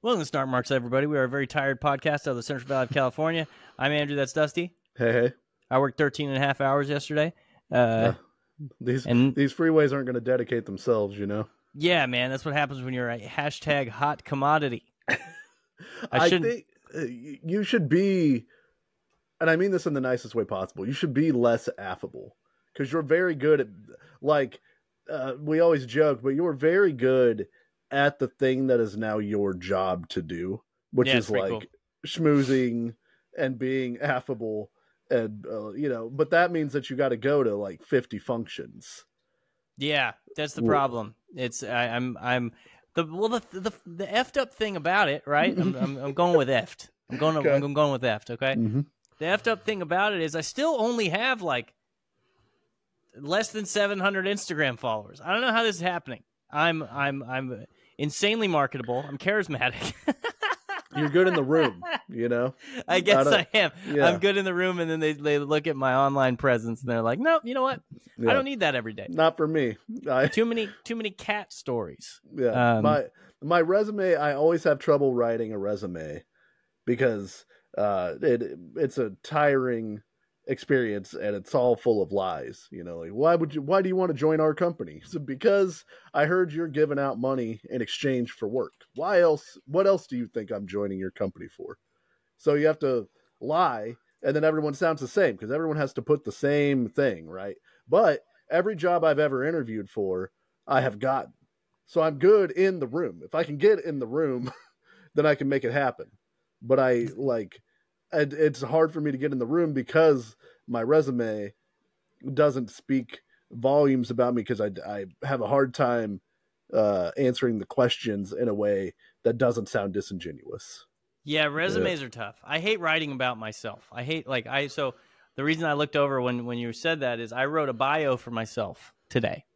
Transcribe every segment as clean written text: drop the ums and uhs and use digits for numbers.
Welcome to Snark Marks, everybody. We are a very tired podcast out of the Central Valley of California. I'm Andrew, that's Dusty. Hey. I worked 13 and a half hours yesterday. These freeways aren't going to dedicate themselves, you know? Yeah, man, that's what happens when you're a hashtag hot commodity. I think you should be, and I mean this in the nicest way possible, you should be less affable. Because you're very good at, like, we always joke, but you're very good at the thing that is now your job to do, which is like cool. Schmoozing and being affable, and but that means that you got to go to like 50 functions. Yeah, that's the problem. It's I'm the effed up thing about it, right? I'm going with effed. I'm going with effed. Okay. Mm-hmm. The effed up thing about it is I still only have like less than 700 Instagram followers. I don't know how this is happening. I'm insanely marketable. I'm charismatic. You're good in the room, you know? I guess I am. Yeah. I'm good in the room, and then they look at my online presence, and they're like, no, you know what? Yeah. I don't need that every day. Not for me. Too many cat stories. Yeah. My resume, I always have trouble writing a resume because it's a tiring experience, and it's all full of lies. You know, like why do you want to join our company? So because I heard you're giving out money in exchange for work. What else do you think I'm joining your company for? So you have to lie, and then everyone sounds the same because everyone has to put the same thing, right? But every job I've ever interviewed for, I have gotten. So I'm good in the room. If I can get in the room, then I can make it happen. But it's hard for me to get in the room because my resume doesn't speak volumes about me, because I have a hard time answering the questions in a way that doesn't sound disingenuous. Yeah, resumes are tough. I hate writing about myself. I hate so the reason I looked over when you said that is I wrote a bio for myself today.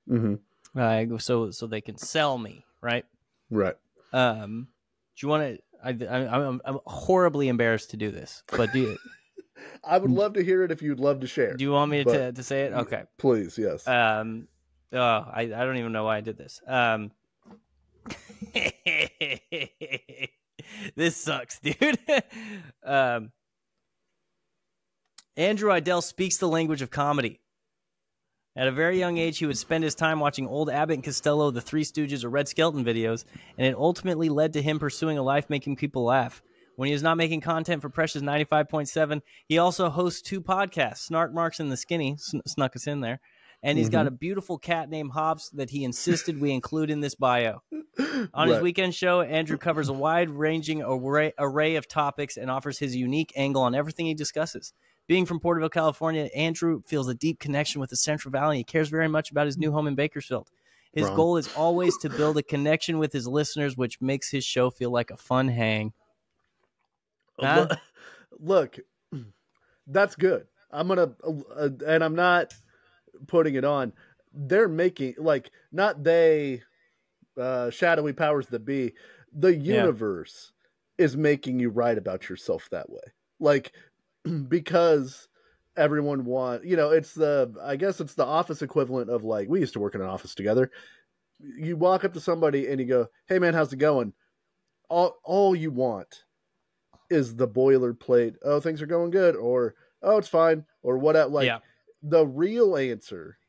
Mm-hmm. So they can sell me, right? Right. Do you want to? I'm horribly embarrassed to do this, but do you? I would love to hear it if you'd love to share. Do you want me to say it? Okay. Please, yes. I don't even know why I did this. This sucks, dude. Andrew Idell speaks the language of comedy. At a very young age, he would spend his time watching old Abbott and Costello, the Three Stooges, or Red Skelton videos, and it ultimately led to him pursuing a life making people laugh. When he is not making content for Precious 95.7, he also hosts 2 podcasts, Snark Marks and The Skinny, snuck us in there, and he's got a beautiful cat named Hobbs that he insisted we include in this bio. On his weekend show, Andrew covers a wide-ranging array of topics and offers his unique angle on everything he discusses. Being from Porterville, California, Andrew feels a deep connection with the Central Valley. He cares very much about his new home in Bakersfield. His goal is always to build a connection with his listeners, which makes his show feel like a fun hang. Huh? Look, that's good. I'm going to, and I'm not putting it on. They're making, not they, shadowy powers that be, the universe is making you write about yourself that way. Because everyone I guess it's the office equivalent of we used to work in an office together. You walk up to somebody and you go, "Hey man, how's it going?" All you want is the boilerplate, "Oh, things are going good," or "Oh, it's fine," or whatever. The real answer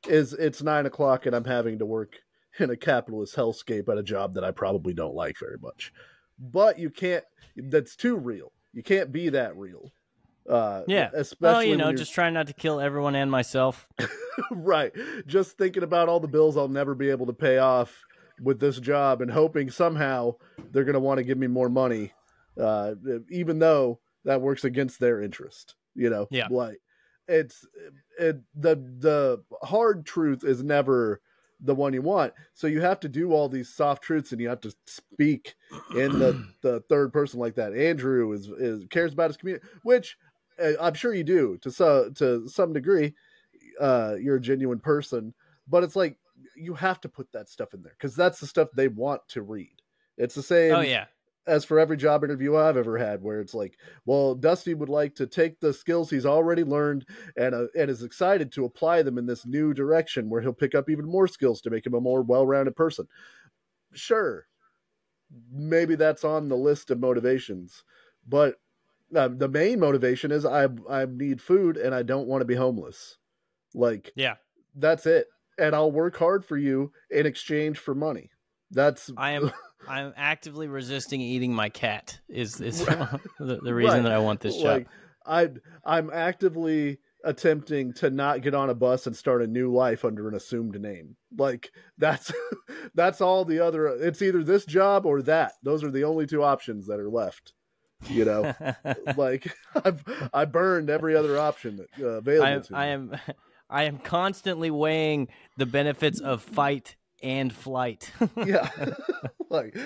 is it's 9:00 and I'm having to work in a capitalist hellscape at a job that I probably don't like very much. But you can't, that's too real. You can't be that real. Especially just trying not to kill everyone and myself. Right. Just thinking about all the bills I'll never be able to pay off with this job and hoping somehow they're going to want to give me more money, even though that works against their interest. The hard truth is never the one you want. So you have to do all these soft truths, and you have to speak in the third person like that. Andrew is cares about his community, which I'm sure you do to some degree. You're a genuine person, but it's you have to put that stuff in there because that's the stuff they want to read. It's the same. Oh yeah. As for every job interview I've ever had, where it's well, Dusty would like to take the skills he's already learned and is excited to apply them in this new direction where he'll pick up even more skills to make him a more well-rounded person. Sure. maybe that's on the list of motivations. But the main motivation is I need food and I don't want to be homeless. Like, Yeah. that's it. And I'll work hard for you in exchange for money. That's I'm actively resisting eating my cat is the reason that I want this job. Like, I'm actively attempting to not get on a bus and start a new life under an assumed name. Like, that's all the other. It's either this job or that. Those are the only two options that are left. You know, like I burned every other option available to me. I am constantly weighing the benefits of fight and flight. Yeah. Like,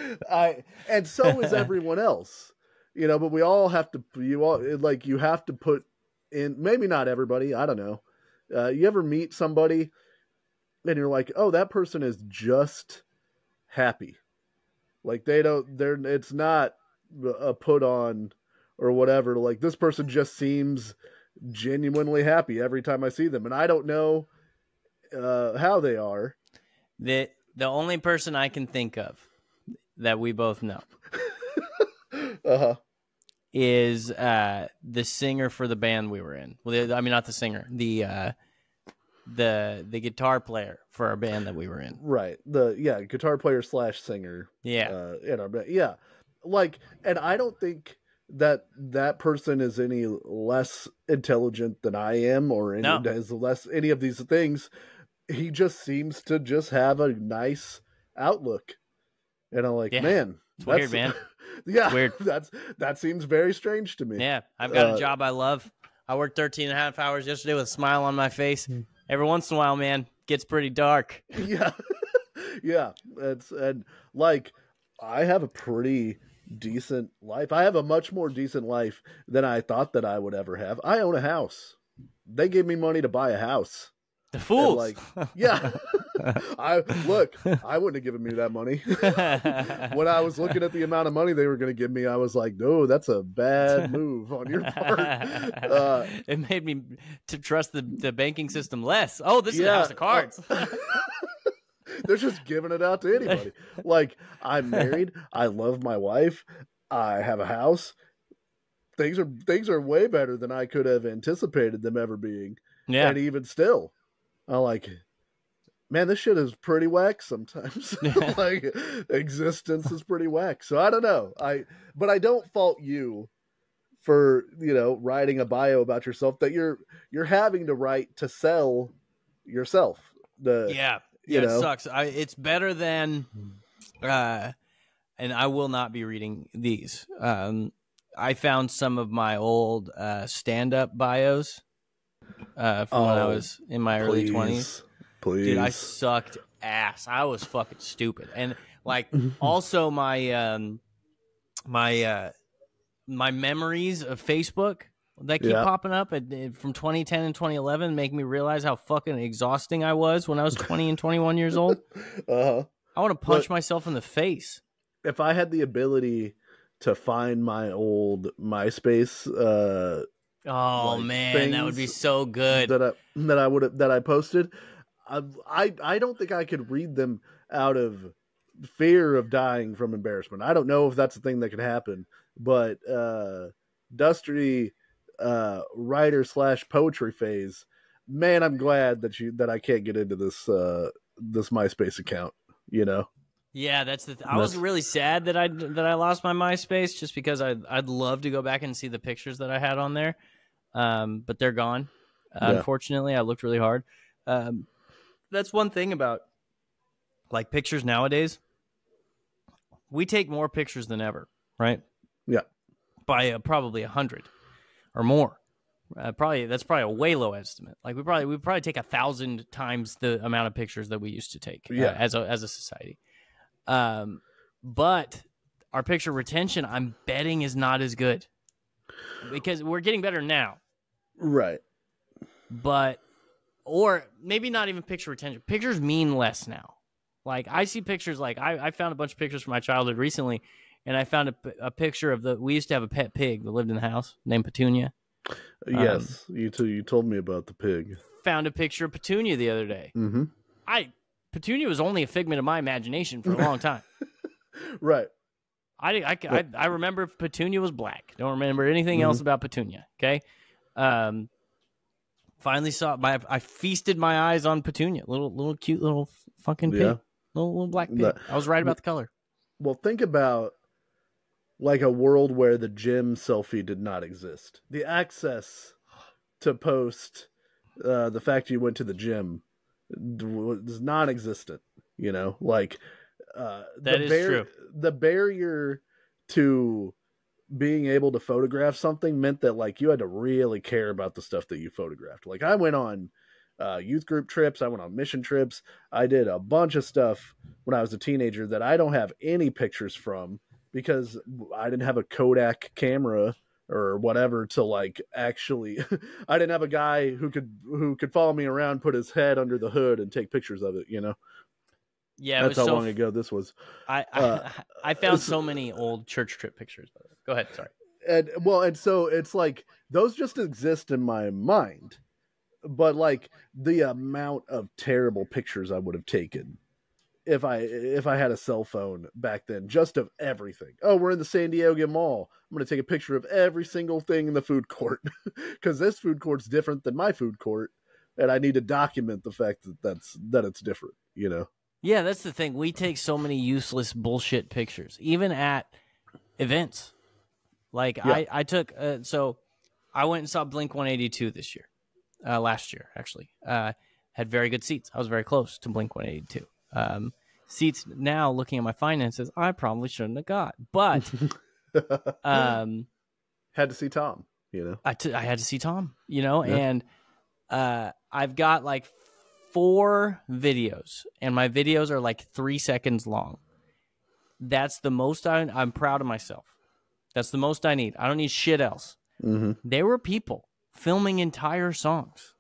and so is everyone else, you know, but we all have to, you have to put in, maybe not everybody, I don't know. You ever meet somebody and you're like, oh, that person is just happy. Like, it's not a put on or whatever. Like, this person just seems genuinely happy every time I see them. And I don't know how they are. The only person I can think of that we both know is the singer for the band we were in. Well, I mean, not the singer, the guitar player for our band that we were in. Right. Guitar player / singer. Yeah. In our band. Yeah. Like, and I don't think that person is any less intelligent than I am, or has less any of these things. He just seems to just have a nice outlook, and I'm like, man, it's weird, man. Yeah, it's weird. That seems very strange to me. Yeah, I've got a job I love. I worked 13 and a half hours yesterday with a smile on my face. Every once in a while, man, gets pretty dark. Yeah, yeah. And like, I have a pretty decent life. I have a much more decent life than I thought that I would ever have. I own a house. They gave me money to buy a house. The fools. Like, yeah. I wouldn't have given me that money. When I was looking at the amount of money they were going to give me, I was like, no, that's a bad move on your part. It made me to trust the banking system less. Oh, this is a house of cards. They're just giving it out to anybody. Like, I'm married. I love my wife. I have a house. Things are way better than I could have anticipated them ever being. Yeah. And even still, I'm like, man, this shit is pretty whack sometimes. Like, existence is pretty whack. So I don't know. But I don't fault you for, writing a bio about yourself that you're having to write to sell yourself. It sucks. It's better than, and I will not be reading these. I found some of my old stand-up bios from when I was in my early 20s. Please. Dude, I sucked ass. I was fucking stupid. And like, also my my memories of Facebook that keep popping up from 2010 and 2011 make me realize how fucking exhausting I was when I was 20 and 21 years old. I want to punch myself in the face. If I had the ability to find my old MySpace, man, that would be so good. That I posted. I don't think I could read them out of fear of dying from embarrassment. I don't know if that's a thing that could happen, but Dusty writer / poetry phase, man, I'm glad that I can't get into this MySpace account. Yeah, that's the. I was really sad that I lost my MySpace, just because I'd love to go back and see the pictures that I had on there, but they're gone. Unfortunately, I looked really hard. That's one thing about like pictures nowadays. We take more pictures than ever, right? Yeah, by probably 100 or more. That's probably a way low estimate. Like we probably take 1,000 times the amount of pictures that we used to take as a society. But our picture retention, I'm betting, is not as good, because we're getting better now. Right. But, or maybe not even picture retention. Pictures mean less now. Like, I see pictures, like I found a bunch of pictures from my childhood recently, and I found a picture of we used to have a pet pig that lived in the house named Petunia. Yes, you told me about the pig. Found a picture of Petunia the other day. Mm-hmm. Petunia was only a figment of my imagination for a long time. Right. I remember Petunia was black. Don't remember anything else about Petunia. Okay. Finally saw I feasted my eyes on Petunia. Little cute little fucking pig. Little black pig. I was right about the color. Well, think about like a world where the gym selfie did not exist. The access to post the fact you went to the gym was non-existent. You know, like that is true. The barrier to being able to photograph something meant that like you had to really care about the stuff that you photographed. Like I went on youth group trips, I went on mission trips, I did a bunch of stuff when I was a teenager that I don't have any pictures from because I didn't have a Kodak camera or whatever to like actually I didn't have a guy who could follow me around, put his head under the hood and take pictures of it, you know. Yeah, that's how long ago this was. I found so many old church trip pictures. Go ahead, sorry. And so it's like those just exist in my mind, but like the amount of terrible pictures I would have taken if I had a cell phone back then, just of everything. Oh, we're in the San Diego Mall. I'm going to take a picture of every single thing in the food court because this food court's different than my food court, and I need to document the fact that it's different. You know. Yeah, that's the thing. We take so many useless bullshit pictures, even at events. Like I took, so I went and saw Blink-182 this year, last year actually. Had very good seats. I was very close to Blink-182. Seats now, looking at my finances, I probably shouldn't have got, but had to see Tom. You know, I had to see Tom. You know, and I've got like 4 videos, and my videos are like 3 seconds long. That's the most I'm proud of myself. That's the most I need. I don't need shit else. There were people filming entire songs.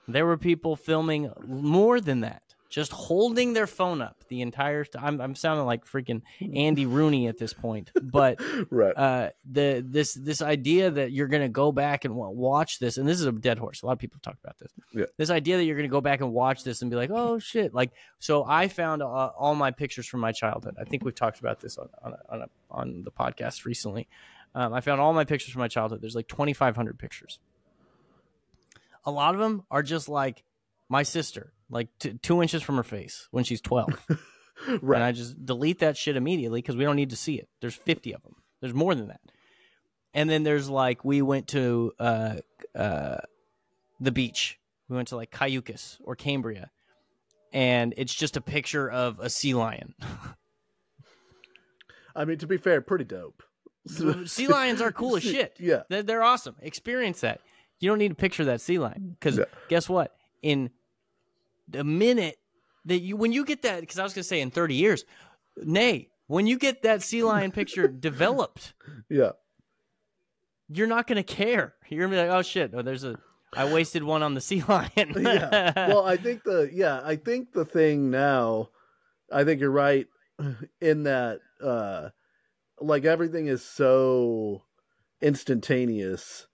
There were people filming more than that, just holding their phone up the entire time. I'm sounding like freaking Andy Rooney at this point, but right. This idea that you're going to go back and watch this, and this is a dead horse. A lot of people have talked about this. Yeah. This idea that you're going to go back and watch this and be like, oh shit! Like, so I found all my pictures from my childhood. I think we've talked about this on the podcast recently. I found all my pictures from my childhood. There's like 2,500 pictures. A lot of them are just like my sister, like 2 inches from her face when she's 12. Right. And I just delete that shit immediately because we don't need to see it. There's 50 of them. There's more than that. And then there's like, we went to the beach. We went to like Cayucas or Cambria. And it's just a picture of a sea lion. I mean, to be fair, pretty dope. Sea lions are cool as shit. Yeah. They're awesome. Experience that. You don't need a picture of that sea lion. Because guess what? In the minute that when you get that, because I was going to say in 30 years, when you get that sea lion picture developed, you're not going to care. You're going to be like, oh shit, I wasted one on the sea lion. Well, I think the thing now, I think you're right in that, like everything is so instantaneous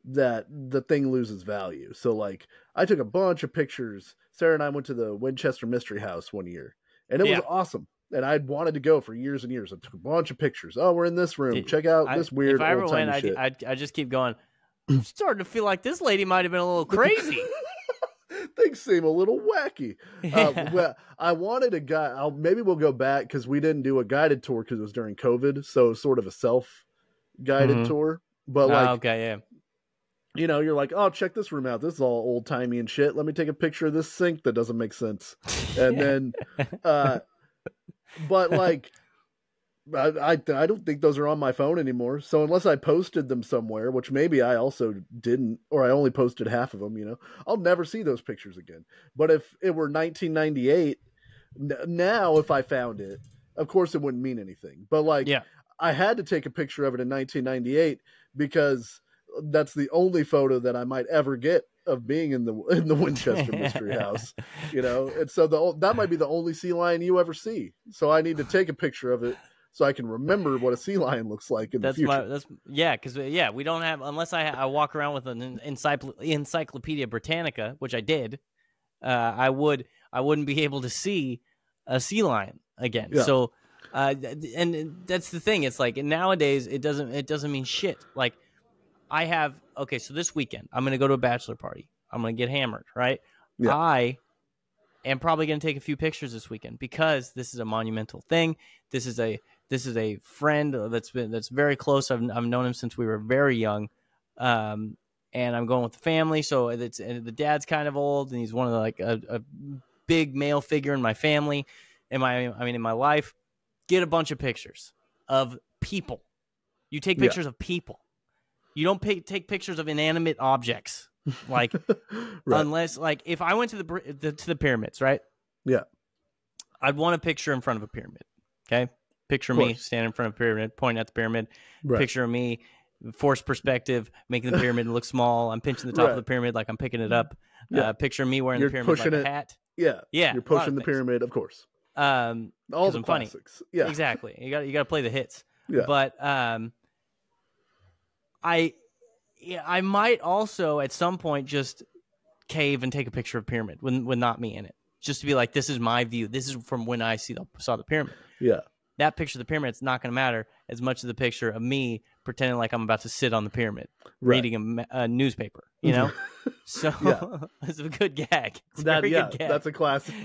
that the thing loses value. So like I took a bunch of pictures. Sarah and I went to the Winchester Mystery House one year, and it was awesome. And I'd wanted to go for years and years. I took a bunch of pictures. Oh, we're in this room. Check out this weird if I ever old-timey went, shit. I just keep going. I'm starting to feel like this lady might have been a little crazy. Things seem a little wacky. Well, I wanted a guy. Maybe we'll go back because we didn't do a guided tour because it was during COVID. So sort of a self-guided tour. But you know, you're like, oh, check this room out. This is all old timey and shit. Let me take a picture of this sink that doesn't make sense. And then, but like, I don't think those are on my phone anymore. So unless I posted them somewhere, which maybe I also didn't, or I only posted half of them, you know, I'll never see those pictures again. But if it were 1998, now if I found it, of course it wouldn't mean anything. But like, I had to take a picture of it in 1998 because that's the only photo that I might ever get of being in the Winchester Mystery House, you know? And so that might be the only sea lion you ever see. So I need to take a picture of it so I can remember what a sea lion looks like in the future. Because we don't have, unless I walk around with an Encyclopedia Britannica, which I did, I wouldn't be able to see a sea lion again. Yeah. So And that's the thing. It's like nowadays it doesn't mean shit. Like so this weekend I'm going to go to a bachelor party. I'm going to get hammered, right? Yeah. I am probably going to take a few pictures this weekend because this is a monumental thing. This is a friend that's very close. I've known him since we were very young. And I'm going with the family. So and the dad's kind of old and he's one of a big male figure in my family, in my life. Get a bunch of pictures of people. You take pictures of people. You don't take pictures of inanimate objects. Like, right. Unless, like, if I went to the pyramids, right? Yeah. I'd want a picture in front of a pyramid. Okay. Picture me standing in front of a pyramid, pointing at the pyramid. Right. Picture of me, forced perspective, making the pyramid look small. I'm pinching the top of the pyramid like I'm picking it up. Yeah. Picture me wearing the pyramid like a hat. Yeah. Yeah. You're pushing the pyramid, of course. All the classics. Funny. Yeah. Exactly. You got to play the hits. Yeah. But I might also at some point just cave and take a picture of pyramid with not me in it, just to be like, this is my view. This is from when I saw the pyramid. Yeah. That picture of the pyramid is not going to matter as much as the picture of me pretending like I'm about to sit on the pyramid, reading a newspaper, you know? So it's a good gag. It's a very good gag. That's a classic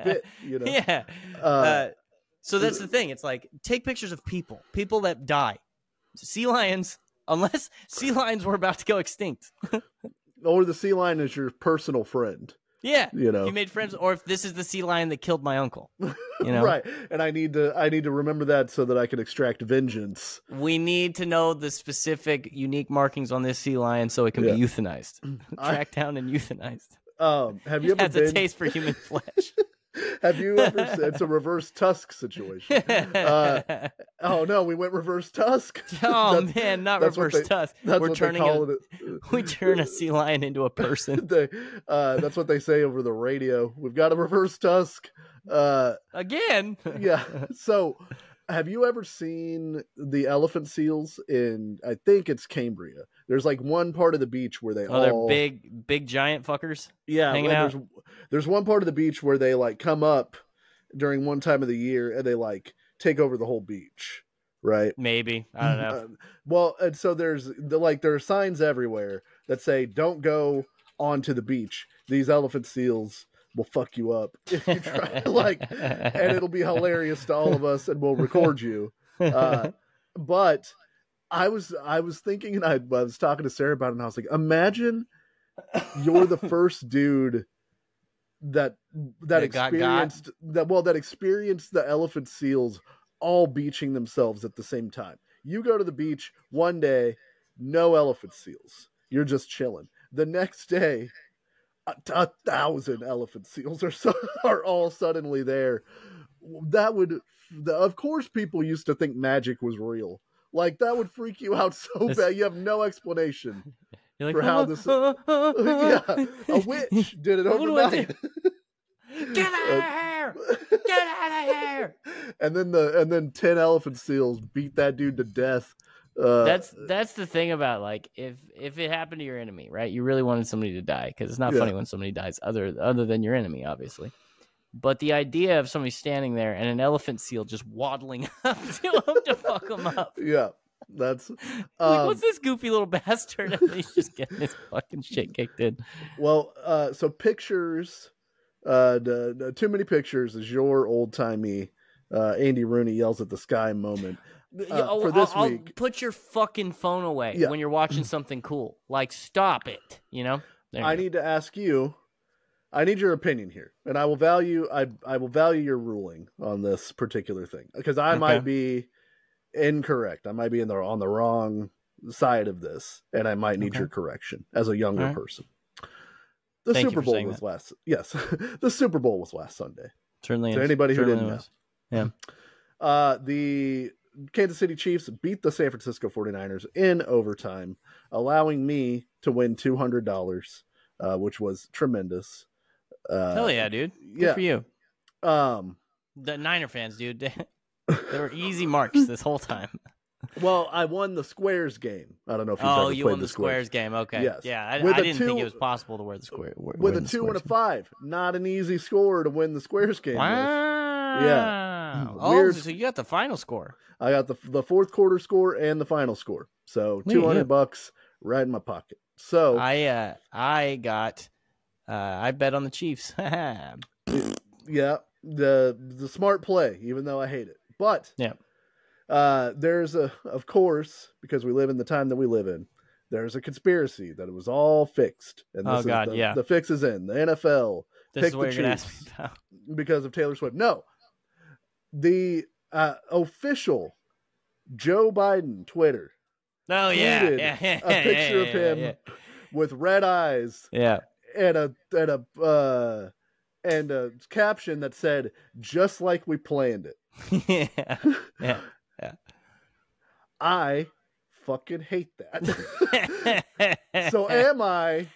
bit, you know? Yeah. So that's the thing. It's like, take pictures of people that die. Sea lions, unless sea lions were about to go extinct. Or the sea lion is your personal friend. Yeah, you know, you made friends, or if this is the sea lion that killed my uncle, you know, right? And I need to remember that so that I can extract vengeance. We need to know the specific, unique markings on this sea lion so it can be euthanized, tracked down and euthanized. Have you ever has a taste for human flesh? Have you ever? It's a reverse Tusk situation. Oh no, we went reverse Tusk. Oh man, not reverse Tusk. We're turning we turn a sea lion into a person. That's what they say over the radio. We've got a reverse Tusk. Again. Yeah. So, have you ever seen the elephant seals in? I think it's Cambria. There's like one part of the beach where they're big giant fuckers. Yeah, hanging out. There's one part of the beach where they like come up during one time of the year and they like take over the whole beach, right? Maybe, I don't know. Well, and so there are signs everywhere that say don't go onto the beach. These elephant seals will fuck you up if you try. And it'll be hilarious to all of us, and we'll record you. But I was thinking, and I was talking to Sarah about it, and I was like, imagine you're the first dude that experienced the elephant seals all beaching themselves at the same time. You go to the beach one day, no elephant seals. You're just chilling. The next day, 1,000 elephant seals are all suddenly there. Of course, people used to think magic was real. Like, that would freak you out so bad. You have no explanation for how this. A witch did it overnight. Get out of here! Get out of here! And then 10 elephant seals beat that dude to death. That's the thing about, like, if it happened to your enemy, right? You really wanted somebody to die, because it's not funny when somebody dies other than your enemy, obviously. But the idea of somebody standing there and an elephant seal just waddling up to him to fuck him up. Yeah, that's like, what's this goofy little bastard? And he's just getting his fucking shit kicked in. Well, so pictures, too many pictures is your old timey Andy Rooney yells at the sky moment. For this week, put your fucking phone away when you're watching something cool. Like, stop it. You know. I need to ask you. I need your opinion here, and I will value your ruling on this particular thing, because I might be incorrect. I might be on the wrong side of this, and I might need your correction as a younger person. The Super Bowl was last. Yes, the Super Bowl was last Sunday. Certainly. To anybody who didn't know, the Kansas City Chiefs beat the San Francisco 49ers in overtime, allowing me to win $200, which was tremendous. Hell yeah, dude. Good for you. The Niner fans, dude, they were easy marks this whole time. Well, I won the Squares game. I don't know if you won the Squares game. Okay. Yes. Yeah, I didn't think it was possible to wear the square. With a 2 and a 5. Not an easy score to win the Squares game. Wow. Yeah. Wow. Oh, Weird. so you got the final score. I got the fourth quarter score and the final score. So $200 right in my pocket. So I got I bet on the Chiefs. yeah, the smart play, even though I hate it. But yeah. there's of course, because we live in the time that we live in, there's a conspiracy that it was all fixed. And this the fix is in. The NFL This is what you're going to ask me about. Because of Taylor Swift. No. The official Joe Biden Twitter tweeted a picture of him with red eyes and a caption that said, "Just like we planned it." yeah. I fucking hate that. So am I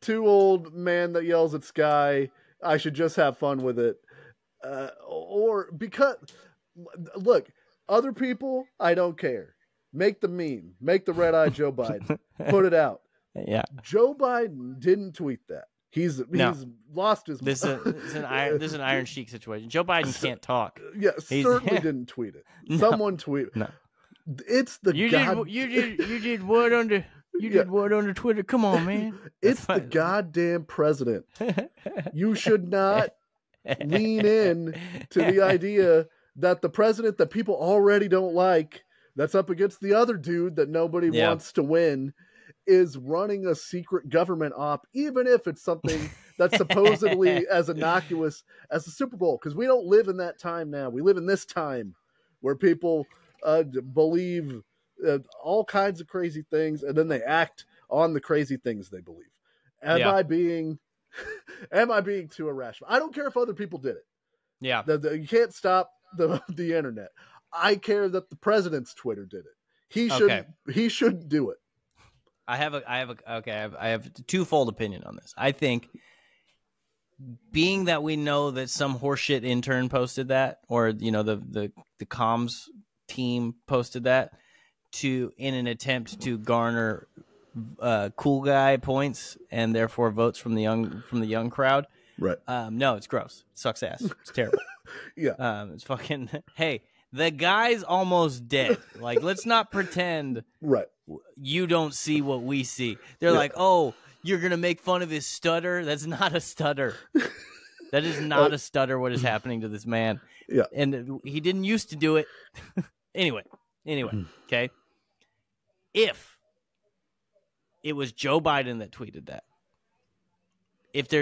too old man that yells at sky? I should just have fun with it. Or because, look, other people, I don't care. Make the meme. Make the red-eyed Joe Biden. Put it out. Yeah. Joe Biden didn't tweet that. He's lost his mind. This is an Iron Sheik situation. Joe Biden can't talk. Yeah, certainly didn't tweet it. Someone tweeted. No. It's the you did what under did what under Twitter? Come on, man. It's the goddamn president. You should not lean in to the idea that the president that people already don't like, that's up against the other dude that nobody wants to win, is running a secret government op, even if it's something that's supposedly as innocuous as the Super Bowl. Because we don't live in that time now. We live in this time where people believe all kinds of crazy things, and then they act on the crazy things they believe. Am I being too irrational? I don't care if other people did it. Yeah. You can't stop the internet. I care that the president's Twitter did it. He shouldn't do it. I have a twofold opinion on this. I think being that we know that some horseshit intern posted that, or the comms team posted that in an attempt to garner cool guy points and therefore votes from the young crowd. Right. No, it's gross. It sucks ass. It's terrible. Yeah. It's fucking. Hey, the guy's almost dead. Like, let's not pretend. Right. You don't see what we see. They're like, oh, you're gonna make fun of his stutter. That's not a stutter. That is not a stutter. What is happening to this man? Yeah. And he didn't used to do it. Anyway. Okay. If it was Joe Biden that tweeted that, if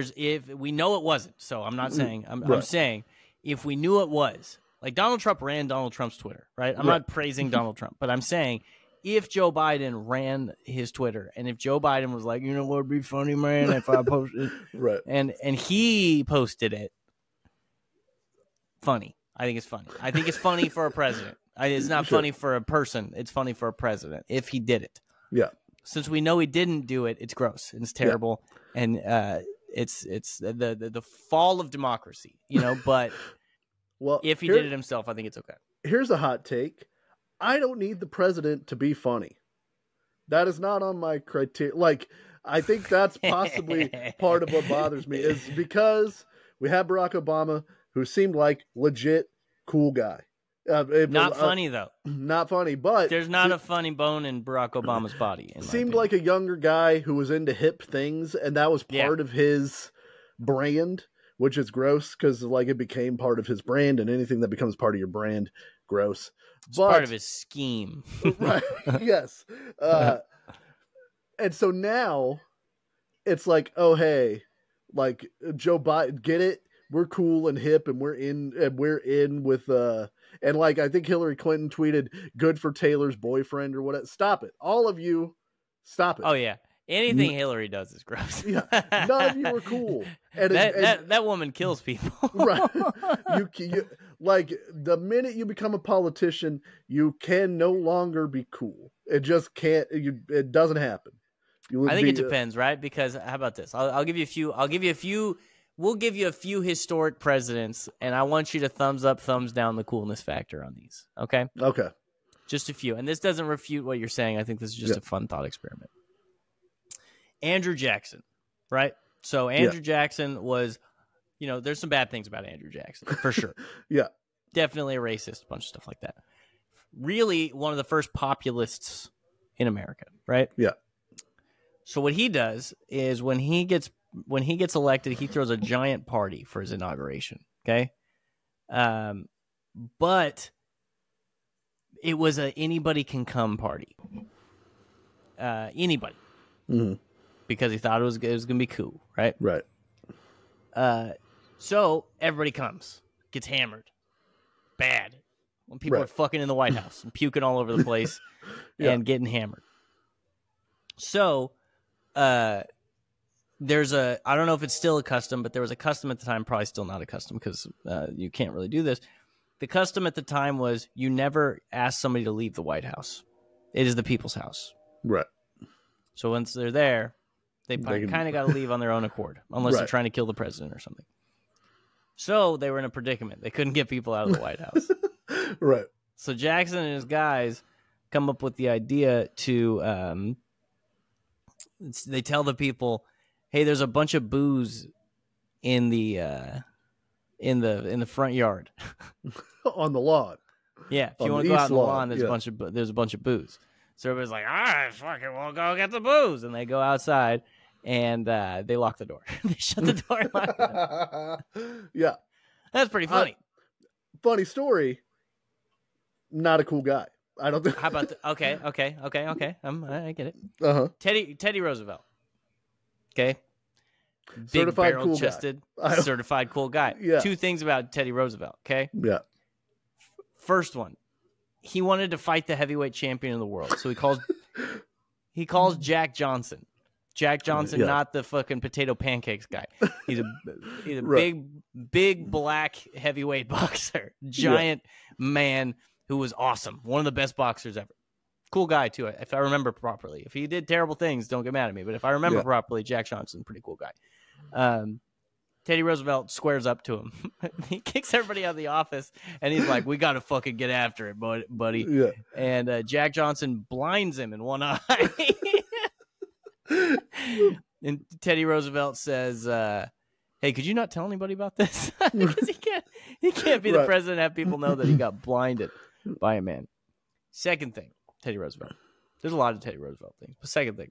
we know it wasn't, so I'm not saying, I'm saying if we knew it was, like Donald Trump ran Donald Trump's Twitter, right? I'm not praising Donald Trump, but I'm saying if Joe Biden ran his Twitter, and if Joe Biden was like, you know what would be funny, man, if I posted right, and he posted it, funny. I think it's funny. I think it's funny for a president. It's not funny for a person. It's funny for a president if he did it. Yeah. Since we know he didn't do it, it's gross and it's terrible, and it's the fall of democracy, But well, if he did it himself, I think it's okay. Here's a hot take: I don't need the president to be funny. That is not on my criteria. Like, I think that's possibly part of what bothers me, is because we have Barack Obama, who seemed like legit cool guy. Not funny though. Not funny, but there's not a funny bone in Barack Obama's body. Seemed like a younger guy who was into hip things, and that was part of his brand, which is gross because it became part of his brand, and anything that becomes part of your brand, gross. It's part of his scheme, right? Yes. And so now it's like, oh hey, like Joe Biden, get it? We're cool and hip, and we're in with and like I think Hillary Clinton tweeted, "Good for Taylor's boyfriend" or whatever. Stop it, all of you! Stop it. Oh yeah, anything Hillary does is gross. Yeah, none of you are cool. And that woman kills people. Right? You like the minute you become a politician, you can no longer be cool. It just can't. It doesn't happen. I think it depends, right? Because how about this? I'll give you a few. We'll give you a few historic presidents, and I want you to thumbs up, thumbs down the coolness factor on these. Okay? Okay. Just a few. And this doesn't refute what you're saying. I think this is just a fun thought experiment. Andrew Jackson, right? So Andrew Jackson was, there's some bad things about Andrew Jackson, for sure. Yeah. definitely a racist, a bunch of stuff like that. Really, one of the first populists in America, right? Yeah. So what he does is when he gets elected, he throws a giant party for his inauguration. Okay, but it was a anybody can come party. Anybody, because he thought it was gonna be cool, right? Right. So everybody comes, gets hammered, bad. When people are fucking in the White House and puking all over the place and getting hammered. So, there's I don't know if it's still a custom, but there was a custom at the time, probably still not a custom because you can't really do this. The custom at the time was you never ask somebody to leave the White House. It is the people's house. Right. So once they're there, they kind of got to leave on their own accord, unless they're trying to kill the president or something. So they were in a predicament. They couldn't get people out of the White House. Right. So Jackson and his guys come up with the idea to they tell the people, "Hey, there's a bunch of booze in the front yard on the lawn." Yeah, if you want to go out on the lawn, there's a bunch of booze. So everybody's like, "All right, fuck it, we'll go get the booze," and they go outside and they lock the door. They shut the door and lock it. Yeah, that's pretty funny. Funny story. Not a cool guy. I don't think. How about okay. I get it. Teddy Roosevelt. Okay. Big Certified barrel-chested, certified cool guy. Yeah. Two things about Teddy Roosevelt. Okay. Yeah. First one, he wanted to fight the heavyweight champion of the world, so he calls Jack Johnson. Jack Johnson, not the fucking potato pancakes guy. He's a big black heavyweight boxer, giant man who was awesome. One of the best boxers ever. Cool guy too, if I remember properly. If he did terrible things, don't get mad at me. But if I remember properly, Jack Johnson, pretty cool guy. Teddy Roosevelt squares up to him. He kicks everybody out of the office, and he's like, "We got to fucking get after it, buddy." Yeah. And Jack Johnson blinds him in one eye. And Teddy Roosevelt says, "Hey, could you not tell anybody about this?" Because he can't be the president and have people know that he got blinded by a man. Second thing, Teddy Roosevelt. There's a lot of Teddy Roosevelt things. But second thing,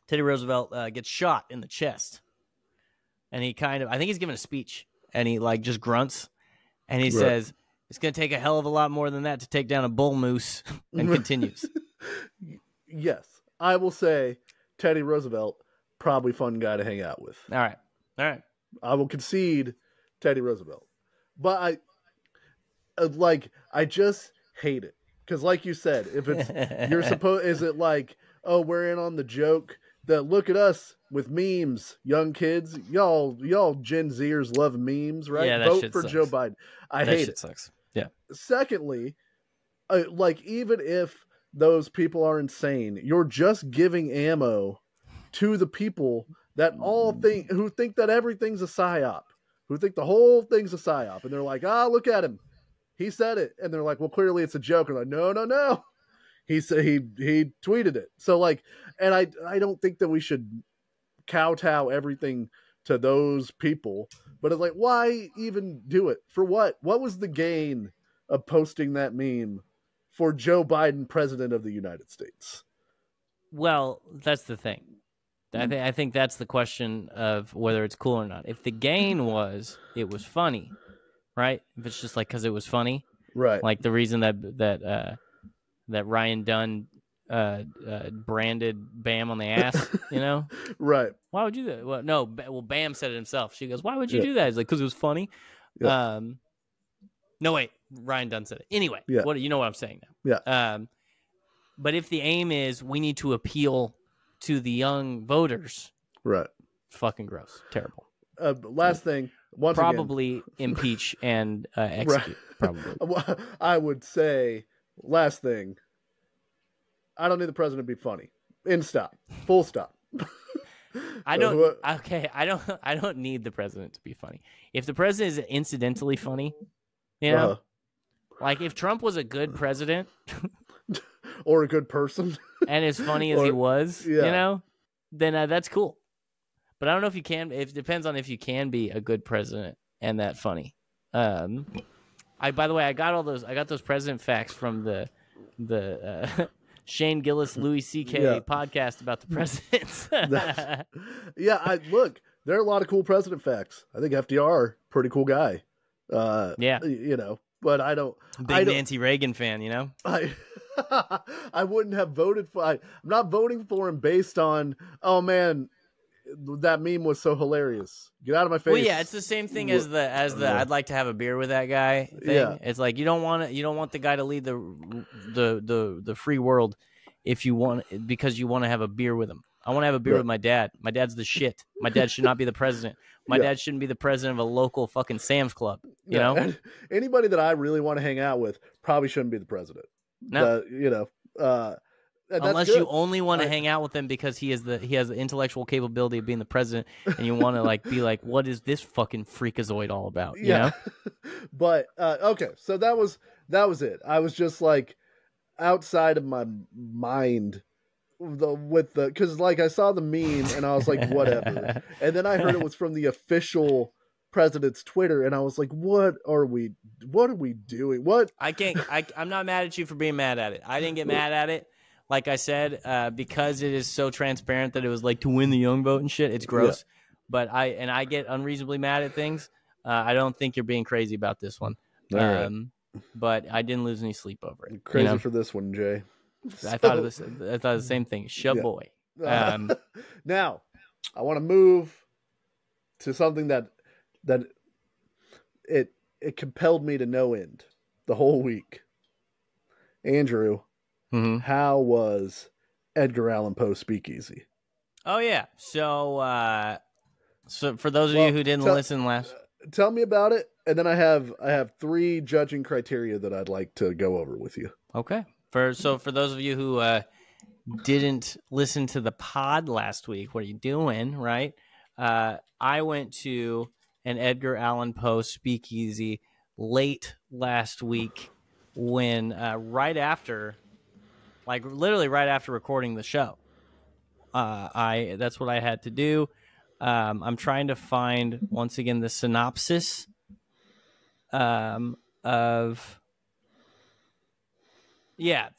Teddy Roosevelt gets shot in the chest. And he I think he's giving a speech. And he just grunts. And he says, "It's going to take a hell of a lot more than that to take down a bull moose." And continues. Yes. I will say Teddy Roosevelt, probably fun guy to hang out with. All right. I will concede Teddy Roosevelt. But I just hate it. Because like you said, if it's, is it like, oh, we're in on the joke that look at us with memes, young kids, y'all Gen Zers love memes, right? Yeah, vote for Joe Biden. I hate it. Sucks. Yeah. Secondly, even if those people are insane, you're just giving ammo to the people that who think that everything's a psyop, who think the whole thing's a psyop, and they're like, look at him, he said it, and they're like, well, clearly it's a joke. And they're like, no, he said he tweeted it. So and I don't think that we should kowtow everything to those people, but it's like, why even do it? For what? What was the gain of posting that meme for Joe Biden, president of the United States? Well, that's the thing. I think that's the question of whether it's cool or not. If the gain was it was funny, right? If it's just because it was funny, right? Like the reason that Ryan Dunn branded Bam on the ass, right? Why would you do that? Well, no, Bam said it himself. She goes, "Why would you do that?" He's like, "Because it was funny." Yeah. No, wait, Ryan Dunn said it. Anyway, what you know what I'm saying now? Yeah. But if the aim is we need to appeal to the young voters, right? Fucking gross, terrible. Last thing, probably impeach and execute. Right. Probably, I would say last thing. I don't need the president to be funny. Stop. Full stop. I don't need the president to be funny. If the president is incidentally funny, if Trump was a good president or a good person and as funny as he was, then that's cool. But I don't know if you can. It depends on if you can be a good president and that funny. I By the way, I got those president facts from the Shane Gillis Louis C.K. podcast about the presidents. Look, there are a lot of cool president facts. I think FDR, pretty cool guy. But I don't. Nancy Reagan fan, I wouldn't have voted for. I'm not voting for him based on. Oh man, that meme was so hilarious. Get out of my face. Well, yeah, it's the same thing as the I'd like to have a beer with that guy thing. Yeah. It's like you don't want the guy to lead the free world if you want, because you want to have a beer with him. I want to have a beer with my dad. My dad's the shit. My dad should not be the president. My dad shouldn't be the president of a local fucking Sam's Club. You know, anybody that I really want to hang out with probably shouldn't be the president. No, unless you only want to hang out with him because he has the intellectual capability of being the president, and you want to be like, what is this fucking freakazoid all about? You know? But okay, so that was it. I was just like outside of my mind because I saw the meme and I was like, whatever. And then I heard it was from the official president's Twitter, and I was like, what are we doing? What? I'm not mad at you for being mad at it. I didn't get mad at it. Like I said, because it is so transparent that it was like to win the young vote and shit. It's gross. Yeah. But I get unreasonably mad at things. I don't think you're being crazy about this one. Right. But I didn't lose any sleep over it. Crazy for this one, Jay. I thought the same thing. Boy. Now, I want to move to something that it compelled me to no end the whole week. Andrew, how was Edgar Allan Poe Speakeasy? Oh yeah. So for those of you who didn't listen last, tell me about it, and then I have 3 judging criteria that I'd like to go over with you. Okay. For those of you who didn't listen to the pod last week, what are you doing, right? I went to an Edgar Allan Poe Speakeasy late last week when literally right after recording the show. That's what I had to do. I'm trying to find once again the synopsis of. Yeah,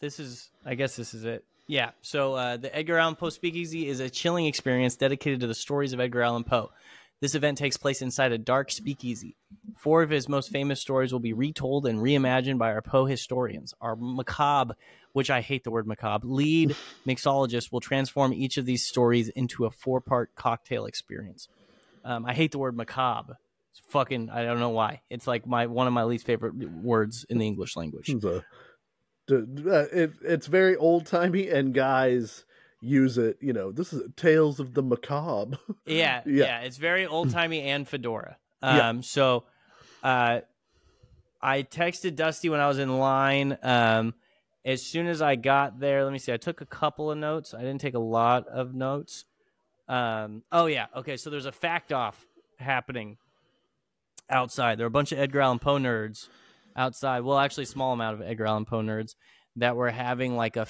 I guess this is it. Yeah, so the Edgar Allan Poe Speakeasy is a chilling experience dedicated to the stories of Edgar Allan Poe. This event takes place inside a dark speakeasy. 4 of his most famous stories will be retold and reimagined by our Poe historians. Our macabre, which I hate the word macabre, lead mixologist will transform each of these stories into a 4-part cocktail experience. I hate the word macabre. It's fucking, I don't know why. It's like one of my least favorite words in the English language. It's very old-timey, and guys use it, this is Tales of the Macabre. Yeah, it's very old-timey and fedora. So I texted Dusty when I was in line. As soon as I got there, let me see, I took a couple of notes. I didn't take a lot of notes. Okay, so there's a fact-off happening outside. There are a bunch of Edgar Allan Poe nerds outside. Well, actually, a small amount of Edgar Allan Poe nerds that were having like an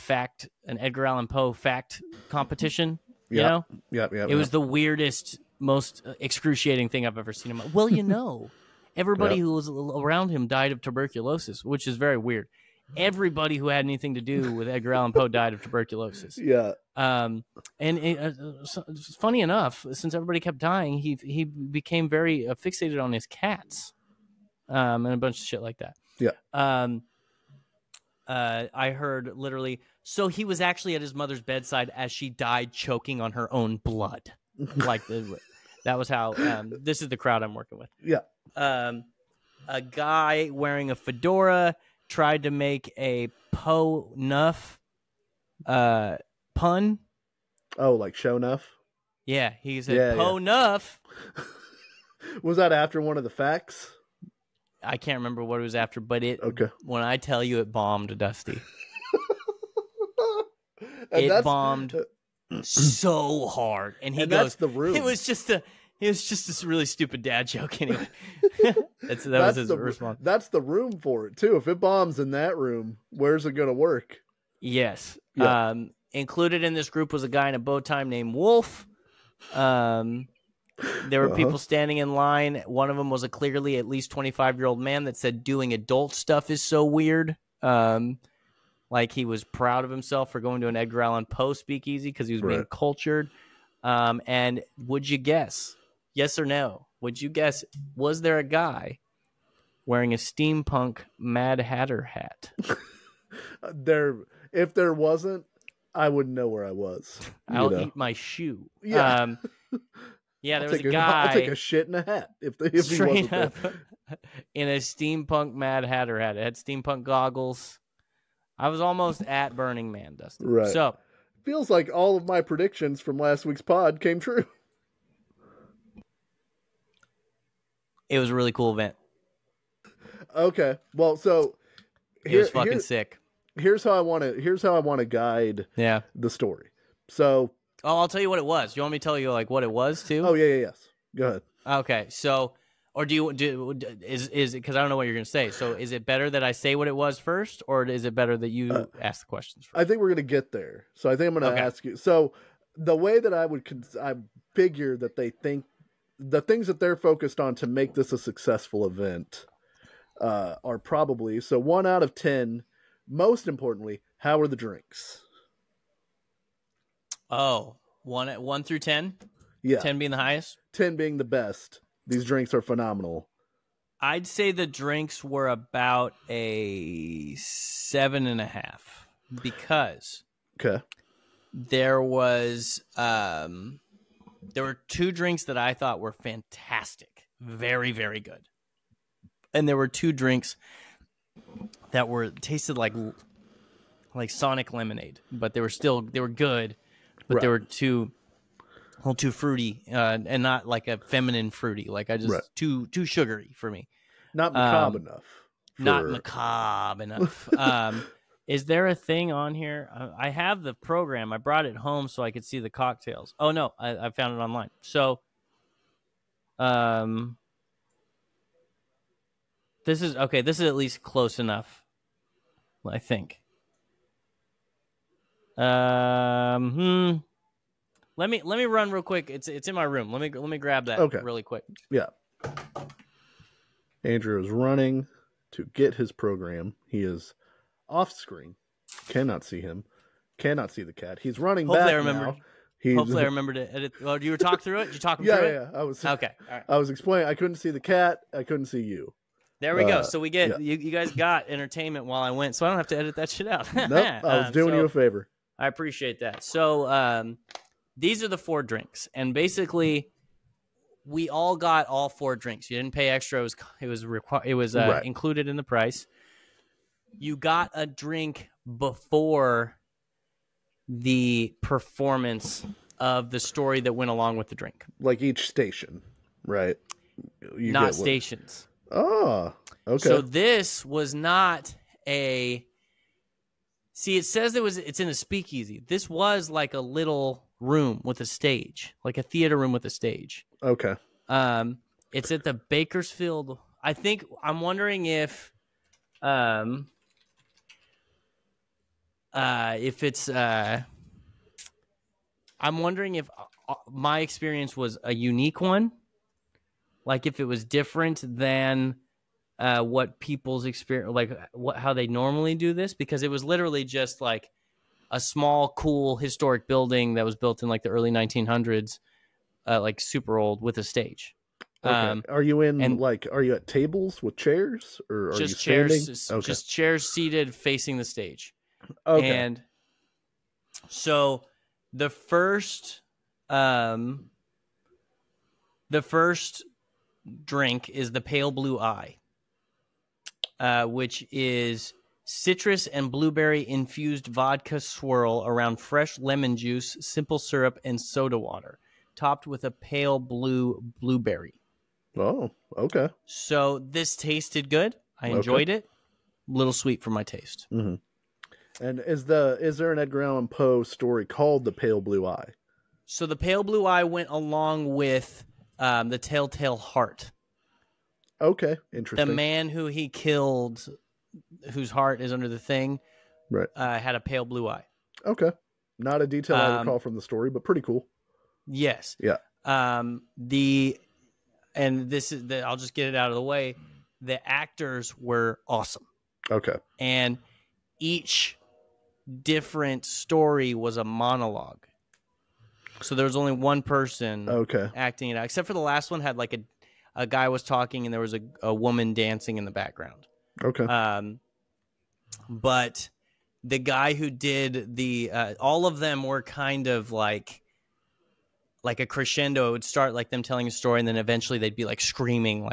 Edgar Allan Poe fact competition. Yeah. It was the weirdest, most excruciating thing I've ever seen. Well, everybody who was around him died of tuberculosis, which is very weird. Everybody who had anything to do with Edgar Allan Poe died of tuberculosis. Yeah. And funny enough, since everybody kept dying, he became very fixated on his cats. And a bunch of shit like that. Yeah. I heard literally, so he was actually at his mother's bedside as she died choking on her own blood. That was how, this is the crowd I'm working with. Yeah. A guy wearing a fedora tried to make a Poe Nuff pun. Oh, like show enough? Yeah. He said Poe Nuff. Was that after one of the facts? I can't remember what it was after, but okay. When I tell you it bombed, Dusty. It bombed so hard. And he goes, that's the room. It was just this really stupid dad joke anyway. that was his response. That's the room for it too. If it bombs in that room, where's it going to work? Yes. Yeah. Included in this group was a guy in a bow tie named Wolf. There were people standing in line. One of them was a clearly at least 25-year-old man that said doing adult stuff is so weird. Like he was proud of himself for going to an Edgar Allan Poe speakeasy because he was being cultured. And would you guess, yes or no, would you guess, was there a guy wearing a steampunk Mad Hatter hat? If there wasn't, I wouldn't know where I was. I'll eat my shoe. Yeah. Yeah, there was a guy. I'll take a shit in a hat if he wasn't there. In a steampunk Mad Hatter hat. It had steampunk goggles. I was almost at Burning Man, Dustin. Right. So feels like all of my predictions from last week's pod came true. It was a really cool event. Okay. Well, so it was fucking sick. Here's how I want to guide the story. So, I'll tell you what it was. You want me to tell you like what it was too? Oh yes. Go ahead. Okay. So, or is it because I don't know what you're going to say. So, is it better that I say what it was first, or is it better that you ask the questions first? I think we're going to get there. So, I think I'm going to ask you. So, the way that I figure that they think the things that they're focused on to make this a successful event are probably 1 out of 10. Most importantly, how are the drinks? Oh, 1 through 10? Yeah. 10 being the highest? 10 being the best. These drinks are phenomenal. I'd say the drinks were about a 7.5 because there was there were 2 drinks that I thought were fantastic, very, very good, and there were 2 drinks that tasted like Sonic lemonade, but they were good, but they were a little too fruity, and not like a feminine fruity. Like too sugary for me. Not macabre enough. Not macabre enough. Is there a thing on here? I have the program. I brought it home so I could see the cocktails. Oh no, I found it online. So, this is okay. This is at least close enough, I think. Let me run real quick. It's in my room. Let me grab that really quick. Yeah. Andrew is running to get his program. He is off screen. Cannot see him. Cannot see the cat. He's running back now. Hopefully I remember to edit. Oh, you were talk through it? Did you talk him through it? Yeah. I was okay. All right. I was explaining. I couldn't see the cat. I couldn't see you. There we go. So we get you guys got entertainment while I went, so I don't have to edit that shit out. Nope. I was doing you a favor. I appreciate that. So these are the 4 drinks, and basically we all got all 4 drinks. You didn't pay extra. It was included in the price. You got a drink before the performance of the story that went along with the drink. Like each station, right? Not stations. Oh, okay. So this was not a... See, it says it's in a speakeasy. This was like a little room with a stage, like a theater room with a stage. Okay. It's at the Bakersfield. I'm wondering if it's. I'm wondering if my experience was a unique one, like if it was different than what people's experience, like how they normally do this, because it was literally just like a small, cool, historic building that was built in like the early 1900s, like super old, with a stage. Okay. Are you are you at tables with chairs, or are just you standing? Chairs? Okay. Just chairs seated facing the stage. Okay. And so the first drink is the Pale Blue Eye, which is citrus and blueberry infused vodka swirl around fresh lemon juice, simple syrup, and soda water, topped with a pale blue blueberry. Oh, okay. So this tasted good. I enjoyed it. A little sweet for my taste. Mm-hmm. And is there an Edgar Allan Poe story called The Pale Blue Eye? So the Pale Blue Eye went along with the Telltale Heart. Okay, interesting. The man who he killed, whose heart is under the thing, right? Had a pale blue eye. Okay, not a detail I recall from the story, but pretty cool. Yes. Yeah. and this is I'll just get it out of the way. The actors were awesome. Okay. And each different story was a monologue. So there was only one person acting it out, except for the last one had like a guy was talking and there was a woman dancing in the background. Okay. But the guy who did all of them were kind of like a crescendo. It would start like them telling a story, and then eventually they'd be like screaming,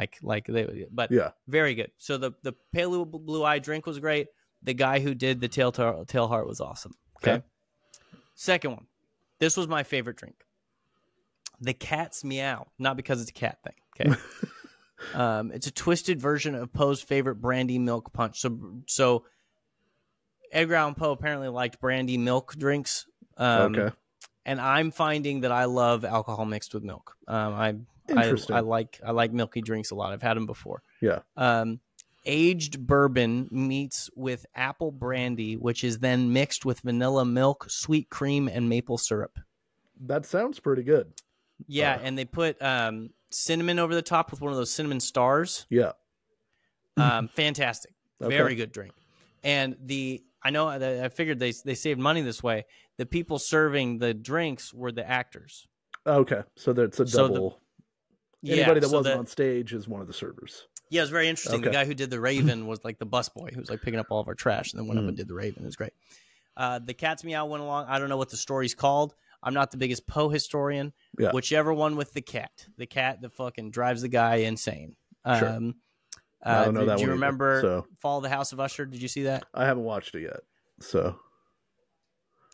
very good. So the pale blue eye drink was great. The guy who did the tail heart was awesome. Okay. Second one. This was my favorite drink. The Cat's Meow, not because it's a cat thing. Okay. It's a twisted version of Poe's favorite brandy milk punch. So Edgar Allan Poe apparently liked brandy milk drinks. And I'm finding that I love alcohol mixed with milk. I like milky drinks a lot. I've had them before. Yeah. Aged bourbon meets with apple brandy, which is then mixed with vanilla milk, sweet cream, and maple syrup. That sounds pretty good. Yeah, and they put cinnamon over the top with one of those cinnamon stars. Yeah. Fantastic. Very good drink. And I figured they saved money this way. The people serving the drinks were the actors. Okay, so that's a double. Anybody that wasn't on stage is one of the servers. Yeah, it was very interesting. The guy who did the Raven was like the busboy who was like picking up all of our trash and then went up and did the Raven. It was great. The Cat's Meow went along. I don't know what the story's called. I'm not the biggest Poe historian. Yeah. Whichever one with the cat that fucking drives the guy insane. Sure. I don't know that one. Do you remember Fall of the House of Usher? Did you see that? I haven't watched it yet. So,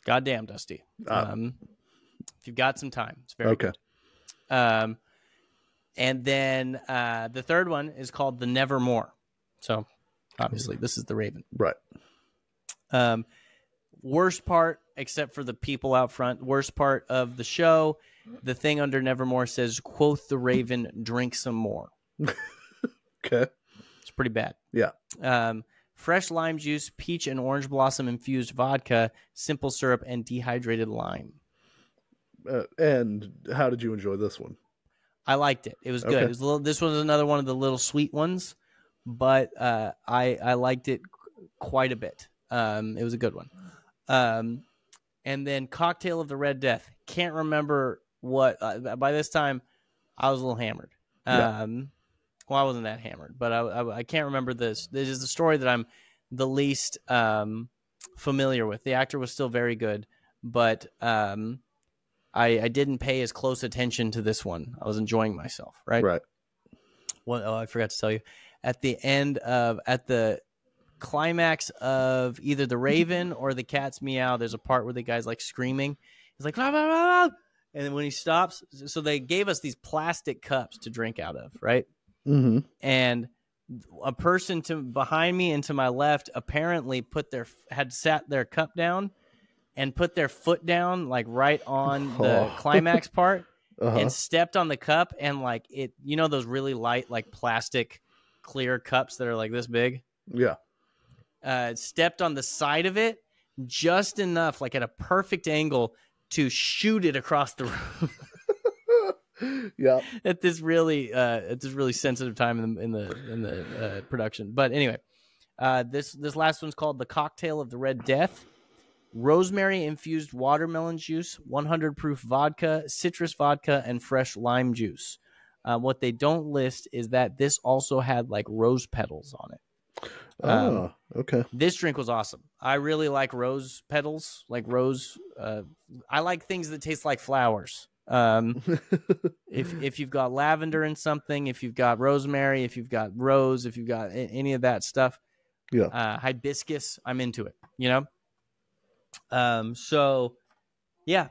goddamn, Dusty. If you've got some time, it's very good. And then the third one is called The Nevermore. So, obviously, this is the Raven. Right. Worst part, except for the people out front, worst part of the show, the thing under Nevermore says, quoth the Raven, drink some more. Okay. It's pretty bad. Yeah. Fresh lime juice, peach and orange blossom infused vodka, simple syrup, and dehydrated lime. And how did you enjoy this one? I liked it. It was good. It was this was another one of the little sweet ones, but I liked it quite a bit. It was a good one. And then Cocktail of the Red Death. Can't remember what. By this time, I was a little hammered. Well, I wasn't that hammered, but I can't remember this. This is the story that I'm the least familiar with. The actor was still very good, but I didn't pay as close attention to this one. I was enjoying myself, right? Right. Well, I forgot to tell you. At the climax of either the Raven or the Cat's Meow, there's a part where the guy's like screaming. He's like, blah, blah, blah, blah. And then when he stops, so they gave us these plastic cups to drink out of, right? Mm-hmm. And a person behind me and to my left apparently had sat their cup down and put their foot down like right on the climax part and stepped on the cup, and like it, those really light like plastic clear cups that are like this big. Yeah. Stepped on the side of it just enough, like at a perfect angle to shoot it across the room. Yeah. At this really sensitive time in the production. But anyway, this last one's called The Cocktail of the Red Death. Rosemary infused watermelon juice, 100 proof vodka, citrus vodka, and fresh lime juice. What they don't list is that this also had like rose petals on it. Okay. This drink was awesome. I really like rose petals, like rose. I like things that taste like flowers. If you've got lavender in something, if you've got rosemary, if you've got rose, if you've got any of that stuff, hibiscus, I'm into it. So yeah,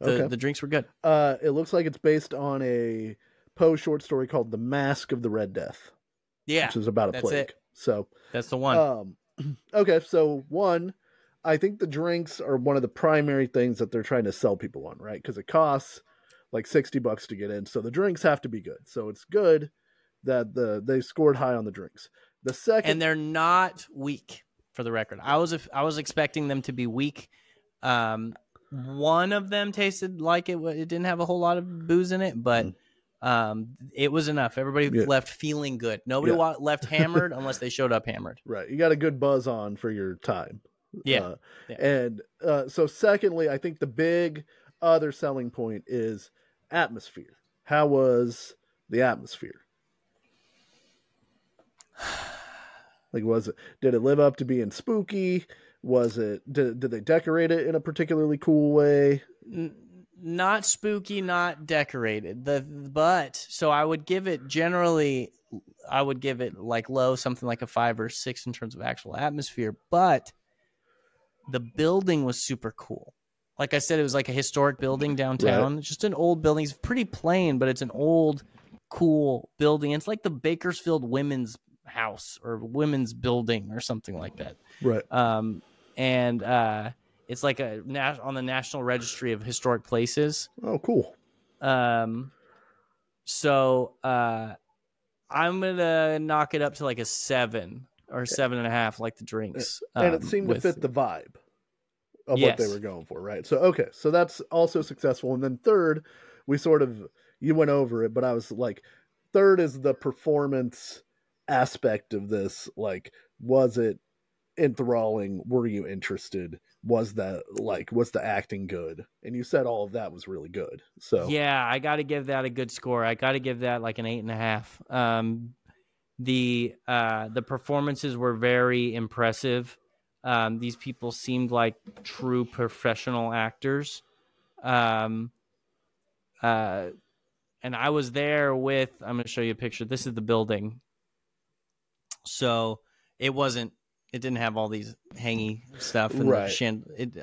the drinks were good. It looks like it's based on a Poe short story called "The Mask of the Red Death." Yeah, which is about a plague. So that's the one. Okay, so one, I think the drinks are one of the primary things that they're trying to sell people on, right? Because it costs like $60 to get in, so the drinks have to be good. So it's good that they scored high on the drinks. The second, and they're not weak, for the record. I was expecting them to be weak. The one of them tasted like it didn't have a whole lot of booze in it, but it was enough. Everybody left feeling good. Nobody left hammered unless they showed up hammered. Right. You got a good buzz on for your time. Yeah. And so secondly, I think the big other selling point is atmosphere. How was the atmosphere? Like, did it live up to being spooky? Did they decorate it in a particularly cool way? Not spooky, not decorated. So I would give it like low, something like a 5 or 6 in terms of actual atmosphere. But the building was super cool. Like I said, it was like a historic building downtown. Right. It's just an old building. It's pretty plain, but it's an old, cool building. It's like the Bakersfield Women's House or Women's Building or something like that. Right. It's like on the National Registry of Historic Places. Oh, cool. So I'm gonna knock it up to like a 7 or 7.5, like the drinks. And it seemed to fit the vibe of what they were going for, right? So okay, so that's also successful. And then third, you went over it, but I was like, third is the performance aspect of this. Like, was it enthralling? Were you interested? Was the acting good? And you said all of that was really good. So yeah, I got to give that a good score. I got to give that like an 8.5. The performances were very impressive. These people seemed like true professional actors. And I was there with, I'm going to show you a picture. This is the building. So it didn't have all these hangy stuff. And right.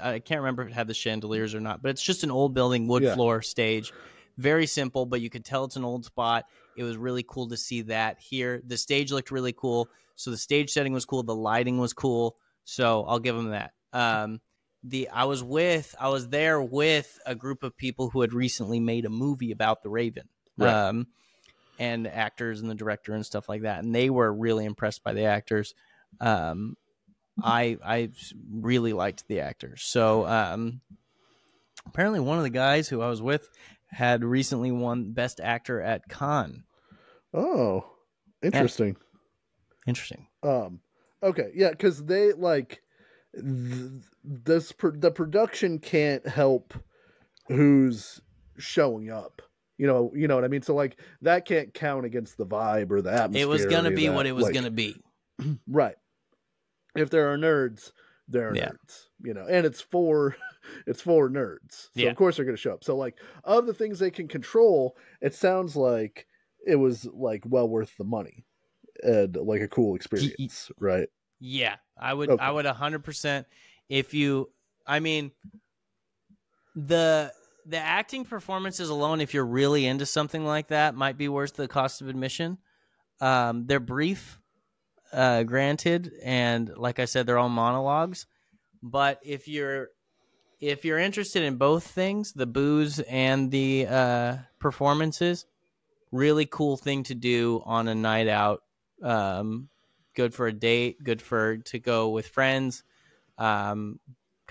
I can't remember if it had the chandeliers or not, but it's just an old building, wood floor stage. Very simple, but you could tell it's an old spot. It was really cool to see that here. The stage looked really cool. So the stage setting was cool. The lighting was cool. So I'll give them that. I was there with a group of people who had recently made a movie about the Raven, right. And actors and the director and stuff like that. And they were really impressed by the actors. I really liked the actors. So apparently one of the guys who I was with had recently won Best Actor at Cannes. Oh, interesting. Interesting. Okay, yeah, because they like the production can't help who's showing up. You know what I mean? So like that can't count against the vibe or the atmosphere. It was gonna be what it was gonna be. Right. If there are nerds, there are nerds. And it's for nerds. So of course they're gonna show up. So like of the things they can control, it sounds like it was like well worth the money. And like a cool experience, right? Yeah, I would 100%. The acting performances alone, if you're really into something like that, might be worth the cost of admission. They're brief, granted, and like I said, they're all monologues. But if you're interested in both things, the booze and the performances, really cool thing to do on a night out. Good for a date, good to go with friends. Kind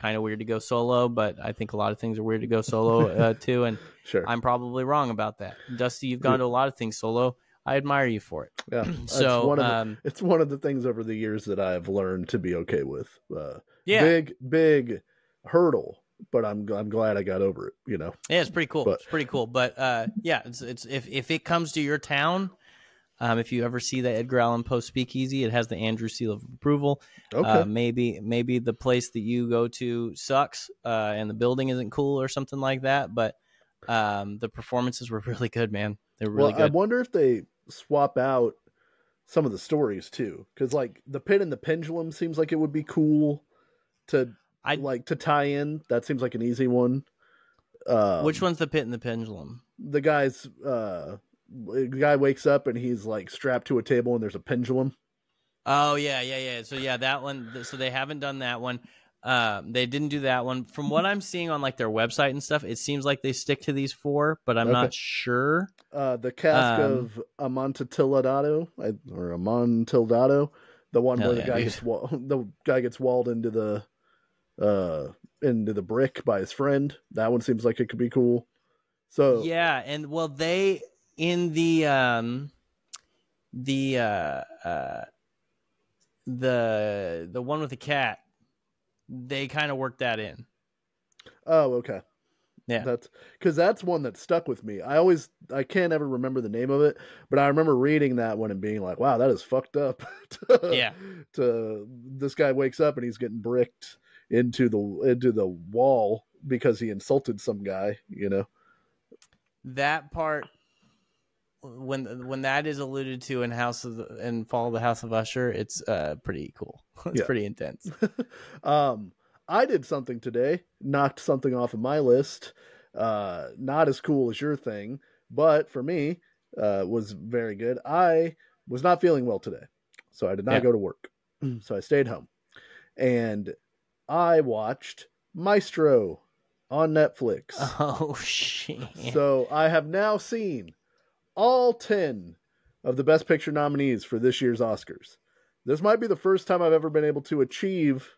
of weird to go solo, but I think a lot of things are weird to go solo too. And sure. I'm probably wrong about that. Dusty, you've gone to a lot of things solo. I admire you for it. Yeah. So it's one of the things over the years that I've learned to be okay with. Big hurdle, but I'm glad I got over it. Yeah, it's pretty cool. It's pretty cool. But it's if it comes to your town. If you ever see the Edgar Allen Poe Speakeasy, it has the Andrew seal of approval. Okay. Maybe the place that you go to sucks and the building isn't cool or something like that. But the performances were really good, man. They were really good. I wonder if they swap out some of the stories too, because like the Pit and the Pendulum seems like it would be cool to tie in. That seems like an easy one. Which one's the Pit and the Pendulum? The guy's. The guy wakes up and he's like strapped to a table and there's a pendulum. Oh yeah. So that one. So they haven't done that one. They didn't do that one. From what I'm seeing on like their website and stuff, it seems like they stick to these 4, but I'm not sure. The Cask of Amontillado, the one where the guy gets walled into the into the brick by his friend. That one seems like it could be cool. So yeah, and well, they in the one with the cat, they kind of worked that in. Oh, okay. Yeah. That's because that's one that stuck with me. I can't ever remember the name of it, but I remember reading that one and being like, wow, that is fucked up. Yeah. To this guy wakes up and he's getting bricked into the wall because he insulted some guy, you know. That part, when that is alluded to in Fall of the House of Usher, it's pretty cool. It's pretty intense. I did something today, knocked something off of my list. Not as cool as your thing, but for me, was very good. I was not feeling well today, so I did not go to work. So I stayed home, and I watched Maestro on Netflix. Oh shit! So I have now seen all 10 of the Best Picture nominees for this year's Oscars. This might be the first time I've ever been able to achieve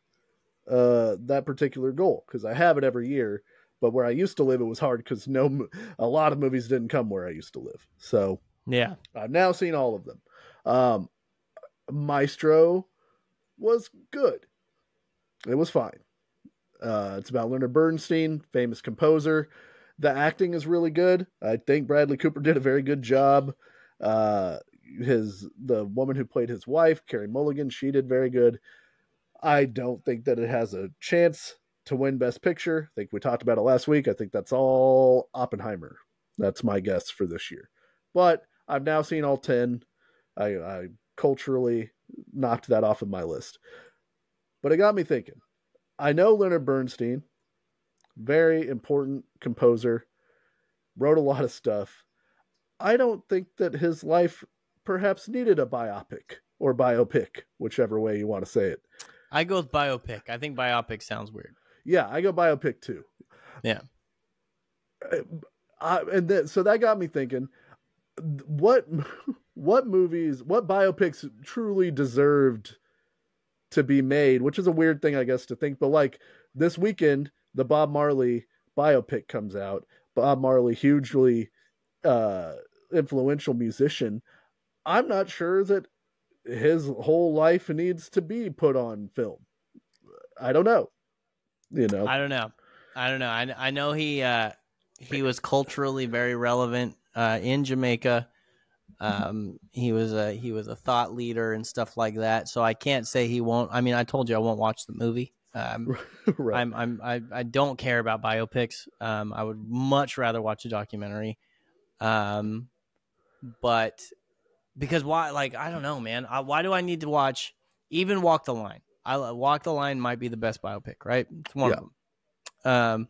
that particular goal, because I have it every year, but where I used to live it was hard because a lot of movies didn't come where I used to live. So yeah, I've now seen all of them. Maestro was good. It was fine. It's about Leonard Bernstein, famous composer. The acting is really good. I think Bradley Cooper did a very good job. The woman who played his wife, Carey Mulligan, she did very good. I don't think that it has a chance to win Best Picture. I think we talked about it last week. I think that's all Oppenheimer. That's my guess for this year. But I've now seen all 10. I culturally knocked that off of my list. But it got me thinking. I know Leonard Bernstein, very important composer, wrote a lot of stuff. I don't think that his life perhaps needed a biopic or biopic, whichever way you want to say it. I go with biopic. I think biopic sounds weird. Yeah, I go biopic too. Yeah. So that got me thinking, what biopics truly deserved to be made, which is a weird thing, I guess, to think. But like this weekend, the Bob Marley biopic comes out. Bob Marley, hugely influential musician. I'm not sure that his whole life needs to be put on film. I don't know. You know, I don't know. I know he was culturally very relevant in Jamaica. He was a thought leader and stuff like that. So I can't say he won't. I mean, I told you I won't watch the movie. Right. I don't care about biopics. I would much rather watch a documentary. But because why? Like, I don't know, man. Why do I need to watch even Walk the Line? Walk the Line might be the best biopic, right? It's one of them.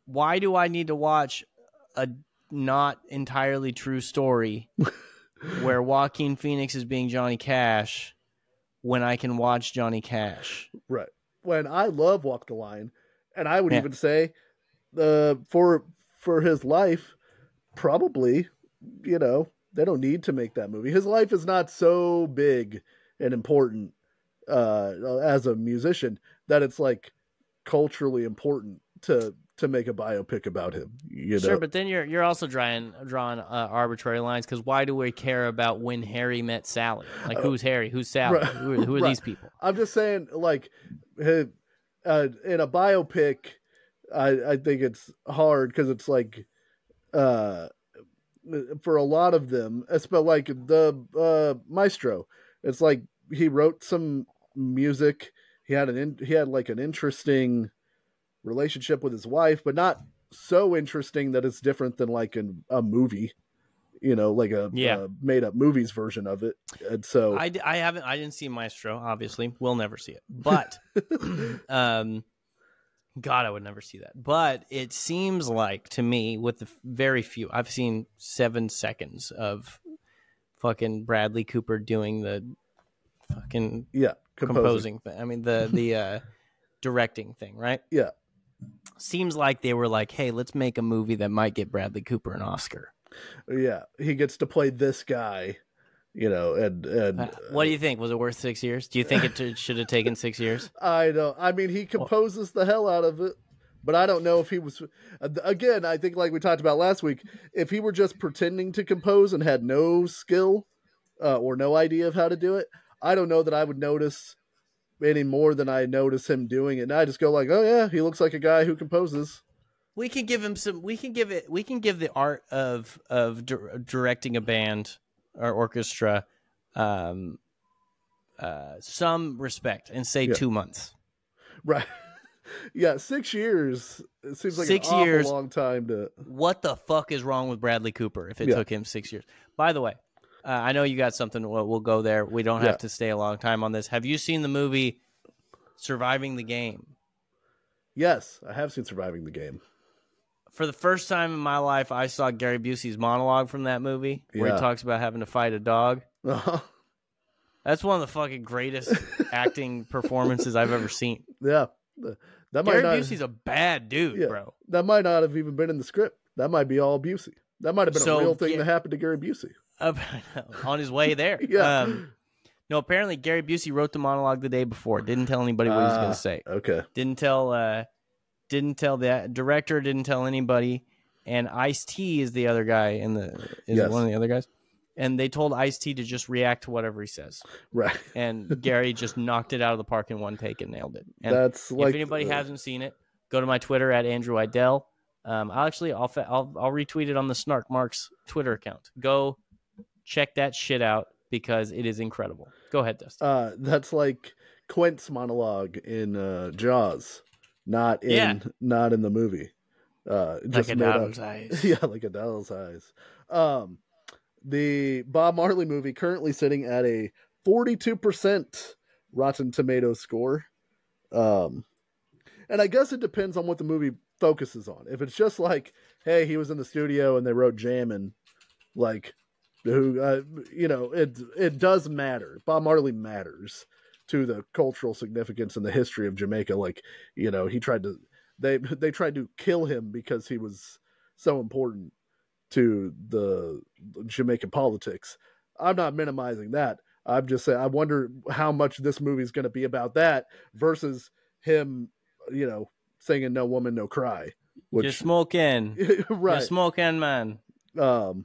Why do I need to watch a not entirely true story where Joaquin Phoenix is being Johnny Cash when I can watch Johnny Cash? Right. When I love Walk the Line, and I would even say for his life, probably, you know, they don't need to make that movie. His life is not so big and important as a musician that it's like culturally important to make a biopic about him. You know? Sure, but then you're also drawing arbitrary lines, because why do we care about when Harry met Sally? Like, who's Harry? Who's Sally? Right. Who are these people? I'm just saying, like, in a biopic, I think it's hard because it's like, for a lot of them, especially like the Maestro, it's like he wrote some music. He had like an interesting relationship with his wife, but not so interesting that it's different than like a movie, you know, like a made up movies version of it. And so I didn't see Maestro, obviously. We'll never see it, but God, I would never see that. But it seems like to me, with the very few, I've seen 7 seconds of fucking Bradley Cooper doing the fucking composing thing. I mean the directing thing, right? Yeah. Seems like they were like, hey, let's make a movie that might get Bradley Cooper an Oscar. Yeah, he gets to play this guy and what do you think? Was it worth 6 years? Do you think it should have taken 6 years? I don't. I mean, he composes the hell out of it, but I don't know if he was. Again, I think like we talked about last week, if he were just pretending to compose and had no skill or no idea of how to do it, I don't know that I would notice any more than I notice him doing it. And I just go like, oh yeah, he looks like a guy who composes. We can give him some. We can give the art of directing a band or orchestra some respect and say 2 months. Right. Yeah, 6 years. It seems like 6 an years. awful long time to. What the fuck is wrong with Bradley Cooper if it took him 6 years? By the way, I know you got something. We'll go there. We don't have to stay a long time on this. Have you seen the movie Surviving the Game? Yes, I have seen Surviving the Game. For the first time in my life, I saw Gary Busey's monologue from that movie where he talks about having to fight a dog. Uh-huh. That's one of the fucking greatest acting performances I've ever seen. Yeah. Gary Busey's a bad dude, bro. That might not have even been in the script. That might be all Busey. That might have been a real thing that happened to Gary Busey. On his way there. No, apparently Gary Busey wrote the monologue the day before. Didn't tell anybody what he was going to say. Okay. Didn't tell the director. Didn't tell anybody. And Ice-T is the other guy one of the other guys. And they told Ice-T to just react to whatever he says. Right. And Gary just knocked it out of the park in one take and nailed it. And that's if anybody hasn't seen it, go to my Twitter at Andrew Idell. I'll retweet it on the Snark Marks Twitter account. Go check that shit out because it is incredible. Go ahead, Dustin. That's like Quint's monologue in Jaws, not in the movie. Like a doll's eyes. Yeah, like a doll's eyes. The Bob Marley movie currently sitting at a 42% Rotten Tomatoes score. And I guess it depends on what the movie focuses on. If it's just like, hey, he was in the studio and they wrote Jammin', like, it does matter. Bob Marley matters to the cultural significance and the history of Jamaica. Like, they tried to kill him because he was so important to the Jamaican politics. I'm not minimizing that. I'm just saying, I wonder how much this movie is going to be about that versus him, singing "No Woman, No Cry." You're smoking, right? You're smoking, man. That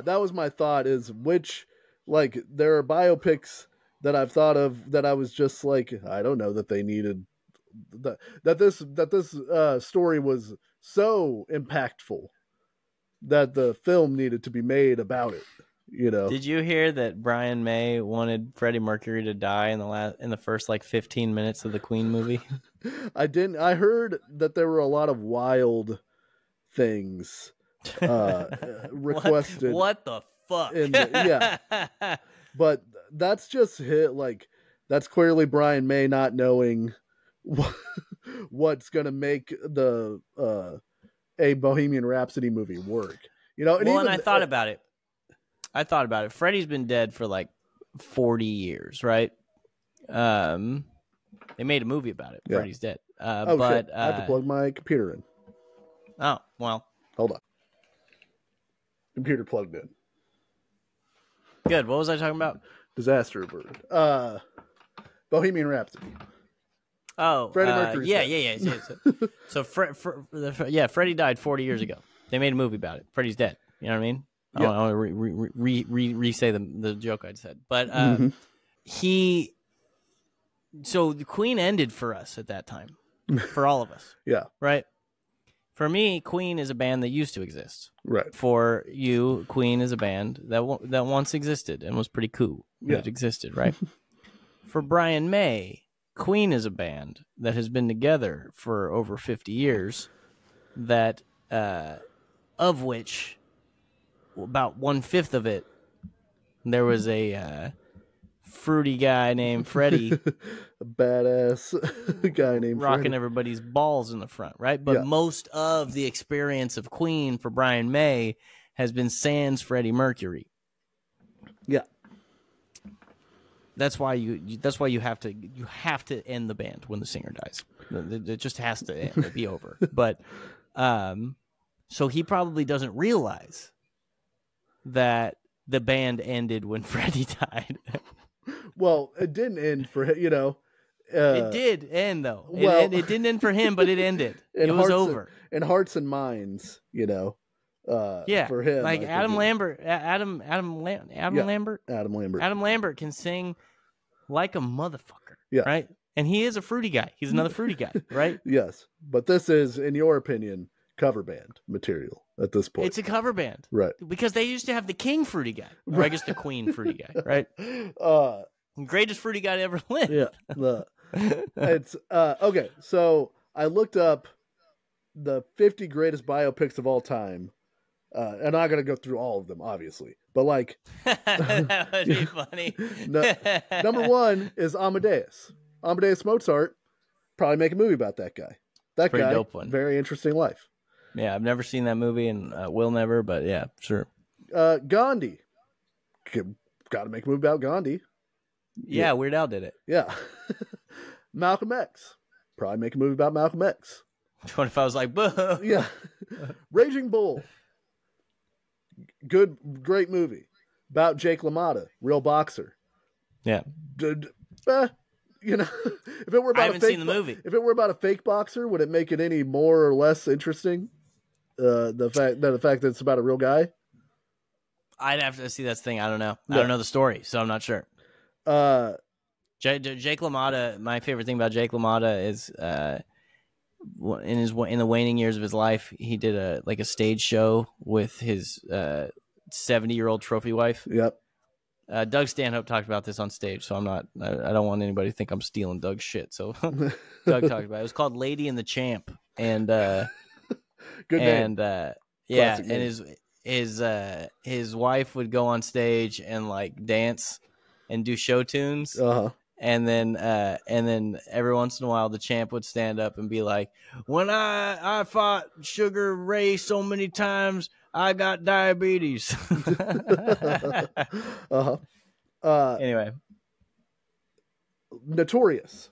was my thought. Is which, like, there are biopics that I've thought of that I was just like, I don't know that they needed that this story was so impactful that the film needed to be made about it. Did you hear that Brian May wanted Freddie Mercury to die in the first 15 minutes of the Queen movie? I didn't. I heard that there were a lot of wild things requested. What the fuck? But that's just hit. Like, that's clearly Brian May not knowing what's gonna make the a Bohemian Rhapsody movie work. And I thought about it. Freddie's been dead for 40 years, right? They made a movie about it. Freddie's dead. Shit. I have to plug my computer in. Oh, well. Hold on. Computer plugged in. Good. What was I talking about? Disaster averted. Bohemian Rhapsody. Oh, Freddie Mercury. Yeah. So, Freddie died 40 years ago. They made a movie about it. Freddie's dead. You know what I mean? I want to re-say the joke I said. But so the Queen ended for us at that time, for all of us. Yeah. Right? For me, Queen is a band that used to exist. Right. For you, Queen is a band that once existed and was pretty cool. Yeah. It existed, right? For Brian May, Queen is a band that has been together for over 50 years, that of which about 1/5 of it, there was a fruity guy named Freddie, a badass guy named rocking Freddie, everybody's balls in the front, right? But most of the experience of Queen for Brian May has been sans Freddie Mercury. Yeah, that's why you have to end the band when the singer dies. It just has to be over. But So he probably doesn't realize that the band ended when Freddie died. Well, it didn't end for him, it did end, though. Well, it didn't end for him, but it ended. It was over. In hearts and minds, for him. Like Adam Lambert can sing like a motherfucker, right? And he is a fruity guy. He's another fruity guy, right? Yes. But this is, in your opinion, cover band material at this point. It's a cover band. Right. Because they used to have the king fruity guy. Or I guess the queen fruity guy, right? Greatest fruity guy to ever live. Yeah. It's okay. So I looked up the 50 greatest biopics of all time. And I'm not going to go through all of them, obviously. But like... that would be funny. Number 1 is Amadeus. Amadeus Mozart. Probably make a movie about that guy. That guy, dope one. Very interesting life. Yeah, I've never seen that movie and will never, but yeah, sure. Gandhi. Got to make a movie about Gandhi. Yeah, Weird Al did it. Yeah. Malcolm X. Probably make a movie about Malcolm X. What if I was like, boo? Yeah. Raging Bull. Great movie. About Jake LaMotta, real boxer. Yeah. If it were about I haven't seen the movie. If it were about a fake boxer, would it make it any more or less interesting? The fact that it's about a real guy. I'd have to see that thing. I don't know. Yeah. I don't know the story, so I'm not sure. Jake LaMotta. My favorite thing about Jake LaMotta is in the waning years of his life, he did a stage show with his 70-year-old trophy wife. Yep. Doug Stanhope talked about this on stage, so I don't want anybody to think I'm stealing Doug's shit. So Doug talked about it. It was called Lady and the Champ, and good name. And Classic and name. his wife would go on stage and like dance and do show tunes. Uh-huh. And then every once in a while, the champ would stand up and be like, "When I fought Sugar Ray so many times, I got diabetes." Uh-huh. Anyway, the Notorious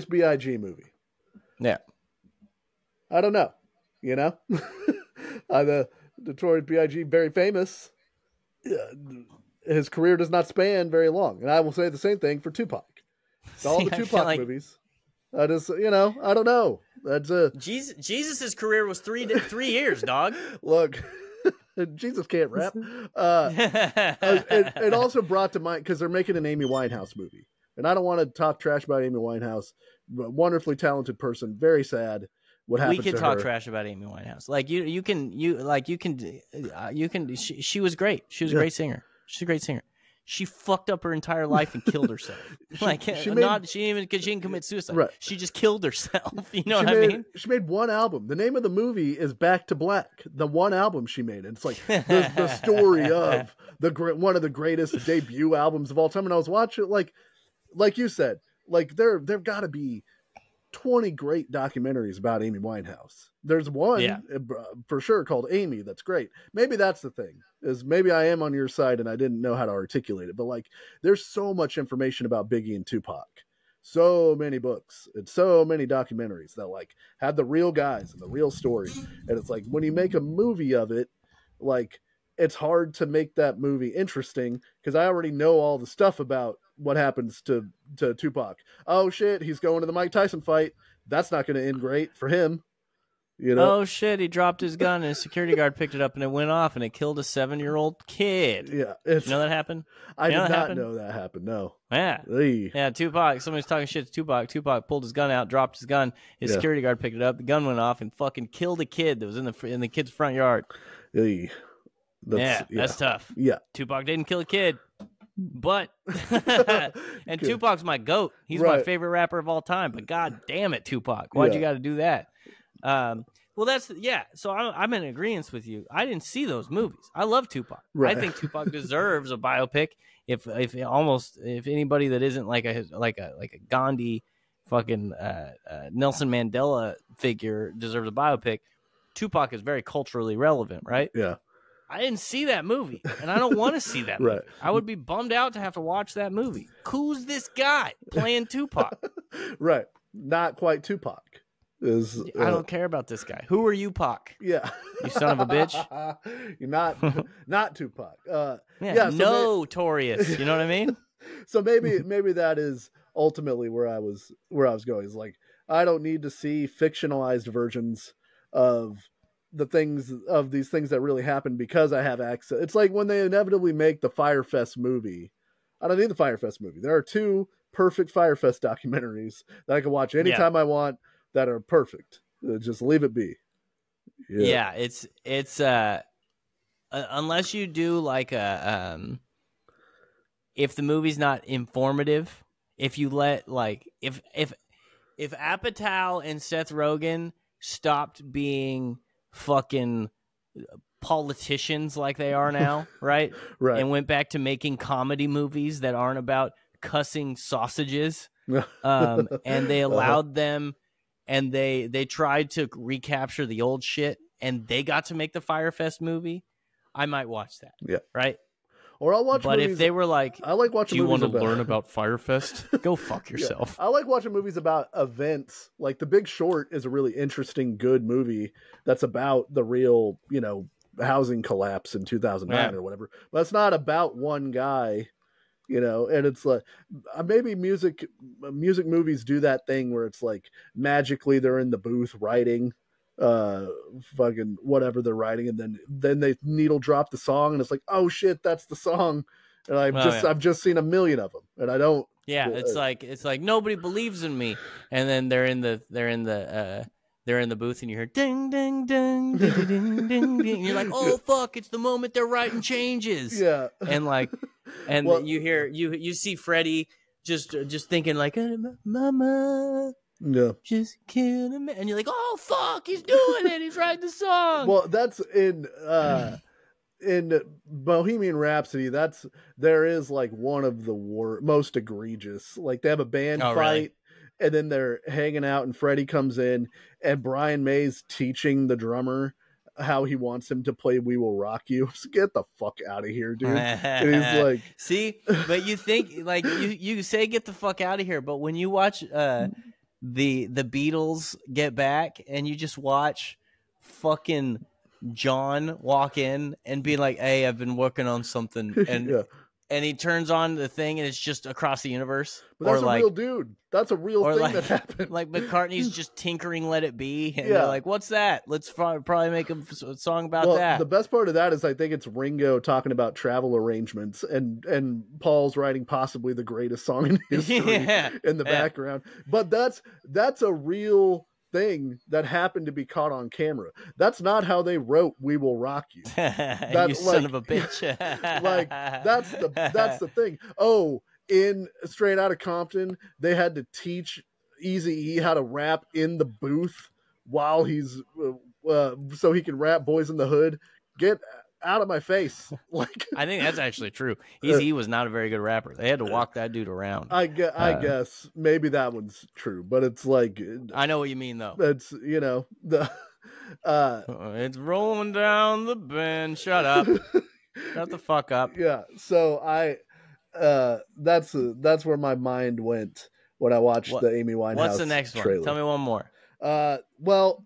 B.I.G. movie. Yeah. I don't know. The Notorious B.I.G. very famous. His career does not span very long, and I will say the same thing for Tupac. All the Tupac movies. I just, I don't know. That's Jesus's career was 3 years, dog. Look, Jesus can't rap. It also brought to mind, because they're making an Amy Winehouse movie, and I don't want to talk trash about Amy Winehouse. Wonderfully talented person, very sad what happened to her. We can talk trash about Amy Winehouse. Like you can. She was great. She was a great singer. She's a great singer. She fucked up her entire life and killed herself. She didn't commit suicide. Right. She just killed herself. You know what I mean? She made one album. The name of the movie is Back to Black. The one album she made. It's like the story of one of the greatest debut albums of all time. And I was watching it, like you said, like there've got to be 20 great documentaries about Amy Winehouse. There's one for sure called Amy. That's great. Maybe that's the thing, is maybe I am on your side and I didn't know how to articulate it, but like there's so much information about Biggie and Tupac, so many books and so many documentaries that like have the real guys and the real story. And it's like, when you make a movie of it, like it's hard to make that movie interesting because I already know all the stuff about what happens to Tupac. Oh shit, he's going to the Mike Tyson fight. That's not going to end great for him. Oh shit, he dropped his gun and a security guard picked it up and it went off and it killed a 7-year-old kid. Yeah. You know that happened? I did not know that happened, no. Yeah. Yeah, Tupac, somebody's talking shit to Tupac. Tupac pulled his gun out, dropped his gun. His security guard picked it up. The gun went off and fucking killed a kid that was in the kid's front yard. That's tough. Yeah. Tupac didn't kill a kid. But and Tupac's my goat. He's my favorite rapper of all time. But god damn it, Tupac, why'd you got to do that? Well, so I'm in agreement with you. I didn't see those movies. I love Tupac. I think Tupac deserves a biopic. If anybody that isn't like a Gandhi, fucking Nelson Mandela figure deserves a biopic, Tupac is very culturally relevant, right? Yeah. I didn't see that movie, and I don't want to see that movie. I would be bummed out to have to watch that movie. Who's this guy playing Tupac? Right. Not quite Tupac. Is I don't care about this guy. Who are you, Pac? Yeah, you son of a bitch. You're not Tupac. Yeah, notorious. You know what I mean? So maybe that is ultimately where I was going. Is like, I don't need to see fictionalized versions of these things that really happen because I have access. It's like when they inevitably make the Fyre Fest movie. I don't need the Fyre Fest movie. There are 2 perfect Fyre Fest documentaries that I can watch anytime I want that are perfect. Just leave it be. Yeah, it's unless you do like a if the movie's not informative, if you let like if Apatow and Seth Rogen stopped being fucking politicians like they are now, right? Right. And went back to making comedy movies that aren't about cussing sausages. And they allowed them, and they tried to recapture the old shit, and they got to make the Fyre Fest movie. I might watch that. Yeah. Right. Or I'll watch. But movies, if they were like, I like watching. Do you movies want to learn about Fyre Fest? Go fuck yourself. Yeah. I like watching movies about events. Like The Big Short is a really interesting, good movie that's about the real, housing collapse in 2009 or whatever. But it's not about one guy, And it's like maybe music movies do that thing where it's like magically they're in the booth writing. Fucking whatever they're writing, and then they needle drop the song, and it's like, oh shit, that's the song, and I've just seen a million of them, and I don't. Yeah, it's like nobody believes in me, and then they're in the booth, and you hear ding ding ding ding ding ding ding, and you're like, oh fuck, it's the moment they're writing changes. Yeah, and you see Freddie just thinking like, mama. Yeah, just killing him, and you're like, "Oh fuck, he's doing it! He's writing the song." Well, that's in Bohemian Rhapsody. There is like one of the most egregious. Like they have a band fight, really? And then they're hanging out, and Freddie comes in, and Brian May's teaching the drummer how he wants him to play "We Will Rock You." So get the fuck out of here, dude. And he's like, "See," but you think like you say get the fuck out of here, but when you watch the Beatles Get Back, and you just watch fucking John walk in and be like, hey, I've been working on something, and and he turns on the thing and it's just across the universe. But that's a real dude. That's a real thing that happened. Like McCartney's just tinkering Let It Be, and they're like, what's that? Let's probably make a song about that. The best part of that is I think it's Ringo talking about travel arrangements, and Paul's writing possibly the greatest song in history in the background. But that's a real thing that happened to be caught on camera. That's not how they wrote "We Will Rock You." You son of a bitch. Like that's the thing. Oh, in Straight Outta Compton, they had to teach Eazy-E how to rap in the booth while he's so he can rap "Boys in the Hood." Get out of my face! Like I think that's actually true. Eazy-E was not a very good rapper. They had to walk that dude around. I guess maybe that one's true, but it's like I know what you mean though. It's the it's rolling down the bend. Shut up. Shut the fuck up. Yeah. So that's where my mind went when I watched the Amy Winehouse. What's the next trailer. one? Tell me one more. Well,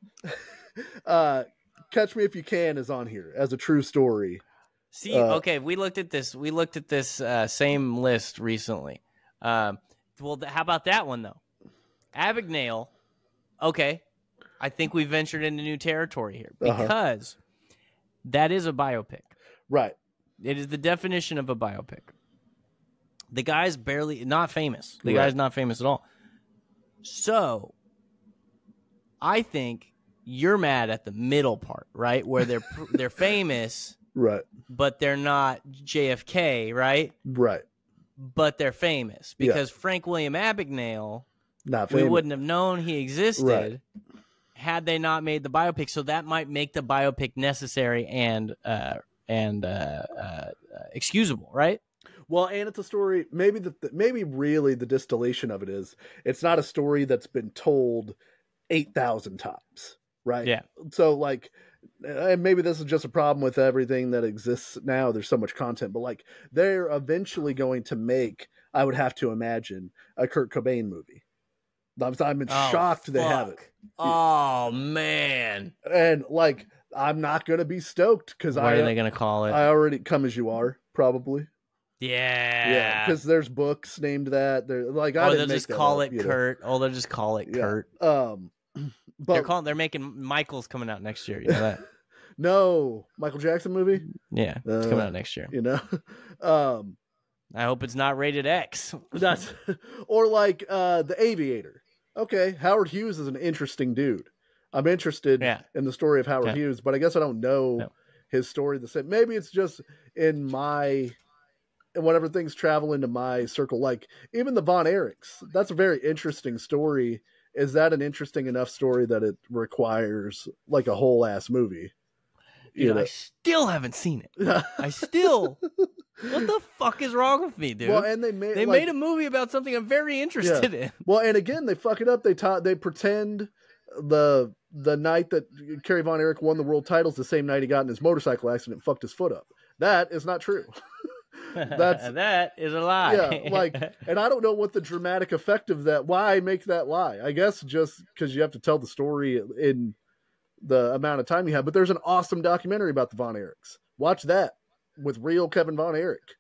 Catch Me If You Can is on here as a true story. See, okay, we looked at this. We looked at this same list recently. Well, how about that one though? Abagnale. Okay, I think we ventured into new territory here because that is a biopic. Right. It is the definition of a biopic. The guy's not famous. The guy's not famous at all. So, I think you're mad at the middle part, right? Where they're famous, right? But they're not JFK, right? Right. But they're famous because Frank William Abagnale, not famous. We wouldn't have known he existed had they not made the biopic. So that might make the biopic necessary and excusable, right? Well, and it's a story. Maybe really the distillation of it is it's not a story that's been told 8,000 times, right? Yeah. So like, and maybe this is just a problem with everything that exists now. There's so much content, but like they're eventually going to make, I would have to imagine, a Kurt Cobain movie. I'm shocked they have it. Oh man! And like, I'm not gonna be stoked because What are they gonna call it? I already Come As You Are, probably. Yeah, because there's books named that. They're like, they'll just call it Kurt. Oh, they'll just call it Kurt. But they're making Michael's coming out next year. You know that? No, Michael Jackson movie. Yeah, it's coming out next year. You know, I hope it's not rated X. That's or like The Aviator. Okay, Howard Hughes is an interesting dude. I'm interested in the story of Howard Hughes, but I guess I don't know his story the same. Maybe it's just in whatever things travel into my circle. Like even the Von Erichs, that's a very interesting story. Is that an interesting enough story that it requires like a whole ass movie? You know, I still haven't seen it. What the fuck is wrong with me, dude? Well, and they made a movie about something I'm very interested in. Well, and again, they fuck it up. They pretend the night that Kerry Von Erich won the world titles, the same night he got in his motorcycle accident and fucked his foot up. That is not true. That is a lie. Yeah, like, and I don't know what the dramatic effect of that. Why make that lie? I guess just because you have to tell the story in the amount of time you have. But there's an awesome documentary about the Von Erichs. Watch that with real Kevin Von Erich.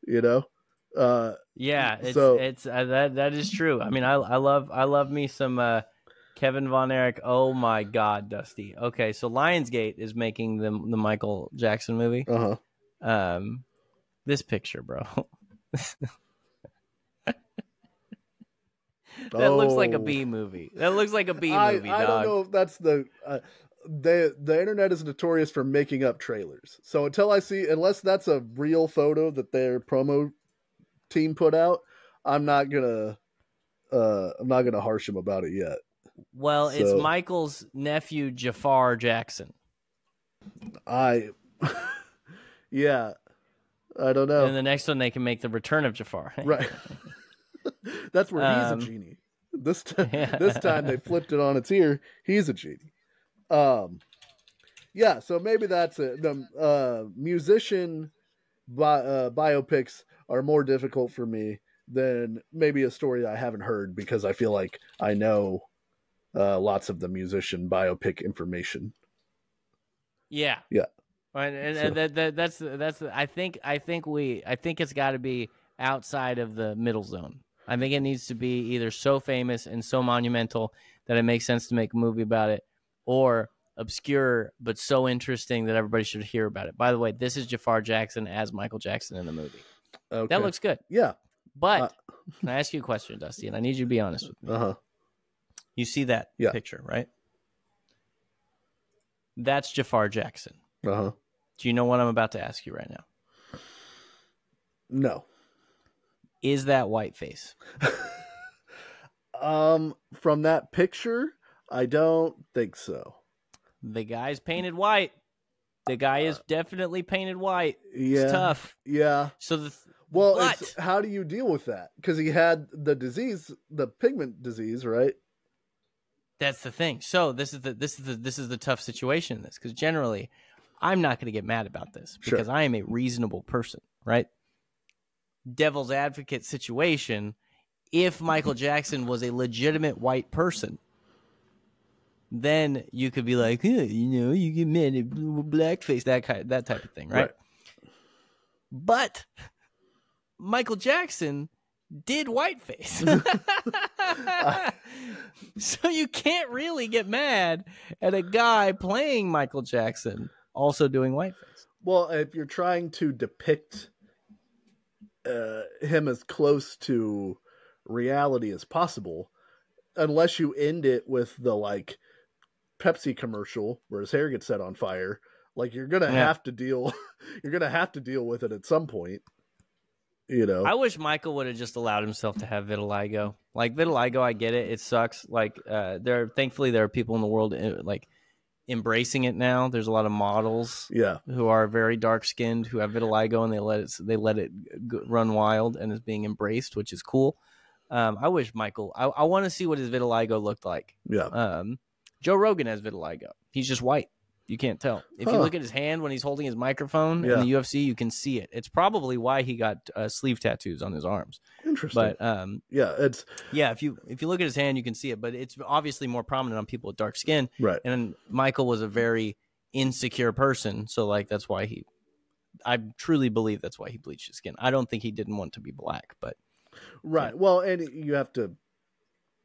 You know. Yeah, it's that is true. I mean, I love me some Kevin Von Erich. Oh my God, Dusty. Okay, so Lionsgate is making the Michael Jackson movie. This picture, bro. That looks like a B movie. That looks like a B movie. I don't know if that's the internet is notorious for making up trailers. So unless that's a real photo that their promo team put out, I'm not gonna harsh him about it yet. Well, it's Michael's nephew Jafar Jackson. Yeah. I don't know. And the next one, they can make the return of Jafar. Right. That's where he's a genie. This time they flipped it on its ear. He's a genie. Yeah, so maybe that's it. The musician biopics are more difficult for me than maybe a story I haven't heard because I feel like I know lots of the musician biopic information. Yeah. Yeah. And that's I think it's got to be outside of the middle zone. I think it needs to be either so famous and so monumental that it makes sense to make a movie about it, or obscure but so interesting that everybody should hear about it. By the way, this is Jafar Jackson as Michael Jackson in the movie. Okay. That looks good. Yeah. But can I ask you a question, Dusty? And I need you to be honest with me. You see that picture, right? That's Jafar Jackson. Do you know what I'm about to ask you right now? No. Is that whiteface? From that picture, I don't think so. The guy's painted white. The guy is definitely painted white. Yeah. It's tough. Yeah. So how do you deal with that? Because he had the disease, the pigment disease, right? That's the thing. So this is the tough situation in this, because generally I'm not going to get mad about this because I am a reasonable person, right? Devil's advocate situation. If Michael Jackson was a legitimate white person, then you could be like, you get mad at blackface, that type of thing, right? But Michael Jackson did whiteface. So you can't really get mad at a guy playing Michael Jackson also doing whiteface. Well, if you're trying to depict him as close to reality as possible, unless you end it with the like Pepsi commercial where his hair gets set on fire, like you're gonna have to deal with it at some point. You know, I wish Michael would have just allowed himself to have vitiligo. Like vitiligo, I get it; it sucks. Like thankfully there are people in the world like embracing it now. There's a lot of models, who are very dark skinned who have vitiligo, and they let it run wild and is being embraced, which is cool. I wish Michael. I want to see what his vitiligo looked like. Yeah. Joe Rogan has vitiligo. He's just white. You can't tell. If you look at his hand when he's holding his microphone in the UFC, you can see it. It's probably why he got sleeve tattoos on his arms. Interesting. But if you look at his hand, you can see it. But it's obviously more prominent on people with dark skin. Right. And Michael was a very insecure person, so like that's why I truly believe that's why he bleached his skin. I don't think he didn't want to be black, but right. Yeah. Well, and you have to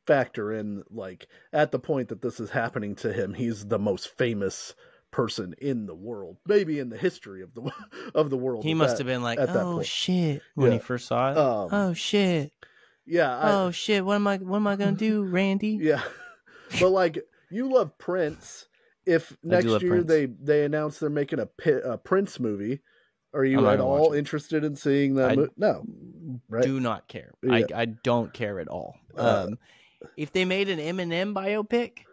factor in, like, at the point that this is happening to him, he's the most famous person in the world, maybe in the history of the world. He must have been like, oh shit, when he first saw it. Oh shit. Yeah. Shit. What am I gonna do, Randy? Yeah. But like, you love Prince. If next year they announce they're making a Prince movie, are you at all interested in seeing that? No, right? Do not care. Yeah. I don't care at all. If they made an Eminem biopic,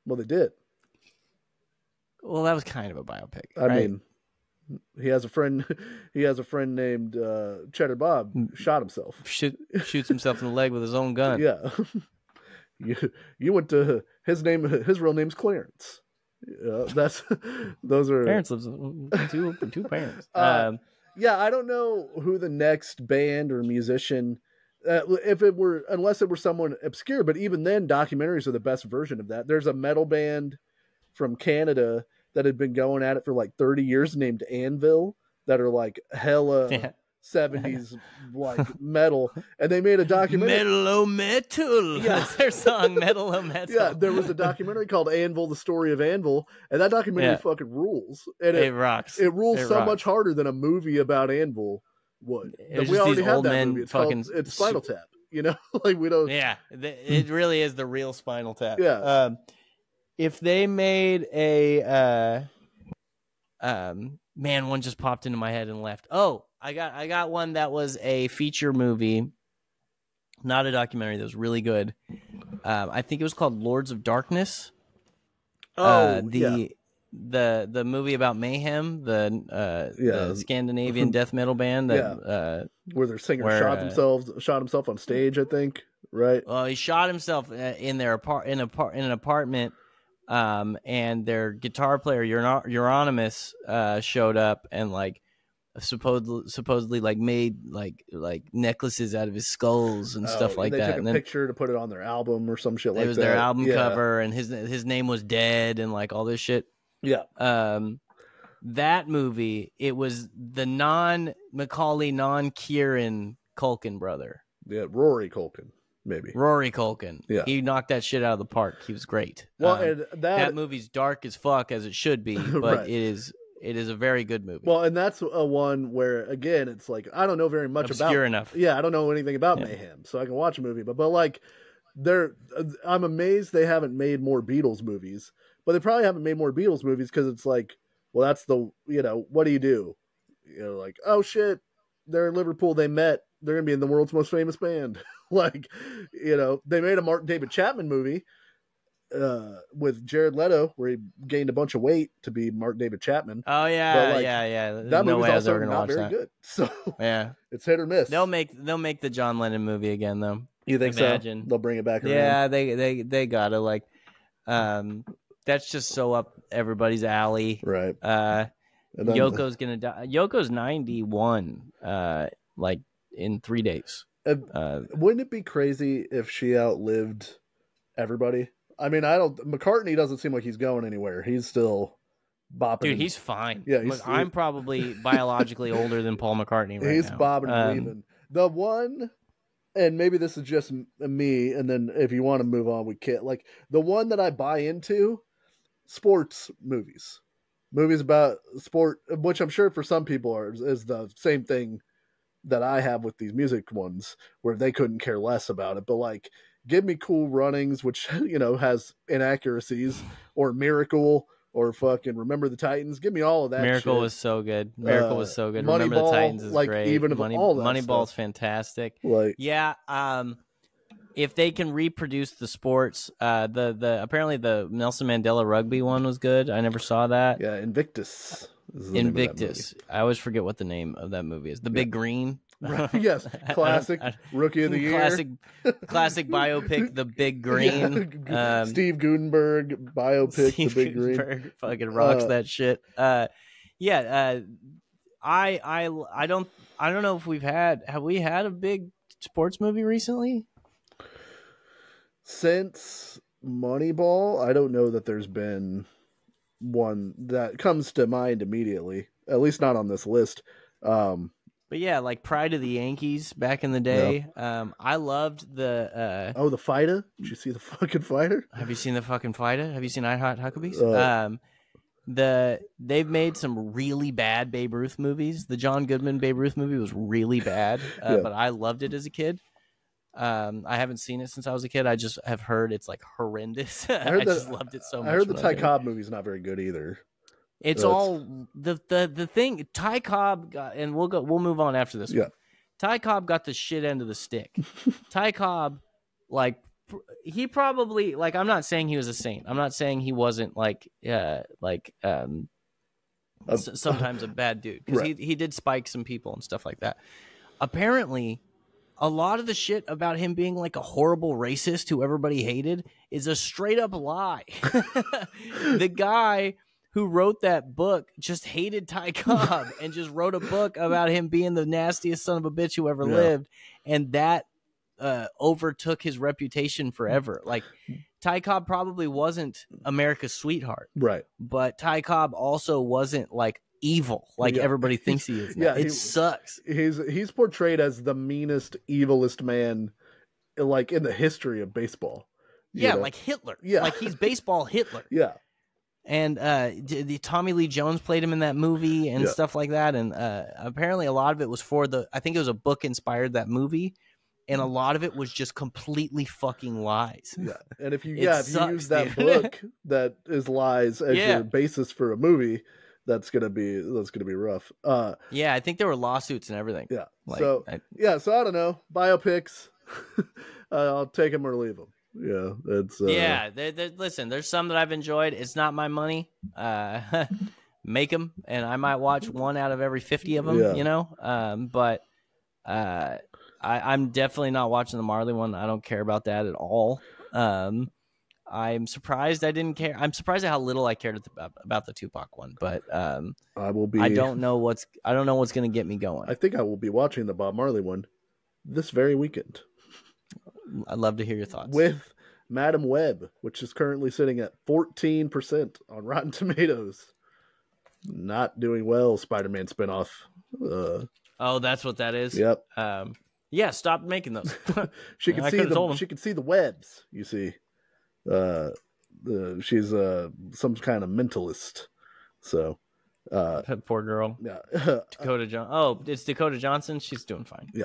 well, they did. Well, that was kind of a biopic. I mean, he has a friend. He has a friend named Cheddar Bob. Shot himself. Shoots himself in the leg with his own gun. Yeah. You went to his name. His real name's Clarence. Those are parents lives two parents. Yeah, I don't know who the next band or musician. Unless it were someone obscure, but even then, documentaries are the best version of that. There's a metal band from Canada that had been going at it for like 30 years named Anvil, that are like hella 70s like metal, and they made a documentary. Metal. Yeah, that's their song, Metal. Yeah, there was a documentary called Anvil, the Story of Anvil, and that documentary fucking rules. And it rocks. It rules much harder than a movie about Anvil would. We already have that movie. It's Spinal Tap. You know, like we don't. Yeah, it really is the real Spinal Tap. Yeah. If they made a, man, one just popped into my head and left. Oh, I got one that was a feature movie, not a documentary. That was really good. I think it was called Lords of Darkness. The movie about Mayhem, the Scandinavian death metal band that where their singer shot himself on stage, I think. Right. Well, he shot himself in an apartment. And their guitar player Euronymous showed up and like supposedly like made like necklaces out of his skulls and stuff like that. They took a picture to put it on their album or some shit like that. It was their album cover, and his name was Dead and like all this shit. Yeah. That movie, it was the non-Macaulay, non-Kieran Culkin brother. Yeah, Rory Culkin. Maybe Rory Culkin. Yeah, he knocked that shit out of the park. He was great. Well, and that movie's dark as fuck, as it should be, but right. it is a very good movie. Well, and that's a one where again, it's like I don't know very much obscure enough. Yeah, I don't know anything about Mayhem, so I can watch a movie. But like, I'm amazed they haven't made more Beatles movies. But they probably haven't made more Beatles movies because it's like, well, that's what do you do? Like, oh shit, they're in Liverpool. They met. They're gonna be in the world's most famous band. Like, they made a Mark David Chapman movie with Jared Leto where he gained a bunch of weight to be Mark David Chapman. Oh yeah, yeah. That movie's also not very good. So yeah, it's hit or miss. They'll make the John Lennon movie again though. You think so? They'll bring it back around. Yeah, they gotta like. That's just so up everybody's alley, right? Yoko's gonna die. Yoko's 91, like in 3 days. Wouldn't it be crazy if she outlived everybody? I mean, McCartney doesn't seem like he's going anywhere. He's still bopping. Dude, he's fine. Yeah, I'm probably biologically older than Paul McCartney right he's now. Bobbing and weaving. The one, and maybe this is just me, and then if you want to move on, we can't. Like, the one that I buy into, sports movies about sport, which I'm sure for some people is the same thing that I have with these music ones, where they couldn't care less about it. But like, give me Cool Runnings, which has inaccuracies, or Miracle, or fucking Remember the Titans. Give me all of that. Miracle shit. was so good. Miracle was so good. Remember Moneyball, the Titans is like, great. Even all that Moneyball's stuff. fantastic. Like, yeah. If they can reproduce the sports, apparently the Nelson Mandela rugby one was good. I never saw that. Yeah, Invictus. Invictus. I always forget what the name of that movie is. The Big Green. Yes, classic Rookie of the Year. Classic biopic, The Big Green. Yeah. Steve Gutenberg biopic, Steve The Big Gutenberg Green. fucking rocks that shit. I don't know if have we had a big sports movie recently? Since Moneyball, I don't know that there's been one that comes to mind immediately, at least not on this list. But yeah, like Pride of the Yankees back in the day. Yeah. I loved the the Fighter. Did you see the fucking Fighter? Have you seen the fucking Fighter? Have you seen I Hot Huckabees? They've made some really bad Babe Ruth movies. The John Goodman Babe Ruth movie was really bad, but I loved it as a kid. I haven't seen it since I was a kid. I just have heard it's like horrendous. I just loved it so much. I heard the Ty Cobb movie's not very good either. It's all the thing. Ty Cobb got, and we'll move on after this one. Ty Cobb got the shit end of the stick. Ty Cobb, like, he probably, like, I'm not saying he was a saint. I'm not saying he wasn't sometimes a bad dude, because he did spike some people and stuff like that. Apparently, a lot of the shit about him being like a horrible racist who everybody hated is a straight up lie. The guy who wrote that book just hated Ty Cobb and just wrote a book about him being the nastiest son of a bitch who ever lived. And that overtook his reputation forever. Like, Ty Cobb probably wasn't America's sweetheart. Right. But Ty Cobb also wasn't like evil like everybody thinks he is now. It sucks. He's portrayed as the meanest, evilest man like in the history of baseball. You know? Like Hitler. Yeah. Like he's baseball Hitler. Yeah. And the Tommy Lee Jones played him in that movie and stuff like that. And apparently a lot of it was I think it was a book inspired that movie. And a lot of it was just completely fucking lies. Yeah. And if you use that book that is lies as your basis for a movie, that's gonna be rough. Yeah, I think there were lawsuits and everything. Yeah. Like, so I don't know. Biopics. I'll take them or leave them. Yeah, it's listen, there's some that I've enjoyed. It's not my money. Make them, and I might watch one out of every 50 of them. You know, but I'm definitely not watching the Marley one. I don't care about that at all. I'm surprised I didn't care. I'm surprised at how little I cared about the Tupac one. But I will be. I don't know what's going to get me going. I think I will be watching the Bob Marley one this very weekend. I'd love to hear your thoughts. With Madam Web, which is currently sitting at 14% on Rotten Tomatoes. Not doing well, Spider-Man spinoff. Oh, that's what that is? Yep. Yeah, stop making those. She can see the webs, you see. She's some kind of mentalist. So poor girl. Yeah. Dakota Johnson. Oh, it's Dakota Johnson. She's doing fine. Yeah.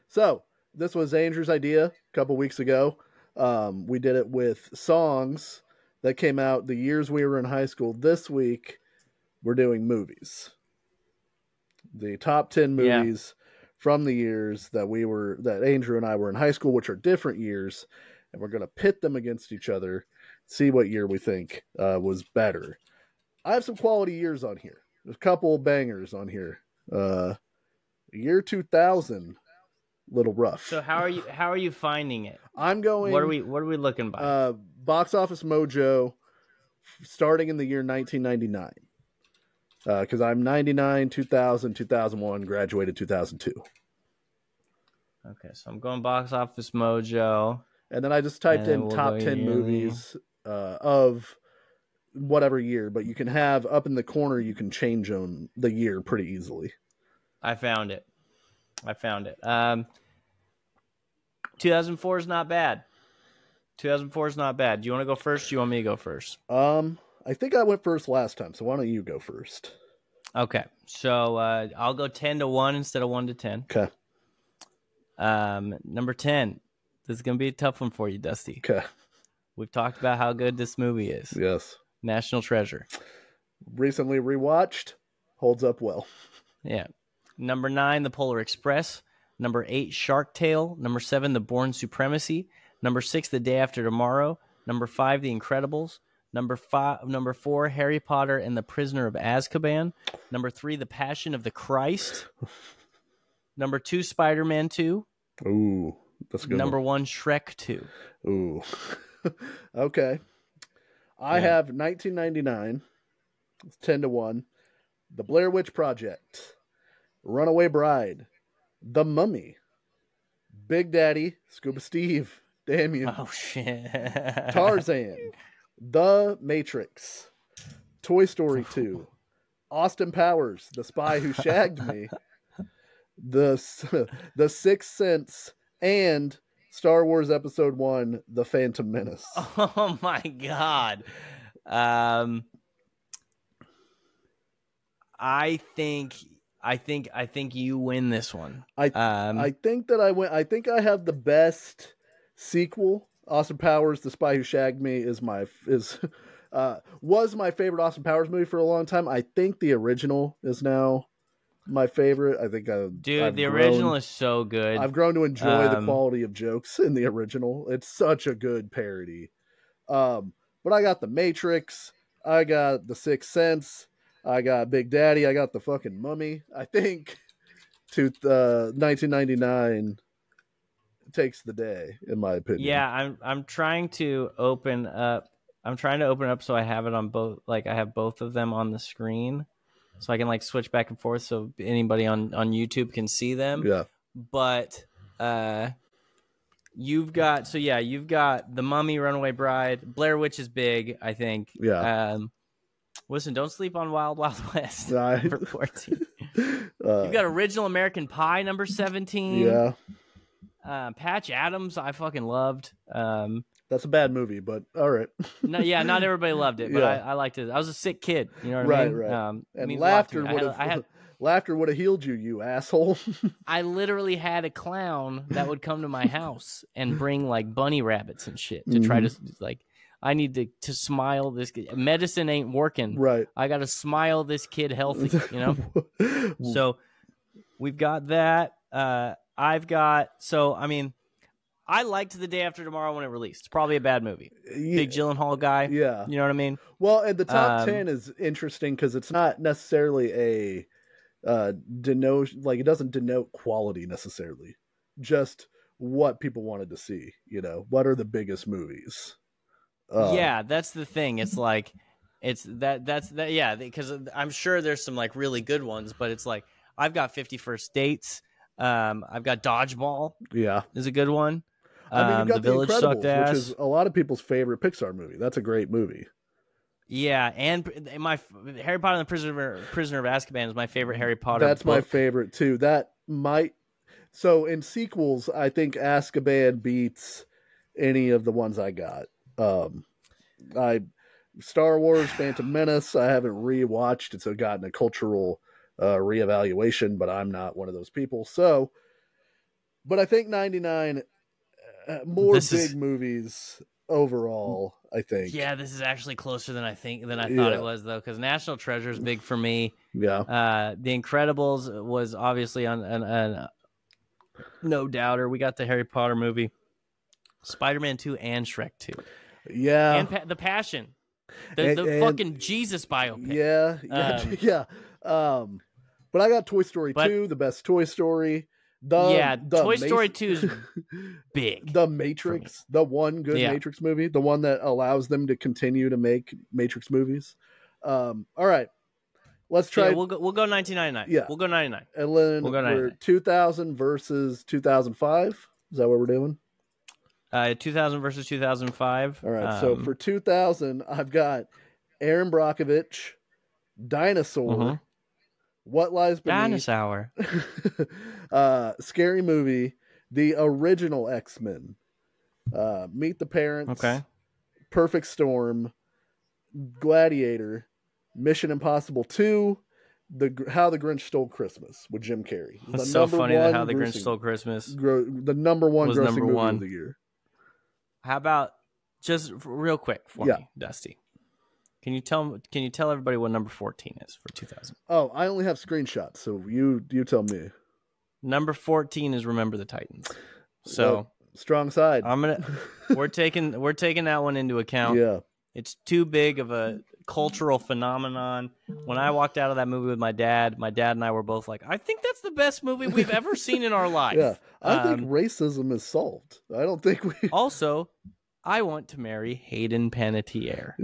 So this was Andrew's idea a couple weeks ago. We did it with songs that came out the years we were in high school. This week we're doing movies. The top 10 movies from the years that Andrew and I were in high school, which are different years, and we're going to pit them against each other, see what year we think was better. I have some quality years on here. There's a couple bangers on here. Year 2000, little rough. So how are you finding it? I'm going. What are we looking by? Box Office Mojo, starting in the year 1999. Because I'm 99, 2000, 2001, graduated 2002. Okay, so I'm going Box Office Mojo. And then I just typed in top 10 movies of whatever year, but you can have up in the corner, you can change them the year pretty easily. I found it. 2004 is not bad. 2004 is not bad. Do you want to go first? Do you want me to go first? I think I went first last time, so why don't you go first? Okay, so I'll go 10-1 instead of 1-10. Okay. Number 10. This is going to be a tough one for you, Dusty. Okay. We've talked about how good this movie is. Yes. National Treasure. Recently rewatched. Holds up well. Yeah. Number 9, The Polar Express. Number 8, Shark Tale. Number 7, The Bourne Supremacy. Number 6, The Day After Tomorrow. Number 5, The Incredibles. Number 4, Harry Potter and the Prisoner of Azkaban. Number 3, The Passion of the Christ. Number 2, Spider-Man 2. Ooh, that's a good. Number 1, Shrek 2. Ooh. Okay. I have 1999. It's 10-1. The Blair Witch Project. Runaway Bride. The Mummy. Big Daddy. Scuba Steve. Damn you. Oh, shit. Tarzan. The Matrix. Toy Story 2. Austin Powers. The Spy Who Shagged Me. The Sixth Sense. And Star Wars Episode 1, The Phantom Menace. Oh my God. I think you win this one. I think that I win. I think I have the best sequel. Austin Powers, The Spy Who Shagged Me was my favorite Austin Powers movie for a long time. I think the original is now my favorite. I think the original is so good. I've grown to enjoy the quality of jokes in the original. It's such a good parody. But I got The Matrix. I got The Sixth Sense. I got Big Daddy. I got The fucking Mummy. I think 1999 takes the day, in my opinion. Yeah, I'm trying to open up. So I have it on both. Like I have both of them on the screen, so I can like switch back and forth, so anybody on YouTube can see them. Yeah. But you've got The Mummy, Runaway Bride, Blair Witch is big, I think. Yeah. Listen, don't sleep on Wild Wild West. Right. Number 14. You've got Original American Pie, number 17. Yeah. Patch Adams, I fucking loved. That's a bad movie, but all right. Not everybody loved it, but I liked it. I was a sick kid, you know what I mean? Right. And laughter would have healed you, you asshole. I literally had a clown that would come to my house and bring like bunny rabbits and shit to try to like. I need to smile this kid. Medicine ain't working. Right. I got to smile this kid healthy, you know? So we've got that. I liked The Day After Tomorrow when it released. It's probably a bad movie. Yeah. Big Gyllenhaal guy. Yeah. You know what I mean? Well, and the top 10 is interesting because it's not necessarily a it doesn't denote quality necessarily. Just what people wanted to see, you know? What are the biggest movies? Yeah, that's the thing. It's like, yeah, because I'm sure there's some like really good ones, but it's like, I've got 50 First Dates. I've got Dodgeball. Yeah. Is a good one. I mean, you've got The Village sucked ass, which is a lot of people's favorite Pixar movie. That's a great movie. Yeah, and my Harry Potter and the Prisoner of Azkaban is my favorite Harry Potter That's book. my favorite too. So in sequels, I think Azkaban beats any of the ones I got. Star Wars, Phantom Menace, I haven't rewatched. It's gotten a cultural reevaluation, but I'm not one of those people. So, but I think 99 big movies overall. I think. Yeah, this is actually closer than I thought it was, though, because National Treasure is big for me. Yeah. The Incredibles was obviously on no doubter. We got the Harry Potter movie, Spider-Man 2, and Shrek 2. Yeah, and The Passion, the fucking Jesus biopic. Yeah. But I got Toy Story 2, the best Toy Story. Toy Story 2 is big. The Matrix, the one good Matrix movie, the one that allows them to continue to make Matrix movies. All right, let's try. Yeah, we'll go 1999. Yeah, we'll go 99. And then we're 2000 versus 2005. Is that what we're doing? 2000 versus 2005. All right, so for 2000, I've got Aaron Brockovich, Dinosaur, What Lies Beneath, Dinosaur, Scary Movie, the original X-Men, Meet the Parents, Perfect Storm, Gladiator, Mission Impossible 2, How the Grinch Stole Christmas with Jim Carrey. It's so funny that How the Grinch Stole Christmas, the number one grossing movie of the year. How about just real quick for me, Dusty? Can you tell everybody what number 14 is for 2000? Oh, I only have screenshots, so you tell me. Number 14 is Remember the Titans. So strong side. we're taking that one into account. Yeah. It's too big of a cultural phenomenon. When I walked out of that movie with my dad and I were both like, I think that's the best movie we've ever seen in our life. Yeah, I think racism is solved. I don't think we... Also, I want to marry Hayden Panettiere.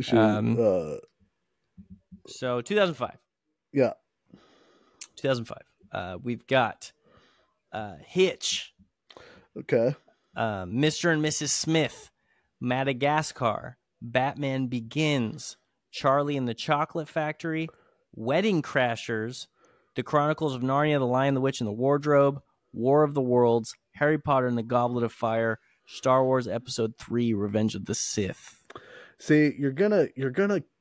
So 2005. Yeah. 2005. We've got Hitch. Okay. Mr. and Mrs. Smith. Madagascar. Batman Begins. Charlie and the Chocolate Factory. Wedding Crashers. The Chronicles of Narnia, The Lion, the Witch, and the Wardrobe. War of the Worlds. Harry Potter and the Goblet of Fire. Star Wars Episode 3, Revenge of the Sith. See, you're gonna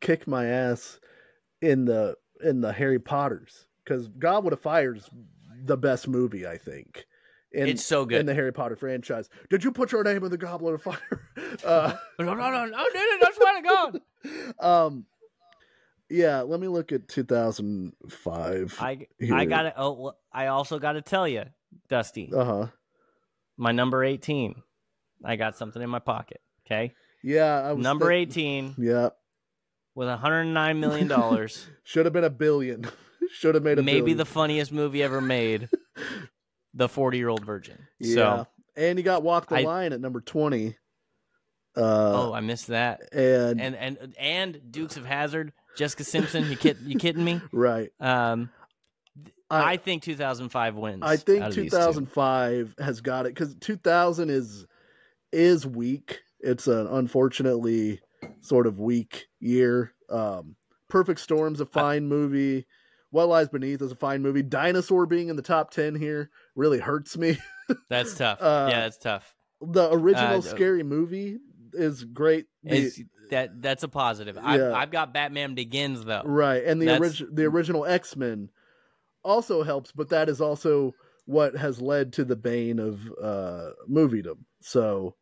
kick my ass in the Harry Potters, because Goblet of Fire's the best movie, I think. It's so good in the Harry Potter franchise. Did you put your name in the Goblet of Fire? No, dude, that's why I got. Yeah, let me look at 2005. I got it. Oh, I also got to tell you, Dusty. My number 18. I got something in my pocket. Okay. Yeah, I was number 18. Yeah. With $109 million. Should have been $1 billion. Should have made $1 billion. Maybe the funniest movie ever made. The 40-Year-Old Virgin. Yeah. So, and you got Walk the Line at number 20. I missed that. And Dukes of Hazzard, Jessica Simpson. You kidding me? Right. I think 2005 wins. I think 2005 has got it, because 2000 is weak. It's an unfortunately sort of weak year. Perfect Storm's a fine movie. What Lies Beneath is a fine movie. Dinosaur being in the top 10 here really hurts me. That's tough. Yeah, that's tough. The original Scary Movie is great. That's a positive. I've got Batman Begins though. Right, and the original X-Men also helps, but that is also what has led to the bane of moviedom. So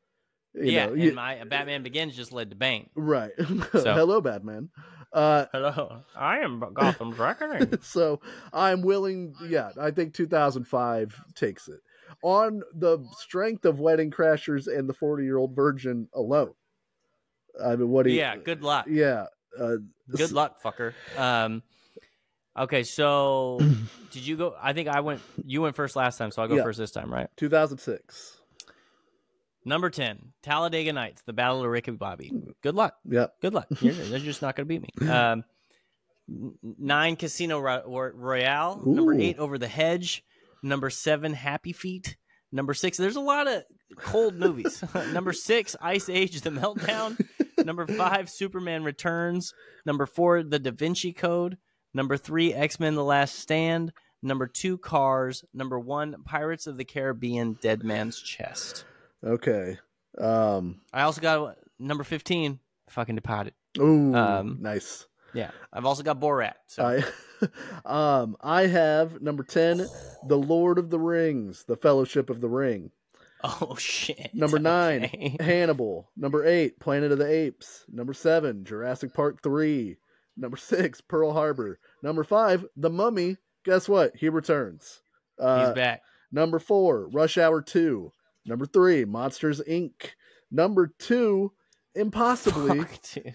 my Batman Begins just led to Bane. Right. So, hello, Batman. Hello, I am Gotham's Reckoning. So I'm willing. Yeah, I think 2005 takes it on the strength of Wedding Crashers and the 40-Year-Old Virgin alone. I mean, what do you? Yeah, good luck. Yeah, good luck, fucker. Okay, so did you go? I think I went. You went first last time, so I'll go first this time, right? 2006. Number 10, Talladega Nights, The Battle of Ricky Bobby. Good luck. Yeah. Good luck. You're just not going to beat me. 9, Casino Royale. Ooh. Number 8, Over the Hedge. Number 7, Happy Feet. Number 6, there's a lot of cold movies. Number 6, Ice Age, The Meltdown. Number 5, Superman Returns. Number 4, The Da Vinci Code. Number 3, X-Men The Last Stand. Number 2, Cars. Number 1, Pirates of the Caribbean, Dead Man's Chest. Okay. I also got number 15, Fucking Departed. Ooh, nice. Yeah. I've also got Borat. So. I have number 10, The Lord of the Rings, The Fellowship of the Ring. Oh, shit. Number 9, Hannibal. Number 8, Planet of the Apes. Number 7, Jurassic Park 3. Number 6, Pearl Harbor. Number 5, The Mummy. Guess what? He returns. He's back. Number 4, Rush Hour 2. Number 3, Monsters, Inc. Number 2, impossibly,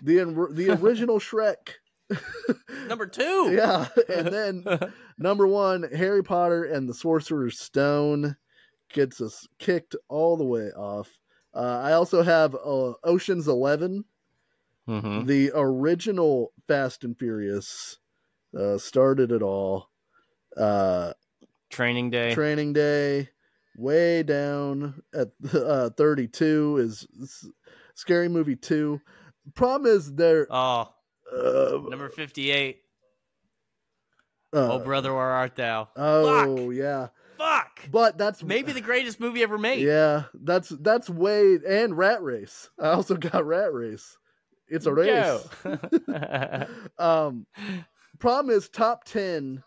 the original Shrek. Number 2? Yeah. And then number 1, Harry Potter and the Sorcerer's Stone. Gets us kicked all the way off. I also have Ocean's 11. Mm-hmm. The original Fast and Furious started it all. Training Day. Way down at 32 is Scary Movie 2. Problem is number 58. Oh, brother, where art thou? Oh, Fuck. Yeah. Fuck. But that's maybe the greatest movie ever made. Yeah, that's way, and Rat Race. I also got Rat Race. It's a race. Problem is top 10: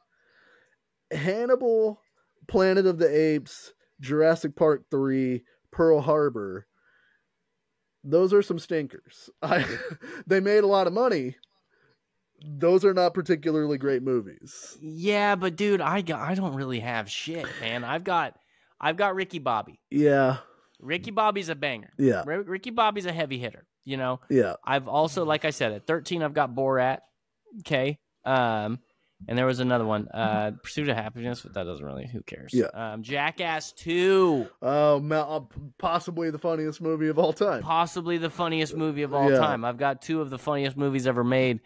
Hannibal, Planet of the Apes, Jurassic Park 3, Pearl Harbor. Those are some stinkers. They made a lot of money. Those are not particularly great movies. Yeah, but dude, I don't really have shit, man. I've got Ricky Bobby. Yeah. Ricky Bobby's a banger. Yeah. Ricky Bobby's a heavy hitter, you know? Yeah. I've also, like I said, at 13, I've got Borat. Okay. And there was another one, Pursuit of Happiness, but that doesn't really. Who cares? Yeah. Jackass 2. Possibly the funniest movie of all time. Possibly the funniest movie of all time. I've got 2 of the funniest movies ever made,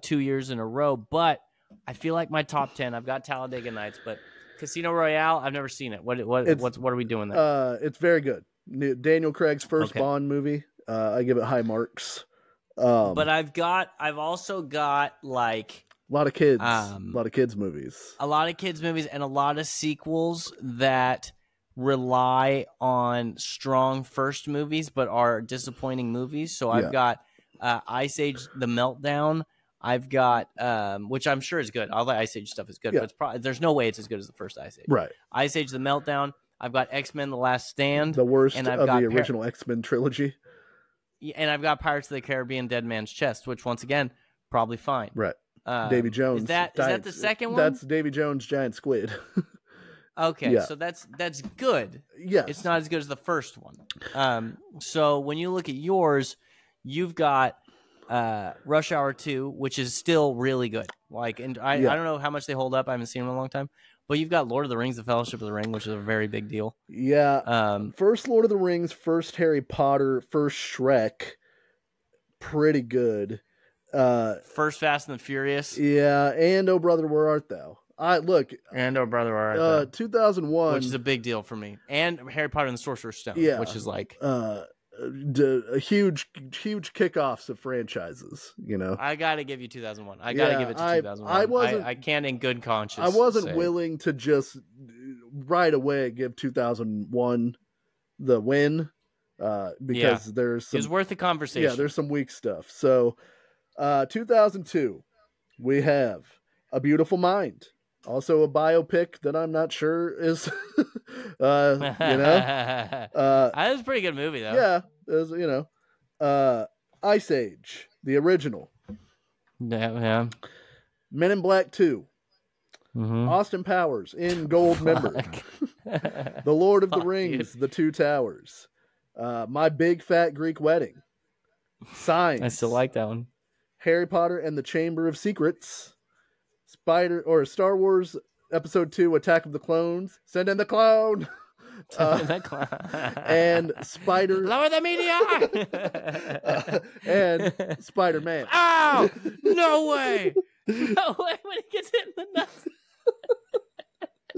2 years in a row. But I feel like my top 10. I've got Talladega Nights, but Casino Royale. I've never seen it. What are we doing there? It's very good. Daniel Craig's first Bond movie. I give it high marks. But I've also got like. A lot of kids movies. A lot of kids movies and a lot of sequels that rely on strong first movies but are disappointing movies. So I've got Ice Age: The Meltdown. I've got which I'm sure is good. All the Ice Age stuff is good, but it's probably there's no way it's as good as the first Ice Age. Right. Ice Age: The Meltdown. I've got X-Men: The Last Stand. The worst of the original X-Men trilogy. And I've got Pirates of the Caribbean: Dead Man's Chest, which once again probably fine. Right. Davy Jones. Is that the second one? That's Davy Jones' Giant Squid. Okay, so that's good. Yes. It's not as good as the first one. So when you look at yours, you've got Rush Hour 2, which is still really good. Like, and I don't know how much they hold up. I haven't seen them in a long time. But you've got Lord of the Rings: The Fellowship of the Ring, which is a very big deal. Yeah. First Lord of the Rings, first Harry Potter, first Shrek. Pretty good. First Fast and the Furious. Yeah, and Oh Brother, Where Art Thou? And Oh Brother, Where Art Thou? 2001, which is a big deal for me, and Harry Potter and the Sorcerer's Stone, which is like a huge kickoffs of franchises. You know, I gotta give you 2001. I gotta give it to 2001. I can't in good conscience. I wasn't willing to just right away give 2001 the win because there's some, it's worth the conversation. Yeah, there's some weak stuff. So. 2002, we have A Beautiful Mind, also a biopic that I'm not sure is, that was a pretty good movie though. Yeah, Ice Age, the original. Yeah. Men in Black 2, Austin Powers in Gold Member, The Lord of the Rings, The Two Towers, My Big Fat Greek Wedding, Signs. I still like that one. Harry Potter and the Chamber of Secrets, Star Wars Episode 2, Attack of the Clones, Send in the Clone, and Lower the media, and Spider-Man. Oh, no way! No way when he gets hit in the nuts.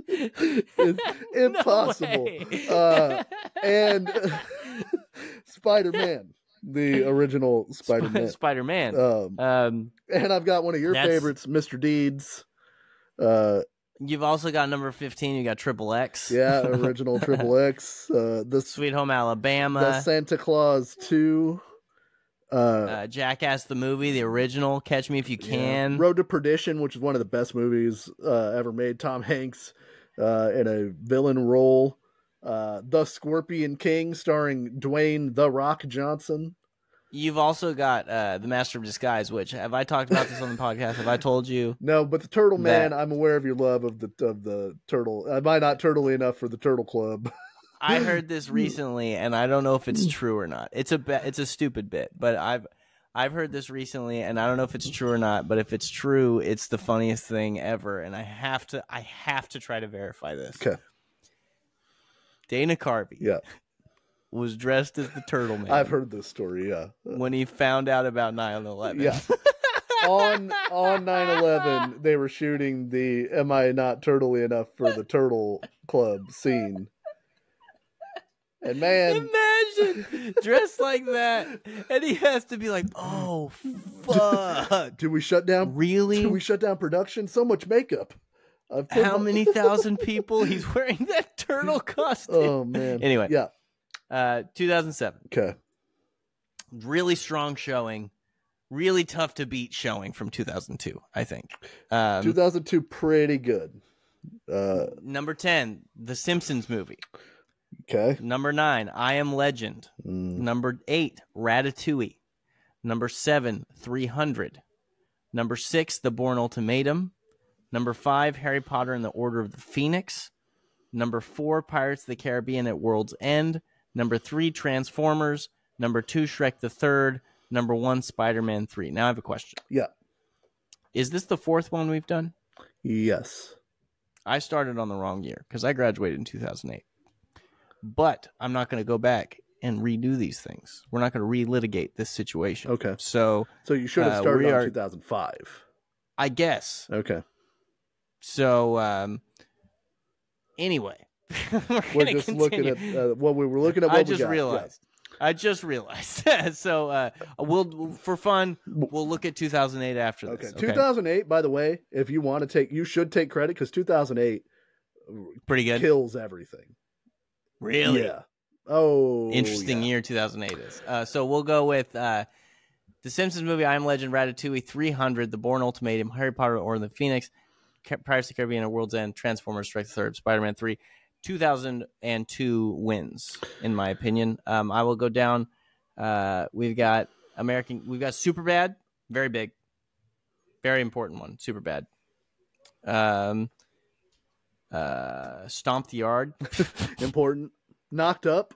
It's impossible. No And Spider-Man. The original Spider-Man. Spider-Man. And I've got one of your favorites, Mr. Deeds. You've also got number 15. You got Triple X. Yeah, original Triple X. The Sweet Home Alabama. The Santa Claus 2. Jackass the movie, the original. Catch Me If You Can. Road to Perdition, which is one of the best movies ever made. Tom Hanks in a villain role. The Scorpion King, starring Dwayne "The Rock" Johnson. You've also got The Master of Disguise, which, have I talked about this on the podcast? Have I told you? No, but the Turtle Man, I'm aware of your love of the turtle. Am I not turtley enough for the Turtle Club? I heard this recently, and I don't know if it's true or not. It's a stupid bit, but I've heard this recently, and I don't know if it's true or not. But if it's true, it's the funniest thing ever, and I have to try to verify this. Okay. Dana Carvey was dressed as the Turtle Man. I've heard this story, yeah. When he found out about 9/11. Yeah. on 9/11, they were shooting the "Am I not turtley enough for the Turtle Club" scene. And man, imagine dressed like that, and he has to be like, "Oh fuck! Did we shut down? Really? Did we shut down production? So much makeup. How many thousand people? He's wearing that turtle costume. Oh man. Anyway, 2007. Okay. Really strong showing. Really tough to beat showing from 2002, I think. 2002, pretty good. Number 10, The Simpsons movie. Okay. Number 9, I Am Legend. Number 8, Ratatouille. Number 7, 300. Number 6, The Bourne Ultimatum. Number 5, Harry Potter and the Order of the Phoenix. Number 4, Pirates of the Caribbean at World's End. Number 3, Transformers. Number 2, Shrek the Third. Number 1, Spider-Man 3. Now I have a question. Yeah. Is this the fourth one we've done? Yes. I started on the wrong year because I graduated in 2008. But I'm not going to go back and redo these things. We're not going to relitigate this situation. Okay. So you should have started on 2005. I guess. Okay. So anyway, we're just looking at what we were looking at. I just realized. So we'll, for fun, we'll look at 2008 after this. Okay. 2008, by the way, if you want to take, you should take credit because 2008 pretty good, kills everything. Really? Yeah. Oh, interesting year 2008 is. So we'll go with The Simpsons movie, I Am Legend, Ratatouille, 300, The Bourne Ultimatum, Harry Potter or the Phoenix, Pirates of the Caribbean, A World's End, Transformers, Strike the Third, Spider-Man 3. 2002 wins, in my opinion. I will go down. We've got Superbad, very big, very important one. Superbad. Stomp the Yard, important. Knocked Up,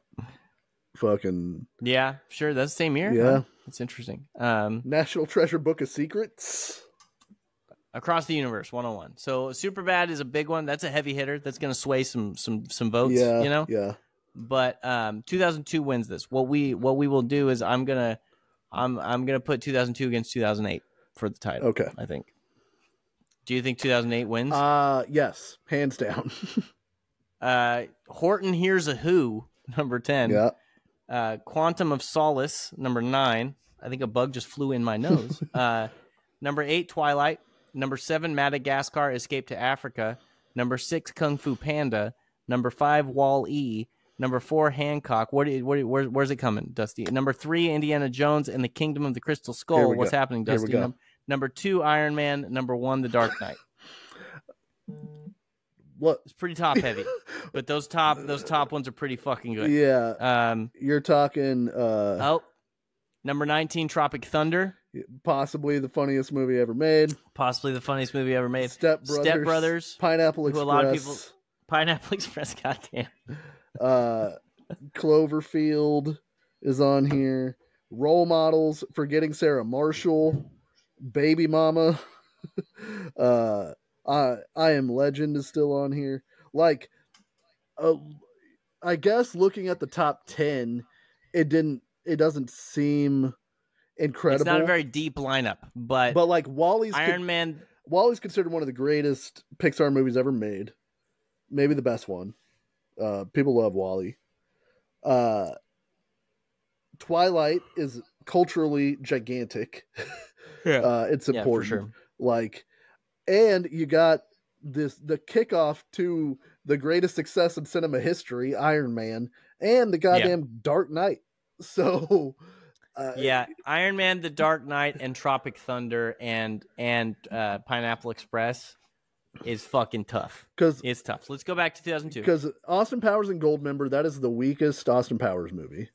fucking yeah, sure. That's the same year. Yeah, that's interesting. National Treasure, Book of Secrets. Across the Universe, 101. So Superbad is a big one. That's a heavy hitter. That's going to sway some votes. Yeah, you know. Yeah. But 2002 wins this. What we will do is I'm gonna put 2002 against 2008 for the title. Okay. I think. Do you think 2008 wins? Yes, hands down. Horton Hears a Who, number 10. Yeah. Quantum of Solace, number 9. I think a bug just flew in my nose. Number 8, Twilight. Number 7, Madagascar, Escape to Africa. Number 6, Kung Fu Panda. Number 5, Wall-E. Number 4, Hancock. Where's it coming, Dusty? Number 3, Indiana Jones and the Kingdom of the Crystal Skull. What's happening, Dusty? Number 2, Iron Man. Number 1, The Dark Knight. What? It's pretty top heavy, but those top ones are pretty fucking good. Yeah. You're talking. Number 19, Tropic Thunder. Possibly the funniest movie ever made. Step Brothers. Pineapple Express. A lot of people. Pineapple Express. Goddamn. Cloverfield is on here. Role Models. Forgetting Sarah Marshall. Baby Mama. I Am Legend is still on here. Like, I guess looking at the top 10, it doesn't seem incredible. It's not a very deep lineup, but like Wally's considered one of the greatest Pixar movies ever made. Maybe the best one. People love Wall-E. Twilight is culturally gigantic. Yeah. It's important. For sure. Like, and you got the kickoff to the greatest success in cinema history, Iron Man, and the goddamn Dark Knight. So, Iron Man, The Dark Knight, and Tropic Thunder, and Pineapple Express is fucking tough. It's tough. Let's go back to 2002. Because Austin Powers and Goldmember, that is the weakest Austin Powers movie,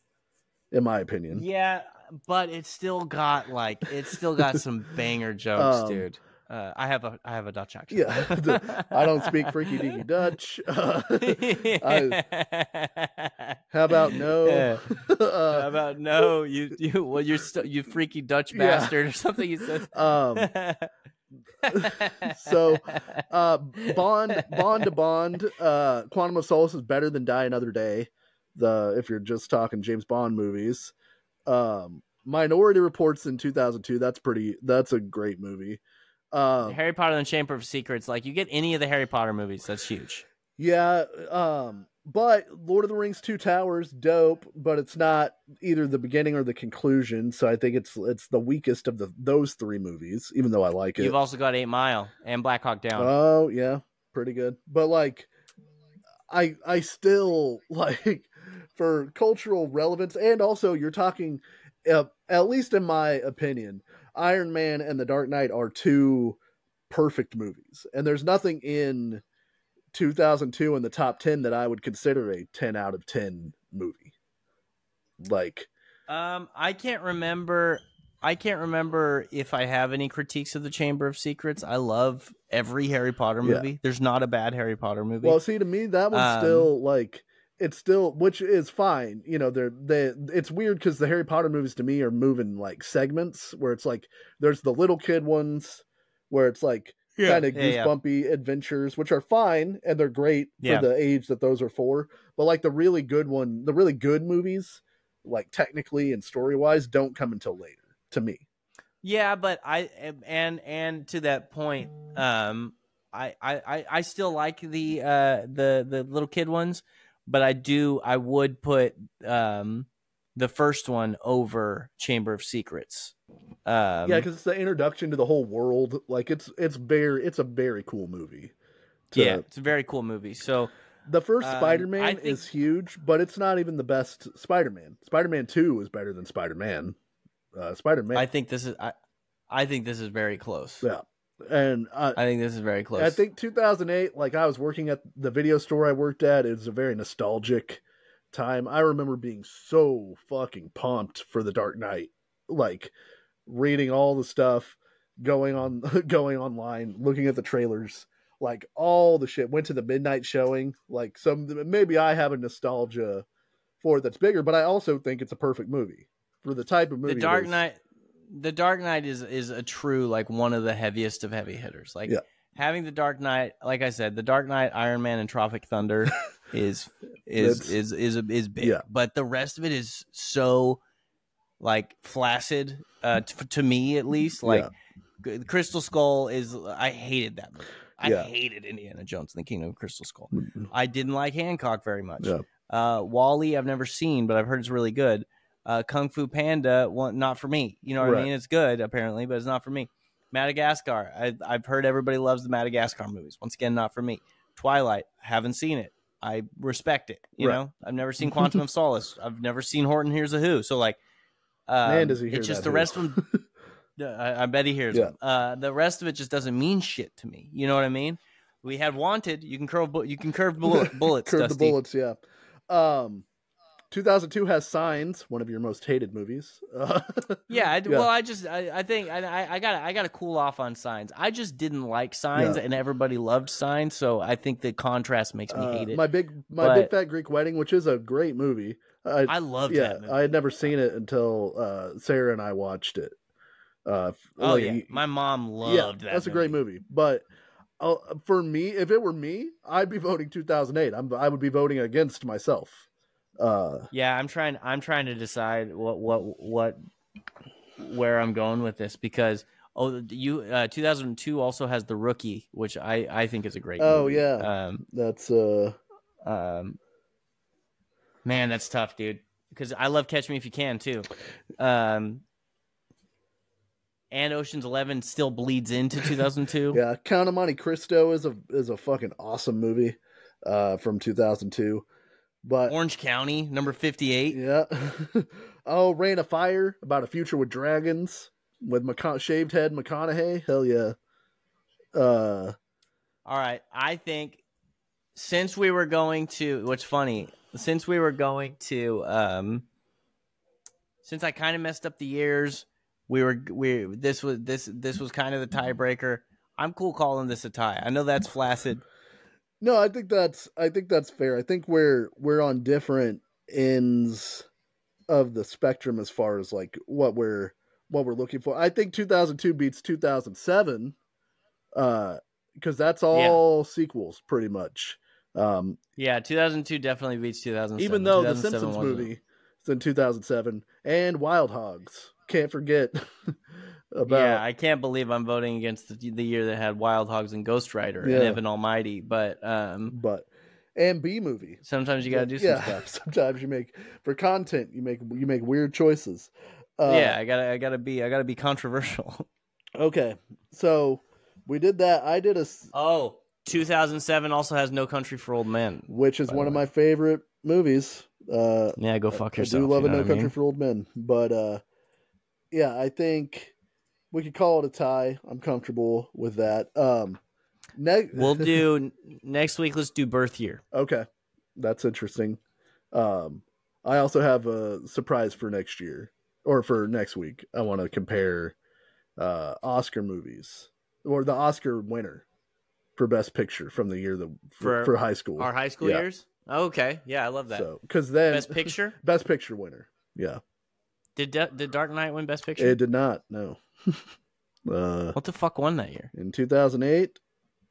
in my opinion. Yeah, but it's still got some banger jokes, dude. I have a Dutch accent. Yeah, I don't speak freaky deaky Dutch. How about no? How about no? You freaky Dutch bastard or something you said. So, Bond to Bond, Quantum of Solace is better than Die Another Day. If you're just talking James Bond movies, Minority Report's in 2002. That's a great movie. Harry Potter and the Chamber of Secrets, like you get any of the Harry Potter movies, that's huge. Yeah, but Lord of the Rings 2 Towers, dope, but it's not either the beginning or the conclusion, so I think it's the weakest of those three movies, even though I like it. You've also got 8 Mile and Black Hawk Down. Oh, yeah, pretty good. But like I still like for cultural relevance, and also you're talking at least in my opinion, Iron Man and The Dark Knight are 2 perfect movies. And there's nothing in 2002 in the top 10 that I would consider a 10 out of 10 movie. Like, I can't remember if I have any critiques of the Chamber of Secrets. I love every Harry Potter movie. Yeah. There's not a bad Harry Potter movie. Well, see, to me, that one's still like, it's still, which is fine. You know, it's weird because the Harry Potter movies to me are moving like segments where it's like there's the little kid ones, where it's like kind of goosebumpy adventures, which are fine and they're great for the age that those are for. But like the really good movies, like technically and story wise, don't come until later to me. Yeah, but and to that point, I still like the little kid ones, but I would put the first one over Chamber of Secrets. Yeah, because it's the introduction to the whole world. Like it's a very cool movie. It's a very cool movie. So the first Spider-Man is huge, but it's not even the best Spider-Man. Spider-Man 2 is better than Spider-Man. Spider-Man. I think this is very close. Yeah. And I think this is very close. I think 2008, like I was working at the video store I worked at, it was a very nostalgic time. I remember being so fucking pumped for The Dark Knight. Like reading all the stuff, going online, looking at the trailers, like all the shit. Went to the midnight showing. Like maybe I have a nostalgia for it that's bigger, but I also think it's a perfect movie for the type of movie. The Dark Knight is a true, like, one of the heaviest of heavy hitters. Like having The Dark Knight, like I said, The Dark Knight, Iron Man, and Tropic Thunder is big. Yeah. But the rest of it is so like flaccid to me, at least. Like Crystal Skull I hated that movie. I hated Indiana Jones and the Kingdom of Crystal Skull. I didn't like Hancock very much. Wall-E I've never seen, but I've heard it's really good. Kung Fu Panda, not for me. You know what I mean? It's good apparently, but it's not for me. Madagascar, I've heard everybody loves the Madagascar movies. Once again, not for me. Twilight, haven't seen it. I respect it. You know, I've never seen Quantum of Solace. I've never seen Horton Hears a Who. So like, man, does he hear it's just that the rest of them. I bet he hears them. The rest of it just doesn't mean shit to me. You know what I mean? We had Wanted. You can curve bullets. Curve the bullets. Yeah. 2002 has Signs, one of your most hated movies. Well, I think I got to cool off on Signs. I just didn't like Signs, and everybody loved Signs, so I think the contrast makes me hate it. My Big Fat Greek Wedding, which is a great movie. I loved that movie. I had never seen it until Sarah and I watched it. My mom loved that. That's a great movie. But for me, if it were me, I'd be voting 2008. I would be voting against myself. I'm trying to decide where I'm going with this, because 2002 also has The Rookie, which I think is a great movie. Oh yeah. That's man, that's tough, dude, because I love Catch Me If You Can too. And Ocean's 11 still bleeds into 2002. Yeah, Count of Monte Cristo is a fucking awesome movie from 2002. But Orange County, number 58. Yeah. Reign of Fire, about a future with dragons, with shaved head McConaughey. Hell yeah. All right, I think since we were going to, since I kind of messed up the years, this was kind of the tiebreaker. I'm cool calling this a tie. I know that's flaccid. No, I think that's fair. I think we're on different ends of the spectrum as far as like what we're looking for. I think 2002 beats 2007, because that's all sequels pretty much. 2002 definitely beats 2007. Even though the Simpsons movie is in 2007, and Wild Hogs, can't forget. I can't believe I'm voting against the year that had Wild Hogs and Ghost Rider and Evan Almighty, but and B movie. Sometimes you got to do some stuff. Sometimes you make for content. You make weird choices. I gotta be controversial. Okay, so we did that. I did 2007 also has No Country for Old Men, which is one of my favorite movies. Go fuck yourself. I do love No Country for Old Men, but I think we could call it a tie. I'm comfortable with that. We'll do next week. Let's do birth year. Okay, that's interesting. I also have a surprise for next year, or for next week. I want to compare Oscar movies, or the Oscar winner for Best Picture from the year for high school. Our high school years. Oh, okay, I love that. So because then Best Picture winner. Yeah. Did Dark Knight win Best Picture? It did not. No. What the fuck won that year? In 2008.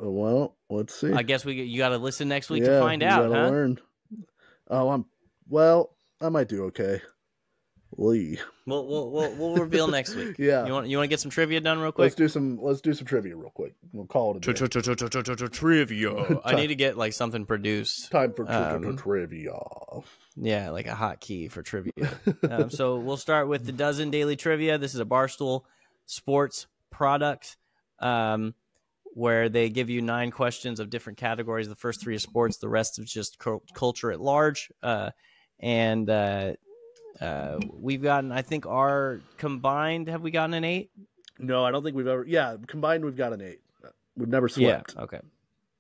Well, let's see. I guess you got to listen next week to find out, huh? Learn. Oh, I might do okay. Lee. We'll reveal next week. Yeah. You want to get some trivia done real quick? Let's do some trivia real quick. We'll call it a day. Trivia. I need to get like something produced. Time for trivia. Yeah, like a hotkey for trivia. So we'll start with the dozen daily trivia. This is a Barstool Sports product where they give you 9 questions of different categories. The first 3 is sports. The rest is just culture at large. We've gotten, I think, our combined, have we gotten an 8? No, I don't think we've ever. Yeah, combined we've got an 8. We've never swept. Yeah, okay.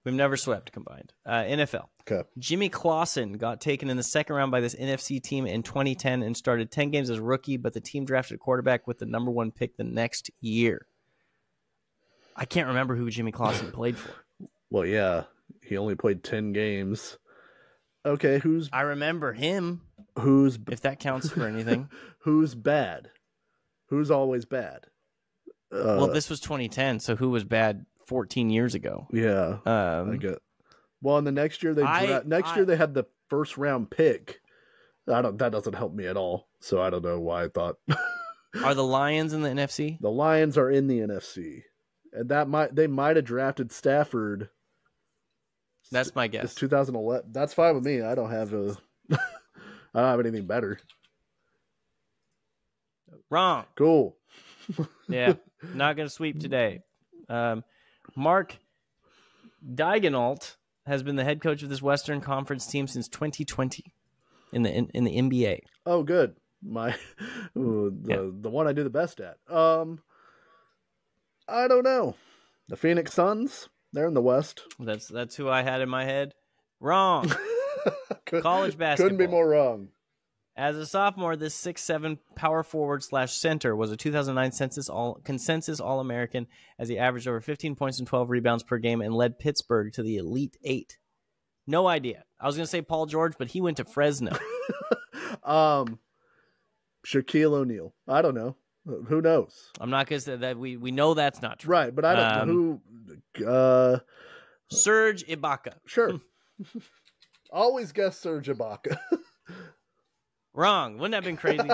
We've never swept combined. NFL. Okay. Jimmy Clausen got taken in the second round by this NFC team in 2010 and started 10 games as rookie, but the team drafted a quarterback with the number 1 pick the next year. I can't remember who Jimmy Clausen played for. Well, yeah, he only played 10 games. Okay, I remember him. If that counts for anything. Who's bad? Who's always bad? Well, this was 2010, so who was bad 14 years ago? Yeah, I get. Well, in the next year they had the first round pick. That doesn't help me at all. So I don't know why I thought. Are the Lions in the NFC? The Lions are in the NFC, and they might have drafted Stafford. That's my guess. It's 2011. That's fine with me. I don't have anything better. Wrong. Cool. Yeah, not going to sweep today. Mark Daigneault has been the head coach of this Western Conference team since 2020 in the NBA. Oh, good. The one I do the best at. I don't know. The Phoenix Suns. They're in the West. That's who I had in my head. Wrong. College basketball. Couldn't be more wrong. As a sophomore, this 6'7" power forward / center was a 2009 consensus All-American as he averaged over 15 points and 12 rebounds per game and led Pittsburgh to the Elite 8. No idea. I was going to say Paul George, but he went to Fresno. Shaquille O'Neal. I don't know. Who knows? I'm not going to say that. We know that's not true. Right, but I don't know who. Serge Ibaka. Sure. Always guess Serge Ibaka. Wrong. Wouldn't that have been crazy?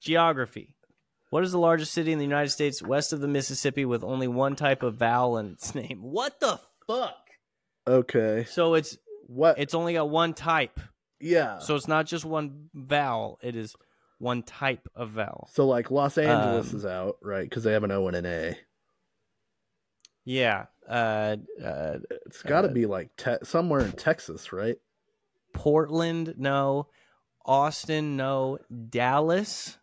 Geography. What is the largest city in the United States west of the Mississippi with only one type of vowel in its name? What the fuck? Okay. So it's only got one type. Yeah. So it's not just one vowel. It is one type of vowel. So like Los Angeles is out, right? Because they have an O and an A. Yeah. It's got to be like somewhere in Texas, right? Portland, no. Austin, no. Dallas,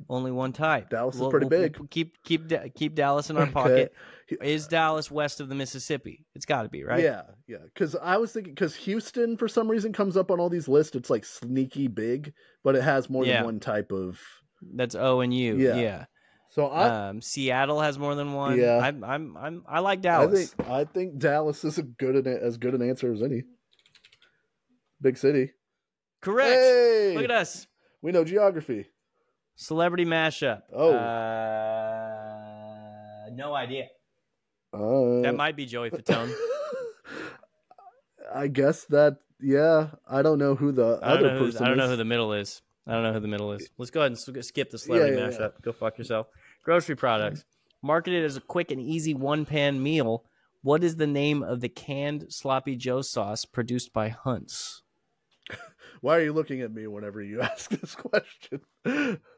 only one type. Dallas is pretty big. We'll keep Dallas in our pocket. Is Dallas west of the Mississippi? It's got to be, right? Yeah. Because I was thinking, because Houston for some reason comes up on all these lists. It's like sneaky big, but it has more than one type of. That's O and U. Yeah. So Seattle has more than one. Yeah. I like Dallas. I think Dallas is as good an answer as any. Big city. Correct. Hey! Look at us. We know geography. Celebrity mashup. Oh. No idea. That might be Joey Fatone. I guess that, yeah. I don't know who the other person is. I don't know who the middle is. Let's go ahead and skip the celebrity mashup. Yeah. Go fuck yourself. Grocery products. Marketed as a quick and easy one-pan meal, what is the name of the canned Sloppy Joe sauce produced by Hunt's? Why are you looking at me whenever you ask this question?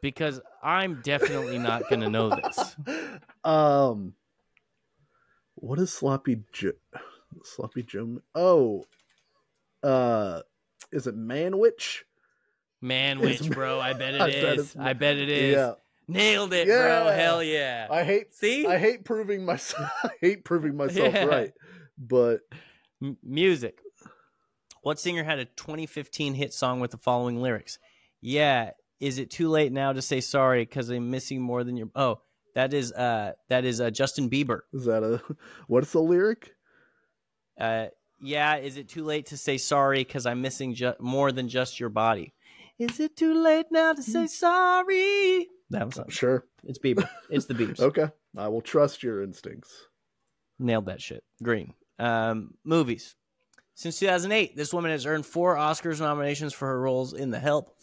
Because I'm definitely not going to know this. What is Sloppy Joe? Oh, is it Manwich? Manwich, bro. I bet it is. I bet it is. Yeah. Nailed it, bro. Hell yeah. I hate proving myself. Right. But music. What singer had a 2015 hit song with the following lyrics? Yeah, is it too late now to say sorry because I'm missing more than your... Oh, that is Justin Bieber. Is that what's the lyric? Yeah, is it too late to say sorry because I'm missing more than just your body? Is it too late now to say sorry? That was sure. It's Bieber. It's the Biebs. Okay. I will trust your instincts. Nailed that shit. Green. Movies. Since 2008, this woman has earned 4 Oscars nominations for her roles in The Help,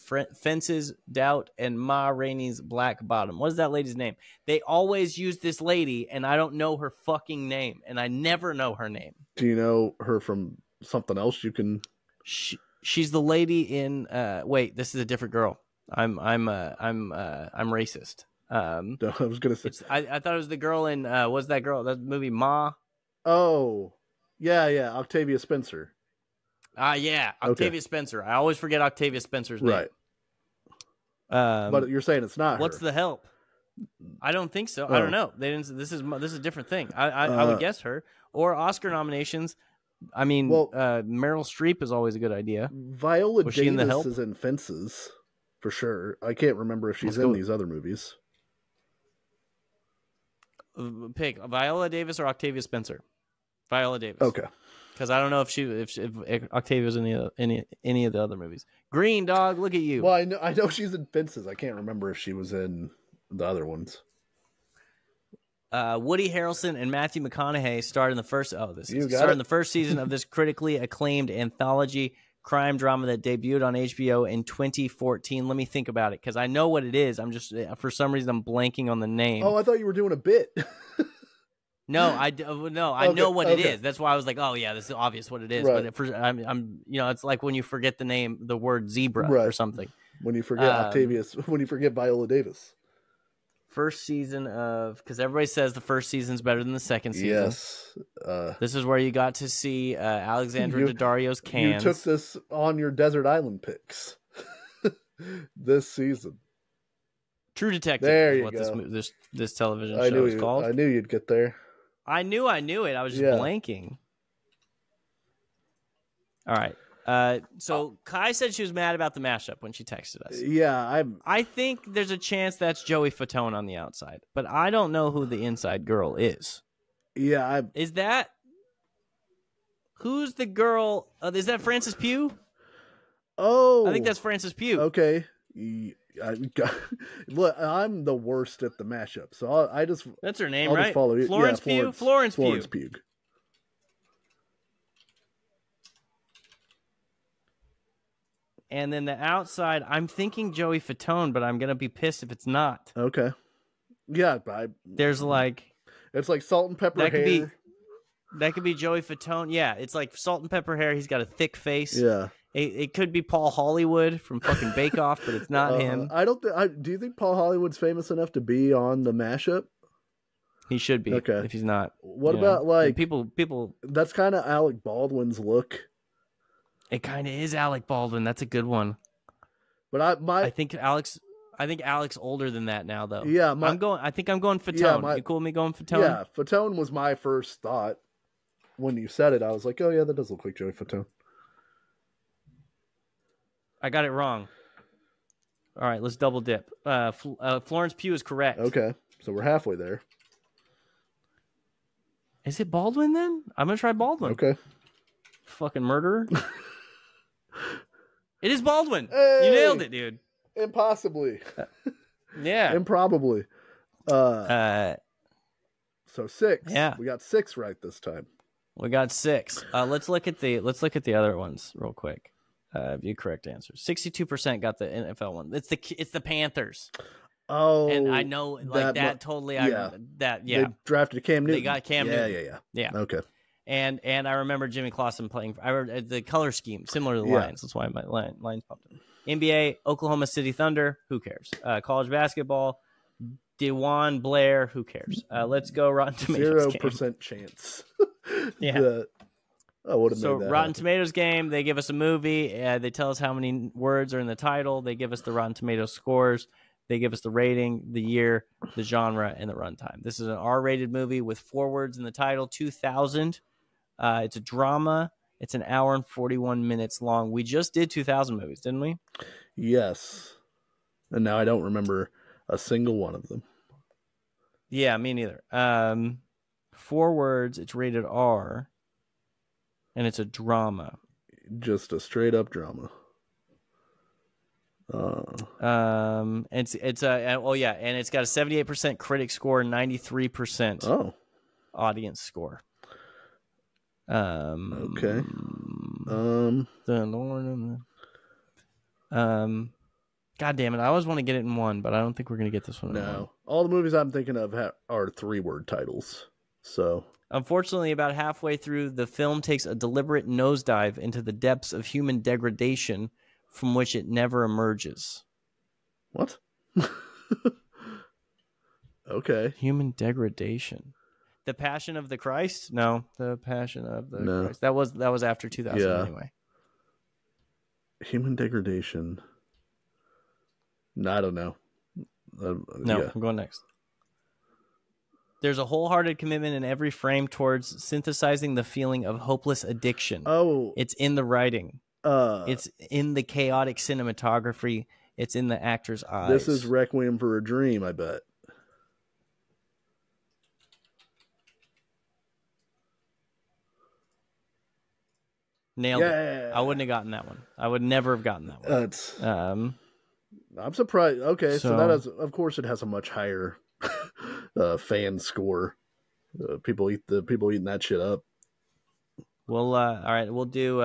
Fences, Doubt, and Ma Rainey's Black Bottom. What is that lady's name? They always use this lady, and I don't know her fucking name, and I never know her name. Do you know her from something else you can... She's the lady in wait, this is a different girl. I'm racist. I was gonna say I thought it was the girl in what's that girl? That movie Ma? Oh. Yeah, Octavia Spencer. Yeah, Octavia Spencer. I always forget Octavia Spencer's name. Right. But you're saying it's not What's her. The Help? I don't think so. Oh. I don't know. They didn't. This is a different thing. I would guess her or Oscar nominations. I mean, Meryl Streep is always a good idea. Viola Was she in The Davis Help? is in Fences for sure. I can't remember if she's in these other movies. Pick Viola Davis or Octavia Spencer. Viola Davis. Okay. Because I don't know if Octavia's in any of the other movies. Green Dog, look at you. Well, I know she's in Fences. I can't remember if she was in the other ones. Woody Harrelson and Matthew McConaughey starred in the first season of this critically acclaimed anthology crime drama that debuted on HBO in 2014. Let me think about it because I know what it is. I'm just for some reason I'm blanking on the name. Oh, I thought you were doing a bit. No, I know what it is. That's why I was like, oh yeah, this is obvious what it is. Right. But I'm it's like when you forget the word zebra or something. When you forget when you forget Viola Davis. First season of, because everybody says the first season's better than the second season. Yes. This is where you got to see Alexandra Daddario's cans. You took this on your Desert Island picks this season. True Detective there is you what go. this television show is called. I knew you'd get there. I knew it. I was just blanking. All right. So Kai said she was mad about the mashup when she texted us. Yeah, I think there's a chance that's Joey Fatone on the outside, but I don't know who the inside girl is. Yeah, is that who's the girl? Is that Frances Pugh? Oh, I think that's Frances Pugh. Okay, look, I'm the worst at the mashup, so I just that's her name, I'll right? Just follow you. Florence Pugh. Florence Pugh. And then the outside, I'm thinking Joey Fatone, but I'm gonna be pissed if it's not. Okay. Yeah, there's like it's like salt and pepper hair. That could be Joey Fatone. Yeah, it's like salt and pepper hair. He's got a thick face. Yeah. It could be Paul Hollywood from fucking Bake Off, but it's not him. I don't. Do you think Paul Hollywood's famous enough to be on the mashup? He should be. Okay. If he's not, what about like people? That's kind of Alec Baldwin's look. It kind of is Alec Baldwin. That's a good one. But I think Alex older than that now, though. Yeah, I think I'm going Fatone. Yeah, you cool with me going Fatone? Yeah, Fatone was my first thought when you said it. I was like, oh yeah, that does look like Joey Fatone. I got it wrong. All right, let's double dip. Florence Pugh is correct. Okay, so we're halfway there. Is it Baldwin then? I'm gonna try Baldwin. Okay. Fucking murderer. It is Baldwin. Hey! You nailed it, dude. Impossibly. Yeah. Improbably. So 6. Yeah. We got 6 right this time. We got 6. Let's look at the other ones real quick. View correct answers. 62% got the NFL one. It's the Panthers. Oh, and I know that totally. They drafted Cam Newton. They got Cam Newton. Yeah. Okay. And I remember Jimmy Clausen playing. I remember the color scheme similar to the Lions. That's why my lines popped up. NBA, Oklahoma City Thunder. Who cares? College basketball, DeJuan Blair. Who cares? Let's go Rotten Tomatoes. 0% chance. Yeah. So Rotten Tomatoes game, they give us a movie. They tell us how many words are in the title. They give us the Rotten Tomatoes scores. They give us the rating, the year, the genre, and the runtime. This is an R-rated movie with 4 words in the title, 2000. It's a drama. It's an hour and 41 minutes long. We just did 2000 movies, didn't we? Yes. And now I don't remember a single one of them. Yeah, me neither. 4 words. It's rated R. And it's a drama. Just a straight up drama. It's a oh yeah, and it's got a 78% critic score, 93% audience score. Okay. The Lord of God damn it! I always want to get it in one, but I don't think we're gonna get this one. No, all the movies I'm thinking of are 3-word titles. So, unfortunately, about halfway through, the film takes a deliberate nosedive into the depths of human degradation, from which it never emerges. What? Okay. Human degradation. The Passion of the Christ? No, The Passion of the Christ. That was after 2000 anyway. Human degradation. No, I don't know. I'm going next. There's a wholehearted commitment in every frame towards synthesizing the feeling of hopeless addiction. Oh. It's in the writing. It's in the chaotic cinematography. It's in the actor's eyes. This is Requiem for a Dream, I bet. Nailed it. I wouldn't have gotten that one. I would never have gotten that one. I'm surprised. Okay, so that has, of course, it has a much higher fan score. People eating that shit up. Well, all right, we'll do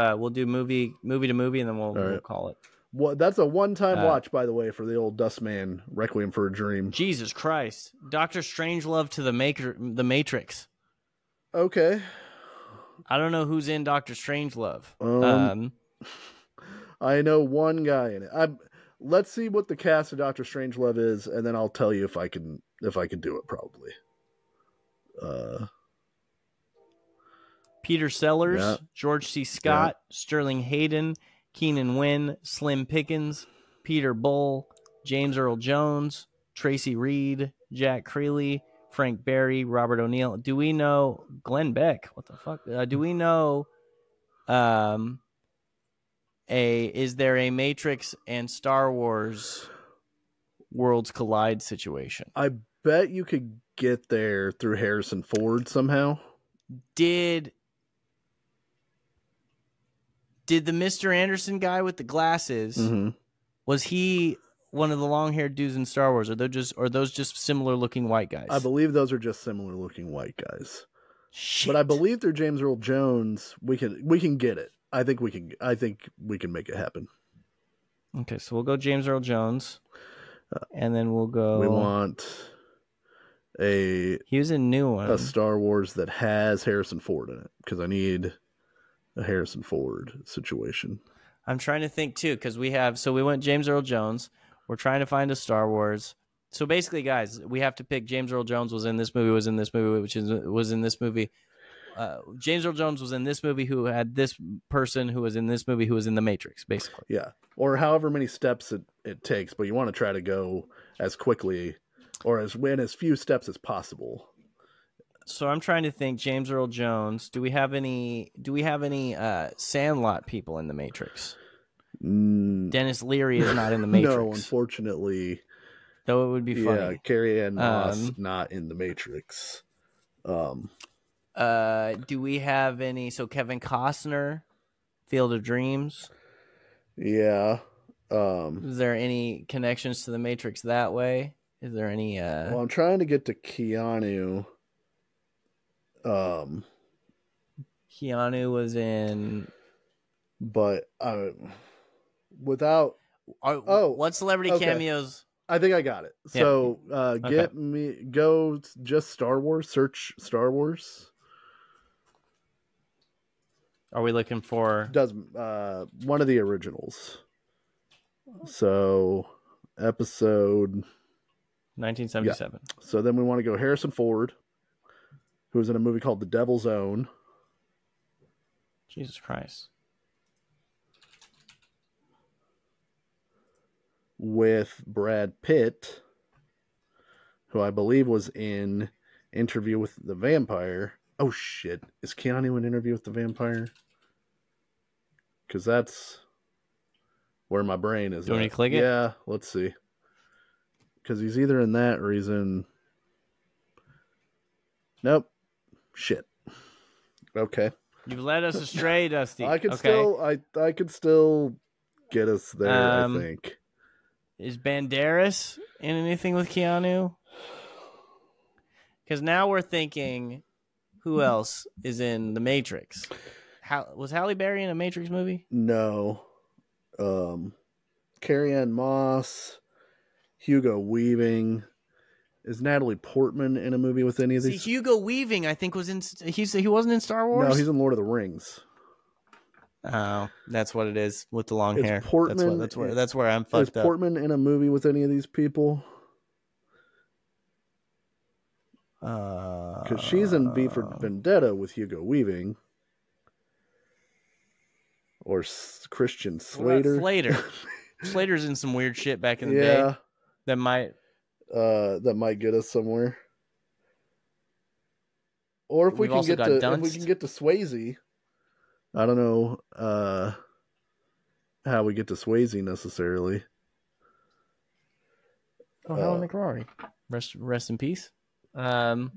movie to movie, and then we'll call it. Well, that's a one-time watch, by the way, for the old Dustman Requiem for a Dream. Jesus Christ, Dr. Strangelove to the Matrix. Okay. I don't know who's in Dr. Strangelove. I know one guy in it. Let's see what the cast of Dr. Strangelove is, and then I'll tell you if I can do it. Probably. Peter Sellers, George C. Scott, Sterling Hayden, Keenan Wynn, Slim Pickens, Peter Bull, James Earl Jones, Tracy Reed, Jack Creeley, Frank Berry, Robert O'Neill. Do we know Glenn Beck? What the fuck? Do we know is there a Matrix and Star Wars Worlds Collide situation? I bet you could get there through Harrison Ford somehow. Did the Mr. Anderson guy with the glasses, was he one of the long-haired dudes in Star Wars? Are those just similar-looking white guys? I believe those are just similar-looking white guys. Shit. But I believe they're James Earl Jones. We can get it. I think we can make it happen. Okay, so we'll go James Earl Jones, and then we'll go. We want he was a new one, a Star Wars that has Harrison Ford in it, because I need a Harrison Ford situation. I'm trying to think too, because we went James Earl Jones. We're trying to find a Star Wars. So basically, guys, we have to pick. James Earl Jones was in this movie. Was in this movie. James Earl Jones was in this movie. Who had this person who was in this movie? Who was in the Matrix? Basically, yeah, or however many steps it takes. But you want to try to go as quickly or in as few steps as possible. So I'm trying to think. James Earl Jones. Do we have any Sandlot people in the Matrix? Dennis Leary is not in the Matrix. No, unfortunately. Though it would be funny. Yeah, Carrie Ann Moss not in the Matrix. Do we have any? So Kevin Costner, Field of Dreams. Yeah. Is there any connections to the Matrix that way? Is there any? Well, I'm trying to get to Keanu. Keanu was in, but without. What celebrity cameos? I think I got it. Yeah. So go just Star Wars. Search Star Wars. Are we looking for one of the originals? So episode 1977. Yeah. So then we want to go Harrison Ford, who was in a movie called The Devil's Own. Jesus Christ. With Brad Pitt, who I believe was in Interview with the Vampire. Oh shit. Is Keanu in Interview with the Vampire? Because that's where my brain is. Do you want me to click it? Yeah, let's see. Because he's either in that or he's in... Nope. Shit. Okay. You've led us astray, Dusty. I could still get us there, I think. Is Banderas in anything with Keanu? Because now we're thinking, who else is in The Matrix? Was Halle Berry in a Matrix movie? No. Carrie-Anne Moss, Hugo Weaving. Is Natalie Portman in a movie with any of these? See, Hugo Weaving, I think, was in. He wasn't in Star Wars. No, he's in Lord of the Rings. Oh, that's what it is with the long hair. Portman, that's where I'm fucked up. Is Portman in a movie with any of these people? Because she's in V for Vendetta with Hugo Weaving. Or Christian Slater. Slater's in some weird shit back in the day. That might get us somewhere. Or if we can get to Swayze. I don't know how we get to Swayze necessarily. Helen McCrory. Rest in peace. Well,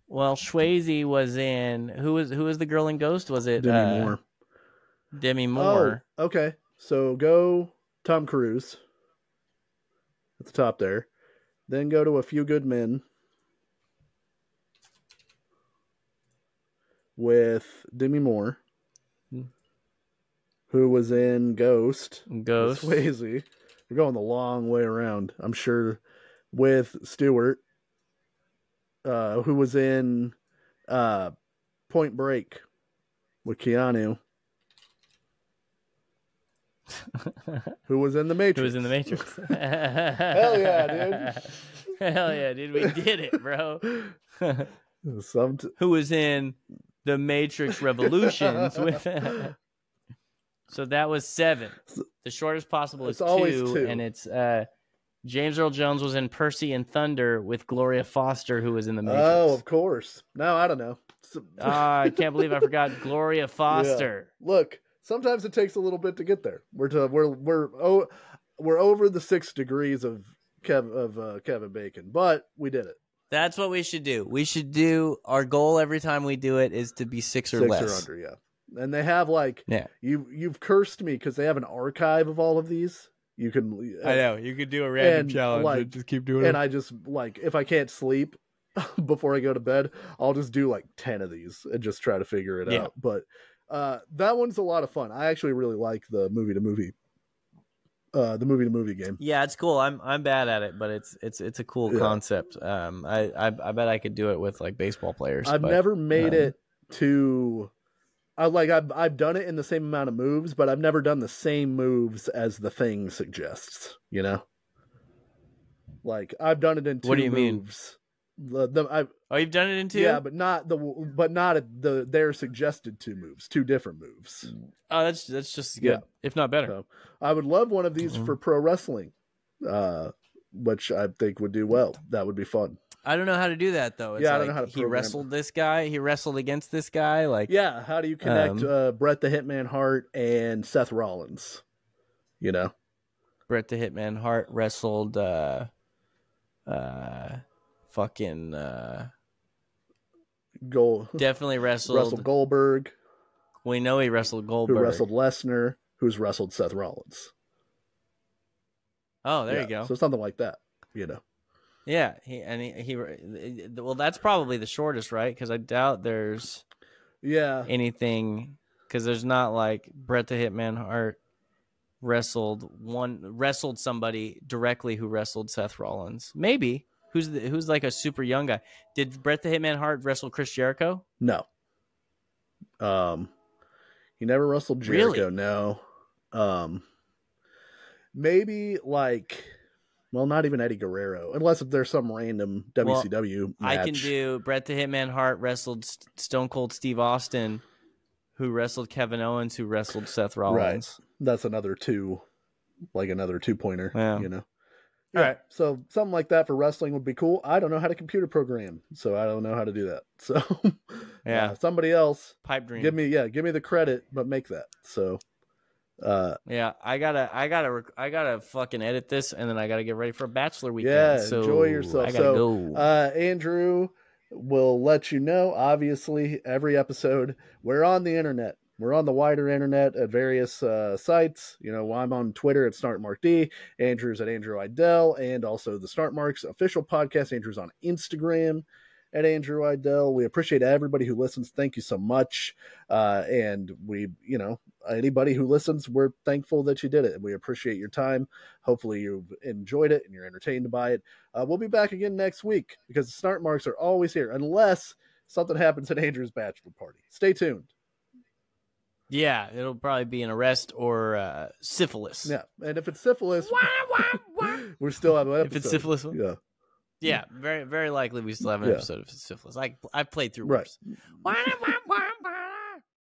Swayze was in who was the girl in Ghost? Was it Demi Moore? Demi Moore. Oh, okay. So go Tom Cruise at the top there. Then go to A Few Good Men with Demi Moore, who was in Ghost. Swayze. We're going the long way around, I'm sure, with Stewart, who was in Point Break with Keanu. Who was in The Matrix. Hell yeah, dude. Hell yeah, dude. We did it, bro. Who was in The Matrix Revolutions with... So that was 7. The shortest possible is 2, and it's James Earl Jones was in Percy and Thunder with Gloria Foster, who was in The Matrix. Oh, of course. No, I don't know. I can't believe I forgot Gloria Foster. Yeah. Look, sometimes it takes a little bit to get there. We're over the 6 degrees of Kevin Bacon, but we did it. That's what we should do. We should do our goal every time we do it is to be 6 or less. 6 or under, yeah. And they have you've cursed me because they have an archive of all of these. You can I know you could do a random challenge and just keep doing it. And I just if I can't sleep before I go to bed, I'll just do 10 of these and just try to figure it out. But that one's a lot of fun. I actually really like the movie to movie game. Yeah, it's cool. I'm bad at it, but it's a cool concept. I bet I could do it with baseball players. I've never made it to. I've done it in the same amount of moves, but I've never done the same moves as the thing suggests. You know, I've done it in 2 moves. What do you mean? You've done it in 2? Yeah, but not their suggested 2 moves, 2 different moves. Oh, that's just good, if not better. So, I would love one of these for pro wrestling, which I think would do well. That would be fun. I don't know how to do that though. It's I don't know how to he wrestled this guy. He wrestled against this guy. How do you connect Bret the Hitman Hart and Seth Rollins? You know, Bret the Hitman Hart wrestled definitely wrestled Goldberg. We know he wrestled Goldberg. Who wrestled Lesnar? Who's wrestled Seth Rollins? Oh, there you go. So something like that. You know. Yeah, well, that's probably the shortest, right? Because I doubt there's anything, because there's not Bret the Hitman Hart wrestled somebody directly who wrestled Seth Rollins. Maybe who's a super young guy. Did Bret the Hitman Hart wrestle Chris Jericho? No. He never wrestled Jericho. Really? No. Maybe well, not even Eddie Guerrero, unless there's some random WCW match. I can do Bret the Hitman Hart wrestled Stone Cold Steve Austin, who wrestled Kevin Owens, who wrestled Seth Rollins. Right. That's another 2, another 2-pointer, you know. All right. So something like that for wrestling would be cool. I don't know how to computer program, so I don't know how to do that. So somebody else pipe dream. Give me the credit, but make that. So I gotta fucking edit this, and then I gotta get ready for a bachelor weekend. Yeah, so enjoy yourself. I gotta go. Andrew will let you know. Obviously, every episode we're on the internet. We're on the wider internet at various sites. You know, I'm on Twitter at SnartMarkD. Andrew's at Andrew Idell, and also the Snart Marks official podcast. Andrew's on Instagram at Andrew Idell. We appreciate everybody who listens. Thank you so much. And we, you know, anybody who listens, we're thankful that you did it. And we appreciate your time. Hopefully you've enjoyed it and you're entertained by it. We'll be back again next week because the Snart Marks are always here, unless something happens at Andrew's bachelor party. Stay tuned. Yeah, it'll probably be an arrest or syphilis. Yeah, and if it's syphilis, we're still having an episode. If it's syphilis, yeah, very very likely we still have an episode of syphilis. I played through worse. Right.